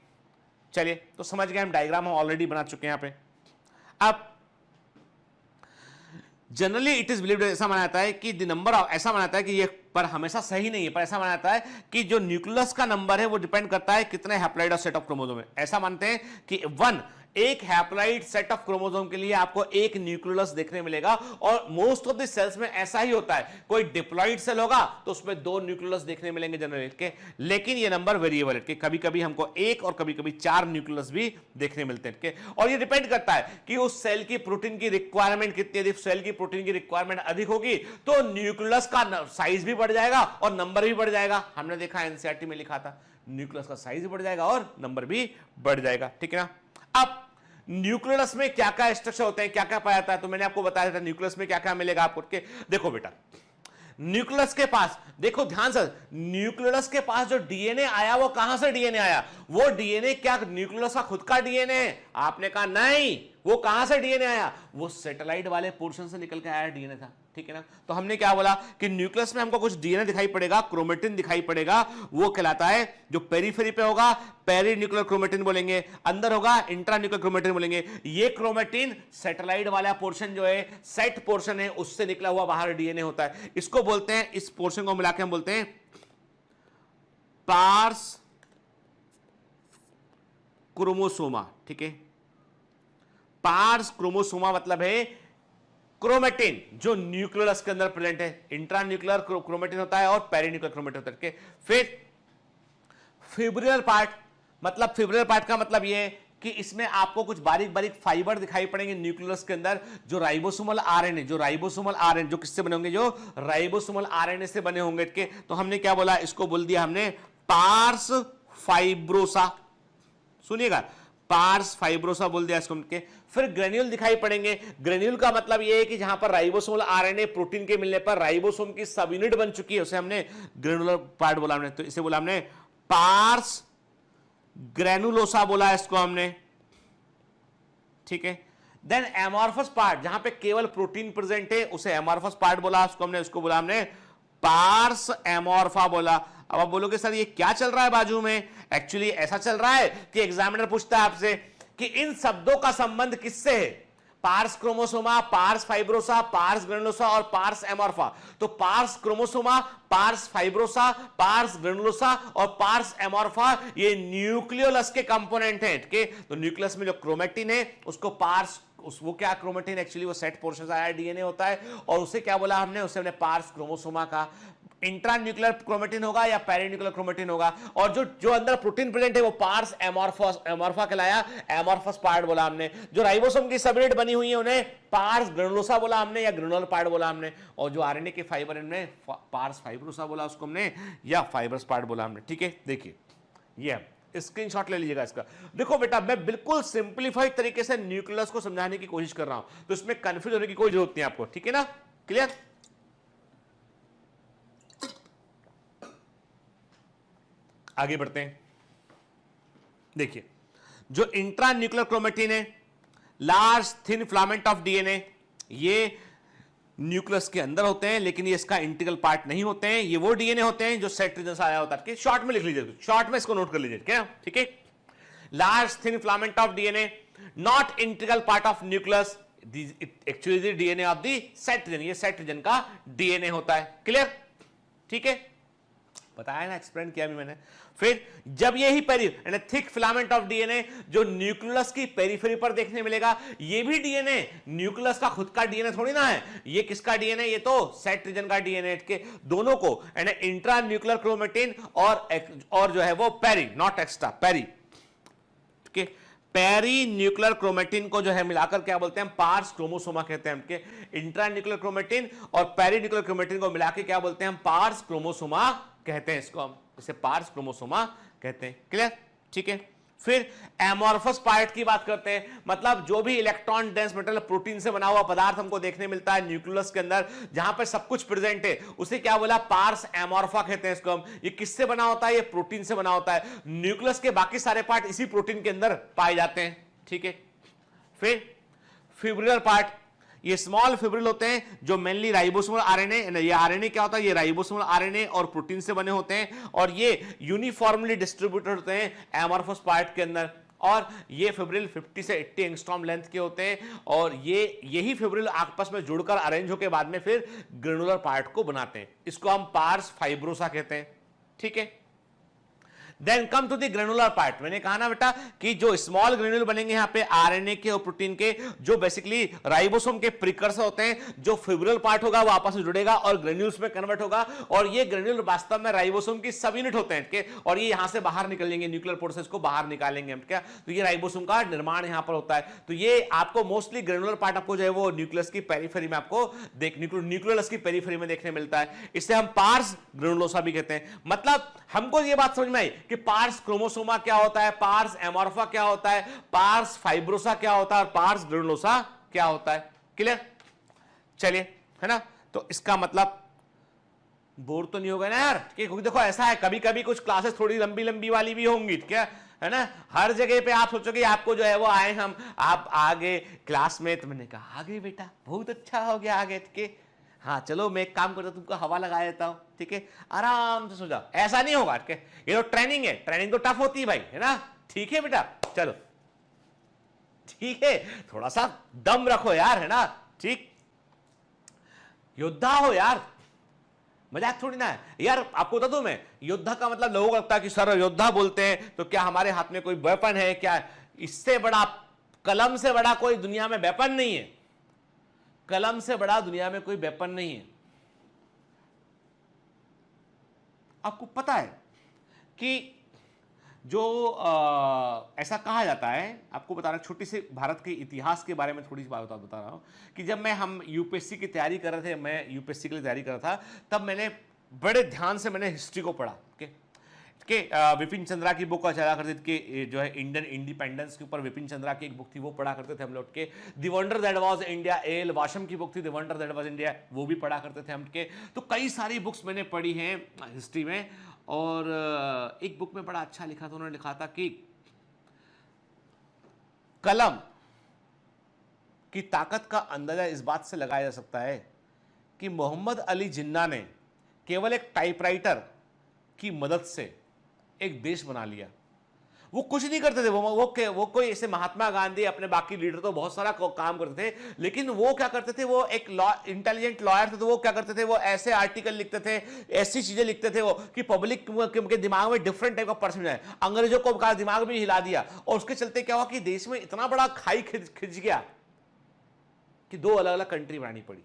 चलिए तो समझ गए हम, डायग्राम हम ऑलरेडी बना चुके हैं यहां पे। अब जनरली इट इज बिलीव्ड, ऐसा माना जाता है कि द नंबर ऑफ, ऐसा माना जाता है कि ये, पर हमेशा सही नहीं है, पर ऐसा माना जाता है कि जो न्यूक्लियस का नंबर है वो डिपेंड करता है कितने हैप्लॉइड और सेट ऑफ क्रोमोसोम है। ऐसा मानते हैं कि 1, एक हैप्लॉइड सेट ऑफ क्रोमोसोम के लिए आपको एक न्यूक्लियस देखने मिलेगा, और मोस्ट ऑफ द सेल्स में ऐसा ही होता है। कोई डिप्लॉइड सेल होगा तो उसमें 2 न्यूक्लियस देखने मिलेंगे जनरली के, लेकिन ये नंबर वेरिएबल है कि कभी कभी हमको 1 और कभी कभी 4 न्यूक्लियस भी देखने मिलते हैं। और ये डिपेंड करता है कि उस सेल की प्रोटीन की रिक्वायरमेंट कितनी है। सेल की प्रोटीन की रिक्वायरमेंट अधिक होगी तो न्यूक्लियस का साइज भी बढ़ जाएगा और नंबर भी बढ़ जाएगा। हमने देखा एनसीईआरटी में लिखा था, न्यूक्लियस का साइज भी बढ़ जाएगा और नंबर भी बढ़ जाएगा। ठीक है ना। अब न्यूक्लियस में क्या क्या स्ट्रक्चर होते हैं, क्या क्या पाया जाता है, तो मैंने आपको बताया था न्यूक्लियस में क्या क्या मिलेगा आपको। देखो बेटा, न्यूक्लियस के पास, देखो ध्यान से, न्यूक्लियस के पास जो डीएनए आया वो कहां से डीएनए आया, वो डीएनए क्या न्यूक्लियस का खुद का डीएनए है? आपने कहा नहीं, वो कहां से डीएनए आया, वो सैटेलाइट वाले पोर्शन से निकल के आया डीएनए था। ठीक है ना। तो हमने क्या बोला कि न्यूक्लियस में हमको कुछ डीएनए दिखाई पड़ेगा, क्रोमेटिन दिखाई पड़ेगा, वो कहलाता है, जो पेरीफेरी पे होगा पेरी न्यूक्लियर क्रोमेटिन बोलेंगे, अंदर होगा इंट्रा न्यूक्लियर क्रोमेटिन बोलेंगे। ये क्रोमेटिन सैटेलाइट वाला पोर्शन जो है, सेट पोर्शन है, उससे निकला हुआ बाहर डीएनए होता है। इसको बोलते हैं, इस पोर्शन को मिलाकर हम बोलते हैं पार्स क्रोमोसोमा। ठीक है, पार्स क्रोमोसोमा मतलब है क्रोमेटिन जो न्यूक्लियस के अंदर प्रेजेंट है। इंट्रा न्यूक्लियर क्रोमेटिन होता है और पेरीन्यूक्लियर क्रोमेटिन होता है। फिर फिब्रिलर पार्ट, मतलब फिब्रिलर पार्ट का मतलब यह है कि इसमें आपको कुछ बारीक बारीक फाइबर दिखाई पड़ेंगे न्यूक्लियस के अंदर, जो राइबोसोमल आरएनए, जो राइबोसोमल आरएनए जो किससे बने होंगे, जो राइबोसोमल आरएनए से बने होंगे। तो हमने क्या बोला, इसको बोल दिया हमने पार्स फाइब्रोसा। सुनिएगा, पार्स फाइब्रोसा बोल दिया इसको। फिर ग्रेन्यूल दिखाई पड़ेंगे। ग्रेन्यूल का मतलब यह है कि जहां पर राइबोसोमल आरएनए प्रोटीन के मिलने पर राइबोसोम की सब यूनिट बन चुकी है, उसे हमने ग्रेनुलर पार्ट बोला हमने। तो इसे बोला हमने पार्स ग्रेनुलोसा बोला इसको हमने। ठीक है। देन एमॉर्फस पार्ट, जहां पे केवल प्रोटीन प्रेजेंट है, उसे एमॉर्फस पार्ट बोला उसको हमने, उसको बोला हमने पार्स एमॉर्फा बोला। अब आप बोलोगे सर ये क्या चल रहा है बाजू में, एक्चुअली ऐसा चल रहा है कि एग्जामिनर पूछता है आपसे कि इन शब्दों का संबंध किससे है, parse क्रोमोसोमा, parse fibrosa, parse granulosa और पार्स एमॉर्फा। तो parse क्रोमोसोमा, parse fibrosa, parse granulosa और पार्स एमॉर्फा ये न्यूक्लियोलस के कंपोनेंट हैं। ठीक है, तो न्यूक्लियस में जो क्रोमेटिन है उसको पार्स, वो क्या क्रोमेटिन, एक्चुअली वो सेट पोर्शन आया डीएनए होता है, और उसे क्या बोला हमने, उसे हमने पार्स क्रोमोसोमा का। इंट्रा न्यूक्लियर क्रोमेटिन होगा या पेरीन्यूक्लियर क्रोमेटिन होगा, और जो अंदर प्रोटीन प्रेजेंट है वो पार्स एमॉर्फा कहलाया, एमॉर्फस पार्ट बोला हमने। जो राइबोसोम की सब यूनिट बनी हुई है उन्हें पार्स ग्रेनुलोसा बोला हमने या ग्रेनुलर पार्ट बोला हमने, और जो आरएनए के फाइबर हमने पार्स फाइब्रोसा बोला उसको हमने, या फाइब्रस पार्ट बोला हमने। ठीक है, देखिए ये स्क्रीनशॉट ले लीजिएगा इसका। देखो बेटा, मैं बिल्कुल सिंपलीफाइड तरीके से न्यूक्लियस को समझाने की कोशिश कर रहा हूं, तो इसमें कंफ्यूज होने की कोई जरूरत नहीं आपको। ठीक है ना, क्लियर। आगे बढ़ते हैं। देखिए, जो इंट्रा न्यूक्लियर क्रोमेटिन है, large thin filament of DNA, ये न्यूक्लियस के अंदर होते हैं, लेकिन ये इसका इंटीग्रल पार्ट नहीं होते हैं। ये वो डीएनए होते हैं जो सेट रीजन से आया होता है। शॉर्ट में लिख लीजिए, शॉर्ट में इसको नोट कर लीजिए, क्या? ठीक है, large thin filament of DNA, not integral part of nucleus, actually DNA of the set region, ये सेट रीजन का डीएनए होता है। क्लियर? ठीक है, बताया ना, एक्सप्लेन किया भी मैंने। फिर जब यही थिक फिलामेंट ऑफ डीएनए जो न्यूक्लियस की पेरिफेरी पर देखने मिलेगा, ये भी डीएनए न्यूक्लियस का खुद का डीएनए थोड़ी ना है, ये किसका डीएनए? ये तो सेट रीजन का डीएनए के दोनों को इंट्रा न्यूक्लियर क्रोमेटिन और जो है वो पेरी, नॉट एक्स्ट्रा, पेरी, ठीक है, पेरी न्यूक्लियर क्रोमेटिन को जो है मिलाकर क्या बोलते हैं? पार्स क्रोमोसोमा कहते हैं। उनके इंट्रा न्यूक्लियर क्रोमेटिन और पेरी न्यूक्लियर क्रोमेटिन को मिलाकर क्या बोलते हैं? पार्स क्रोमोसोमा कहते हैं। इसको हम इसे पार्स क्रोमोसोमा कहते हैं। क्लियर? ठीक है, फिर एमॉर्फस पार्ट की बात करते हैं, मतलब जो भी इलेक्ट्रॉन डेंस मेटल प्रोटीन से बना हुआ पदार्थ हमको देखने मिलता है न्यूक्लियस के अंदर, जहां पर सब कुछ प्रेजेंट है, उसे क्या बोला? पार्स एमॉर्फा कहते हैं इसको हम। ये किससे बना होता है? ये प्रोटीन से बना होता है। न्यूक्लियस के बाकी सारे पार्ट इसी प्रोटीन के अंदर पाए जाते हैं। ठीक है, फिर फिब्रिलर पार्ट, ये स्मॉल फिब्रिल होते हैं जो मेनली राइबोसोमल आरएनए, ये आरएनए क्या होता है? ये राइबोसोमल आरएनए और प्रोटीन से बने होते हैं, और ये यूनिफॉर्मली डिस्ट्रीब्यूटेड होते हैं एमॉर्फस पार्ट के अंदर। और ये फिब्रिल 50 से 80 एंगस्ट्रॉम लेंथ के होते हैं, और यही फिब्रिल आपस में जुड़कर अरेंज होकर बाद में फिर ग्रेनुलर पार्ट को बनाते हैं। इसको हम पार्स फाइब्रोसा कहते हैं। ठीक है, then come to the granular part. मैंने कहा ना बेटा कि जो स्मॉल ग्रेन्यूल बनेंगे यहां पे आरएनए के और प्रोटीन के, जो बेसिकली राइबोसोम के प्रिकर्सर होते हैं, जो फिब्रिल पार्ट होगा वो आपस में जुड़ेगा और ग्रेन्यूल्स में कन्वर्ट होगा, और ये ग्रेन्यूल वास्तव में राइबोसोम की सब यूनिट होते हैं, और ये यहां से बाहर निकलेंगे, न्यूक्लियर प्रोसेस को बाहर निकालेंगे हम, क्या? तो ये राइबोसोम का निर्माण यहां पर होता है। तो ये आपको मोस्टली ग्रेनुलर पार्ट आपको जो है वो न्यूक्लियस की पेरिफेरी में आपको न्यूक्लियस की पेरिफेरी में देखने मिलता है। इसे हम पार्स ग्रेनुलोसा भी कहते हैं। मतलब हमको ये बात समझ में आई कि पार्स क्रोमोसोमा क्या होता है, पार्स एमॉर्फा क्या होता है, पार्स फाइब्रोसा क्या होता है, और पार्स ग्रेनुलोसा क्या होता है। क्लियर? चलिए, है ना? तो इसका मतलब बोर तो नहीं होगा ना यार, क्योंकि देखो ऐसा है, कभी कभी कुछ क्लासेस थोड़ी लंबी लंबी वाली भी होंगी, क्या है ना? हर जगह पे आप सोचोगे आपको जो है वो आए हम, आप आगे क्लास में, तो मैंने कहा आगे बेटा बहुत अच्छा हो गया आगे, ठीक है, हाँ चलो मैं एक काम करता हूं, तुमको हवा लगा देता हूं, ठीक है, आराम से सो जाओ। ऐसा नहीं होगा, ठीक है, ये तो ट्रेनिंग है, ट्रेनिंग तो टफ होती है भाई, है ना? ठीक है बेटा, चलो ठीक है, थोड़ा सा दम रखो यार, है ना? ठीक, योद्धा हो यार, मजाक थोड़ी ना है यार। आपको बता दूं मैं, योद्धा का मतलब लोगों को लगता है कि सर योद्धा बोलते हैं तो क्या हमारे हाथ में कोई वेपन है क्या? इससे बड़ा, कलम से बड़ा कोई दुनिया में वेपन नहीं है। कलम से बड़ा दुनिया में कोई वेपन नहीं है। आपको पता है कि जो ऐसा कहा जाता है, आपको बता रहा हूं, छोटी सी भारत के इतिहास के बारे में थोड़ी सी बात बता रहा हूं कि जब हम यूपीएससी की तैयारी कर रहे थे, मैं यूपीएससी के लिए तैयारी कर रहा था, तब मैंने बड़े ध्यान से मैंने हिस्ट्री को पढ़ा कि विपिन चंद्रा की बुक चला करते थे कि जो है इंडियन इंडिपेंडेंस के ऊपर विपिन चंद्रा की एक बुक थी, वो पढ़ा करते थे हम लोग के। The wonder that was India, L Basham की बुक थी the wonder that was India, वो भी पढ़ा करते थे हम के। तो कई सारी बुक्स मैंने पढ़ी हैं हिस्ट्री में, और एक बुक में बड़ा अच्छा लिखा था, उन्होंने लिखा था कि कलम की ताकत का अंदाजा इस बात से लगाया जा सकता है कि मोहम्मद अली जिन्ना ने केवल एक टाइपराइटर की मदद से एक देश बना लिया। वो कुछ नहीं करते थे, वो कोई ऐसे महात्मा गांधी, अपने बाकी लीडर तो बहुत सारा काम करते थे, लेकिन वो क्या करते थे, वो एक इंटेलिजेंट लॉयर थे, तो वो क्या करते थे, वो ऐसे आर्टिकल लिखते थे, ऐसी चीजें लिखते थे वो कि पब्लिक के दिमाग में डिफरेंट टाइप का पर्सन जाए। अंग्रेजों को दिमाग में हिला दिया, और उसके चलते क्या हुआ कि देश में इतना बड़ा खाई खिंच गया कि 2 अलग अलग कंट्री बनानी पड़ी।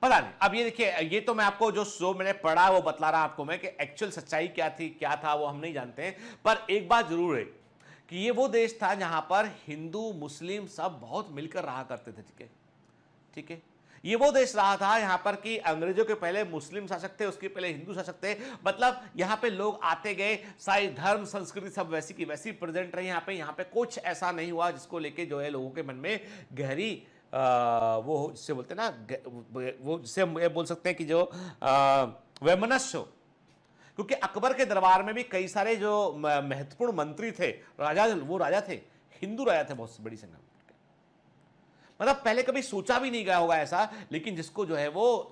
पता नहीं, अब ये देखिए, ये तो मैं आपको जो मैंने पढ़ा वो बतला रहा आपको मैं कि एक्चुअल सच्चाई क्या थी, क्या था, वो हम नहीं जानते हैं। पर एक बात जरूर है कि ये वो देश था जहां पर हिंदू मुस्लिम सब बहुत मिलकर रहा करते थे। ठीक है, ठीक है, ये वो देश रहा था यहां पर कि अंग्रेजों के पहले मुस्लिम शासक थे, उसके पहले हिंदू शासक थे। मतलब यहां पे लोग आते गए, सारी धर्म संस्कृति सब वैसी की वैसी प्रेजेंट रही। यहाँ पे कुछ ऐसा नहीं हुआ जिसको लेके जो है लोगों के मन में गहरी वो जिससे बोलते हैं ना, वो जिससे हम ये बोल सकते हैं कि जो वैमनस्य हो। क्योंकि अकबर के दरबार में भी कई सारे जो महत्वपूर्ण मंत्री थे, राजा, वो राजा थे, हिंदू राजा थे बहुत बड़ी संख्या में। मतलब पहले कभी सोचा भी नहीं गया होगा ऐसा, लेकिन जिसको जो है वो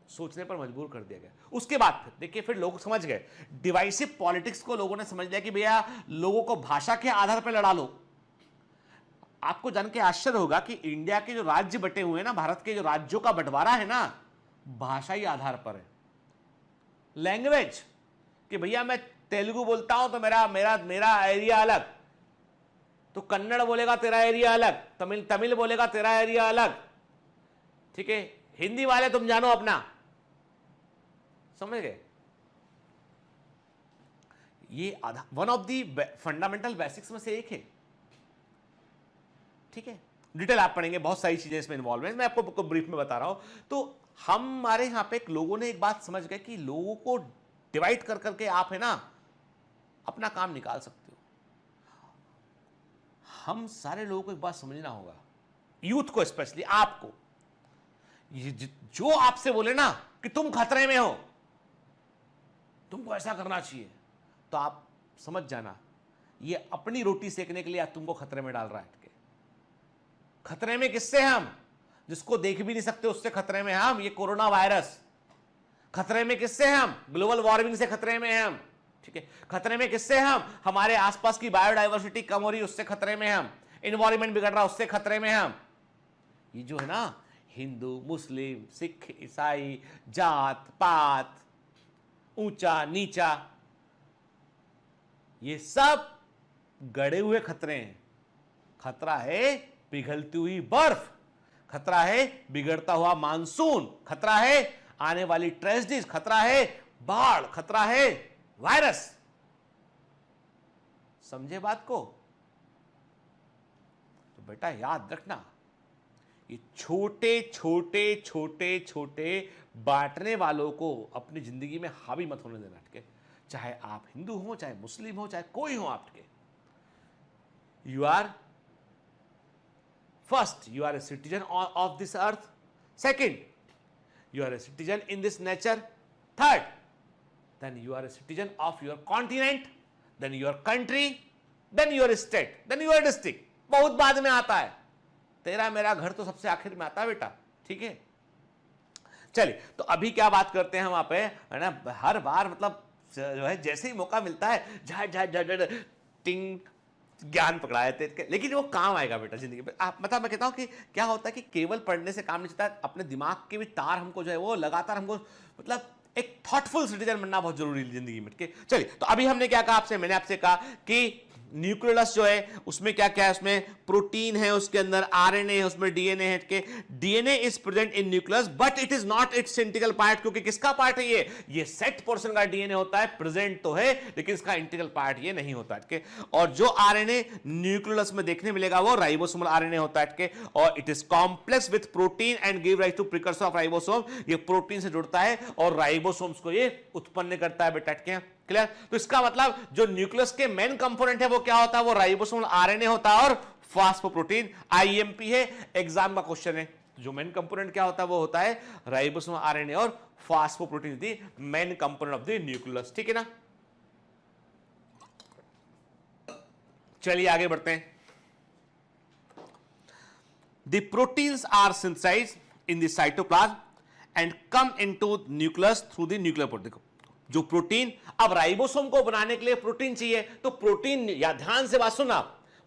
सोचने पर मजबूर कर दिया गया। उसके बाद फिर देखिए, फिर लोग समझ गए डिवाइसिव पॉलिटिक्स को, लोगों ने समझ लिया कि भैया लोगों को भाषा के आधार पर लड़ा लो। आपको जान के आश्चर्य होगा कि इंडिया के जो राज्य बटे हुए हैं ना, भारत के जो राज्यों का बंटवारा है ना, भाषाई आधार पर है, लैंग्वेज, कि भैया मैं तेलुगु बोलता हूं तो मेरा मेरा मेरा एरिया अलग, तो कन्नड़ बोलेगा तेरा एरिया अलग, तमिल बोलेगा तेरा एरिया अलग, ठीक है, हिंदी वाले तुम जानो अपना, समझ गए? ये one of the fundamental basics में से एक है, ठीक है। डिटेल आप पढ़ेंगे, बहुत सारी चीजें इसमें इन्वॉल्व है, मैं आपको ब्रीफ में बता रहा हूं। तो हमारे यहां पे लोगों ने एक बात समझ गए कि लोगों को डिवाइड कर करके आप है ना अपना काम निकाल सकते हो। हम सारे लोगों को एक बात समझना होगा, यूथ को स्पेशली, आपको जो आपसे बोले ना कि तुम खतरे में हो, तुमको ऐसा करना चाहिए, तो आप समझ जाना ये अपनी रोटी सेकने के लिए तुमको खतरे में डाल रहा है। खतरे में किससे? हम जिसको देख भी नहीं सकते उससे खतरे में हम, ये कोरोना वायरस। खतरे में किससे? हम ग्लोबल वार्मिंग से खतरे में हम, ठीक है। खतरे में किससे? हम हमारे आसपास की बायोडाइवर्सिटी कम हो रही उससे खतरे में हम, एनवायरमेंट बिगड़ रहा उससे खतरे में हम। ये जो है ना हिंदू, मुस्लिम, सिख, ईसाई, जात पात, ऊंचा नीचा, ये सब गड़े हुए खतरे हैं। खतरा है पिघलती हुई बर्फ, खतरा है बिगड़ता हुआ मानसून, खतरा है आने वाली ट्रेजेडीज, खतरा है बाढ़, खतरा है वायरस। समझे बात को? तो बेटा याद रखना, ये छोटे छोटे छोटे छोटे बांटने वालों को अपनी जिंदगी में हावी मत होने देना, ठीक है। चाहे आप हिंदू हो, चाहे मुस्लिम हो, चाहे कोई हो आपके, you are first you are a citizen of this earth, second you are a citizen in this nature, third then you are a citizen of your continent, then your country, then your state, then your district। बहुत बाद में आता है, तेरा मेरा घर तो सबसे आखिर में आता है बेटा, ठीक है। चलिए, तो अभी क्या बात करते हैं हम आप है ना, हर बार मतलब जो है जैसे ही मौका मिलता है झट टिंग ज्ञान पकड़ाए थे, लेकिन वो काम आएगा बेटा जिंदगी में। मतलब मैं कहता हूं कि क्या होता है कि केवल पढ़ने से काम नहीं चलता, अपने दिमाग के भी तार हमको जो है वो लगातार हमको मतलब एक थॉटफुल सिटीजन बनना बहुत जरूरी है जिंदगी में। चलिए, तो अभी हमने क्या कहा आपसे, मैंने आपसे कहा कि न्यूक्लियस जो है उसमें क्या क्या है, उसमें प्रोटीन है, उसके अंदर आरएनए है, उसमें डीएनए है, के DNA is present in nucleus but it is not it's integral part. क्योंकि किसका पार्ट है ये सेट पोर्शन का डीएनए होता है, प्रेजेंट तो है लेकिन इसका इंटीग्रल पार्ट ये नहीं होता है। और जो आरएनए न्यूक्लियस में देखने मिलेगा वो राइबोसोमल आरएनए होता है, और it is complex with protein and give rise to precursor of ribosome. ये प्रोटीन से जुड़ता है और राइबोसोम्स को ये उत्पन्न करता है बेटा, क्लियर। तो इसका मतलब जो न्यूक्लियस के मेन कंपोनेंट है वो क्या होता है, वो राइबोसोमल आरएनए होता है और फास्फोप्रोटीन। आईएमपी है, एग्जाम का क्वेश्चन है। जो मेन कंपोनेंट क्या होता है वो होता है राइबोसोमल आरएनए और phosphoprotein, the main component of the nucleus, ठीक है ना। चलिए आगे बढ़ते हैं। The proteins are synthesized in the cytoplasm and come into nucleus through the nuclear protein. जो प्रोटीन, अब राइबोसोम को बनाने के लिए प्रोटीन चाहिए, तो प्रोटीन, या ध्यान से बात सुनना,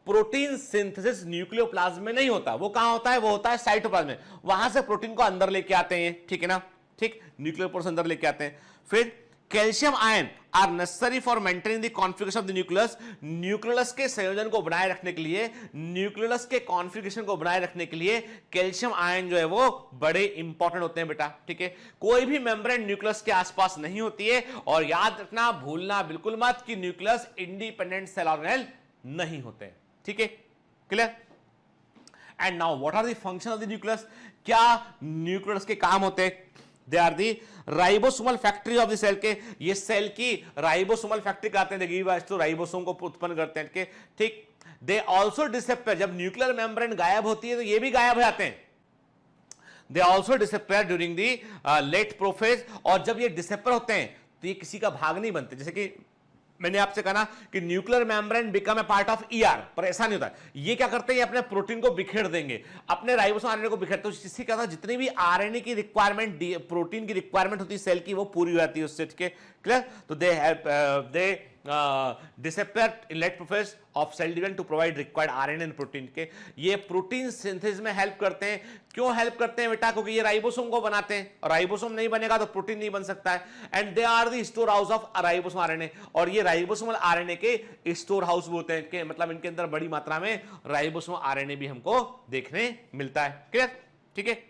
प्रोटीन सिंथेसिस न्यूक्लियोप्लाज्म में नहीं होता, वो कहां होता है, वो होता है साइटोप्लाज्म में। वहां से प्रोटीन को अंदर लेके आते हैं, ठीक है ना, ठीक, न्यूक्लियर पोर्शन अंदर लेके आते हैं। फिर calcium ion are necessary for maintaining the configuration of the nucleus. Nucleus के संयोजन को बनाए रखने के लिए, न्यूक्लियस के कॉन्फिगरेशन को बनाए रखने के लिए कैल्शियम आयन जो है वो बड़े इंपॉर्टेंट होते हैं बेटा, ठीक है। कोई भी मेम्ब्रेन न्यूक्लियस के आसपास नहीं होती है, और याद रखना, भूलना बिल्कुल मत कि न्यूक्लियस इंडिपेंडेंट सेल ऑर्गेनेल नहीं होते, ठीक है, clear. And now what are the function of the nucleus? क्या न्यूक्लियस के काम होते हैं? They are the ribosomal factory of the cell, के ये सेल की राइबोसोमल फैक्ट्री कहते हैं, गिव राइज टू राइबोसोम को उत्पन्न करते हैं, ठीक। दे आल्सो डिसअपियर, जब न्यूक्लियर मेम्ब्रेन गायब होती है तो ये भी गायब हो जाते हैं। They also disappear during the late prophase, और जब ये डिसअपियर होते हैं तो ये किसी का भाग नहीं बनते। जैसे कि मैंने आपसे कहा ना कि nuclear membrane become a part of ER, पर ऐसा नहीं होता। ये क्या करते हैं, ये अपने प्रोटीन को बिखेर देंगे, अपने राइबोसोम आरएनए को बिखेरते। तो इससे क्या होता है, जितनी भी आरएनए की रिक्वायरमेंट, प्रोटीन की रिक्वायरमेंट होती है सेल की, वो पूरी हो जाती है उससे। ठीक है, क्लियर। तो दे disappear inlet process of cell division to provide required RNA and protein के। ये प्रोटीन सिंथेसिस में हेल्प करते हैं। क्यों हेल्प करते हैं बेटा? क्योंकि ये राइबोसोम को बनाते हैं, और राइबोसोम नहीं बनेगा तो प्रोटीन नहीं बन सकता है। And they are the store house of ribosome RNA, और ये राइबोसोमल आरएनए के स्टोर हाउस होते हैं के, मतलब इनके अंदर बड़ी मात्रा में राइबोसोम आरएनए भी हमको देखने मिलता है। क्लियर? ठीक है।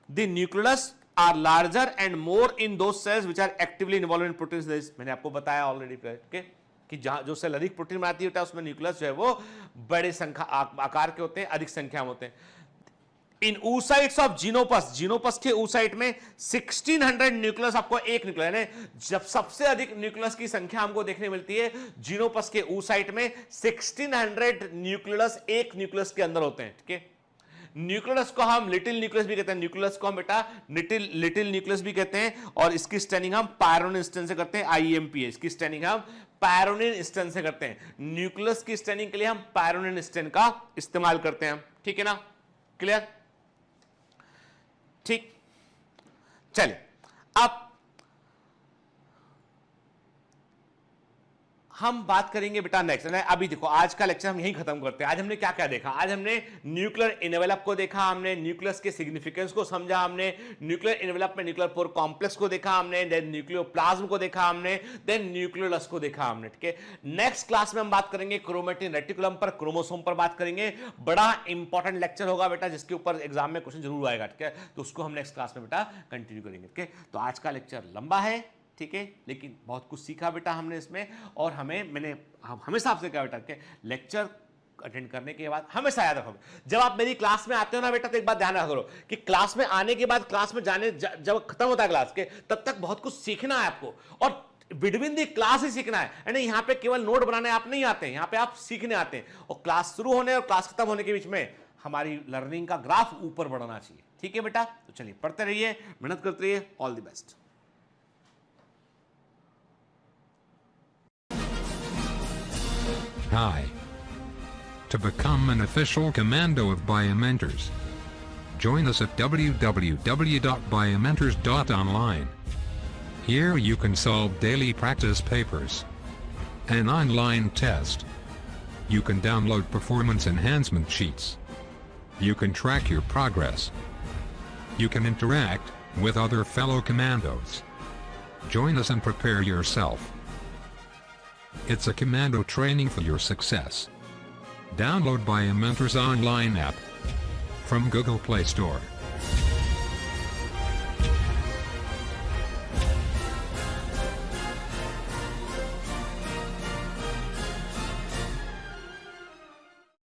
The nucleus are larger and more in those cells which are actively involved in protein synthesis। मैंने आपको बताया ऑलरेडी कि जहां जो सेल अधिक प्रोटीन बनाती होता है उसमें न्यूक्लियस जो है वो बड़े संख्या आकार के होते हैं, अधिक संख्या में होते हैं। इन oocytes ऑफ जीनोपस, जीनोपस के oocyte में 1600 न्यूक्लियस, आपको एक न्यूक्लियस है, जब सबसे अधिक न्यूक्लियस की संख्या हमको देखने मिलती है जीनोपस के oocyte में 1600 न्यूक्लियस एक न्यूक्लियस के अंदर होते हैं। ठीक है, न्यूक्लियस को हम लिटिल न्यूक्लियस भी कहते हैं, न्यूक्लियस को हम बेटा लिटिल न्यूक्लियस भी कहते हैं, और इसकी स्टेनिंग हम पायरोनिन स्टेन से करते हैं, IMPA। इसकी स्टेनिंग हम पायरोनिन स्टेन से करते हैं। न्यूक्लियस की स्टेनिंग के लिए हम पायरोनिन स्टेन का इस्तेमाल करते हैं। ठीक है ना, क्लियर? ठीक, चलिए अब हम बात करेंगे बेटा नेक्स्ट। अभी देखो आज का लेक्चर हम यहीं खत्म करते हैं। आज हमने क्या क्या देखा? आज हमने न्यूक्लियर इनवेलप को देखा, हमने न्यूक्लियस के सिग्निफिकेंस को समझा, हमने न्यूक्लियर इनवेलप में न्यूक्लियर पोर कॉम्प्लेक्स को देखा हमने, देन न्यूक्लियोप्लाज्म को देखा हमने, देन न्यूक्लियोलस को देखा हमने। ठीक है, नेक्स्ट क्लास में हम बात करेंगे क्रोमेटिन रेटिकुलम पर, क्रोमोसोम पर बात करेंगे। बड़ा इंपॉर्टेंट लेक्चर होगा बेटा, जिसके ऊपर एग्जाम में क्वेश्चन जरूर आएगा। ठीक है, तो उसको हम नेक्स्ट क्लास में बेटा कंटिन्यू करेंगे। ठीक है, तो आज का लेक्चर लंबा है, ठीक है, लेकिन बहुत कुछ सीखा बेटा हमने इसमें। और मैंने हमेशा आपसे कहा बेटा कि लेक्चर अटेंड करने के बाद हमेशा याद रखो, जब आप मेरी क्लास में आते हो ना बेटा, तो एक बात ध्यान रखा करो कि क्लास में आने के बाद, क्लास में जाने जब खत्म होता है क्लास के, तब तक बहुत कुछ सीखना है आपको, और बिटवीन दी क्लास ही सीखना है। यानी यहाँ पे केवल नोट बनाने आप नहीं आते हैं, यहाँ पे आप सीखने आते हैं, और क्लास शुरू होने और क्लास खत्म होने के बीच में हमारी लर्निंग का ग्राफ ऊपर बढ़ना चाहिए। ठीक है बेटा, तो चलिए पढ़ते रहिए, मेहनत करते रहिए। All the best. Hi. To become an official commando of Biomentors, join us at www.biomentors.online. Here you can solve daily practice papers, an online test. You can download performance enhancement sheets. You can track your progress. You can interact with other fellow commandos. Join us and prepare yourself. It's a commando training for your success. Download Biomentors online app from Google Play Store.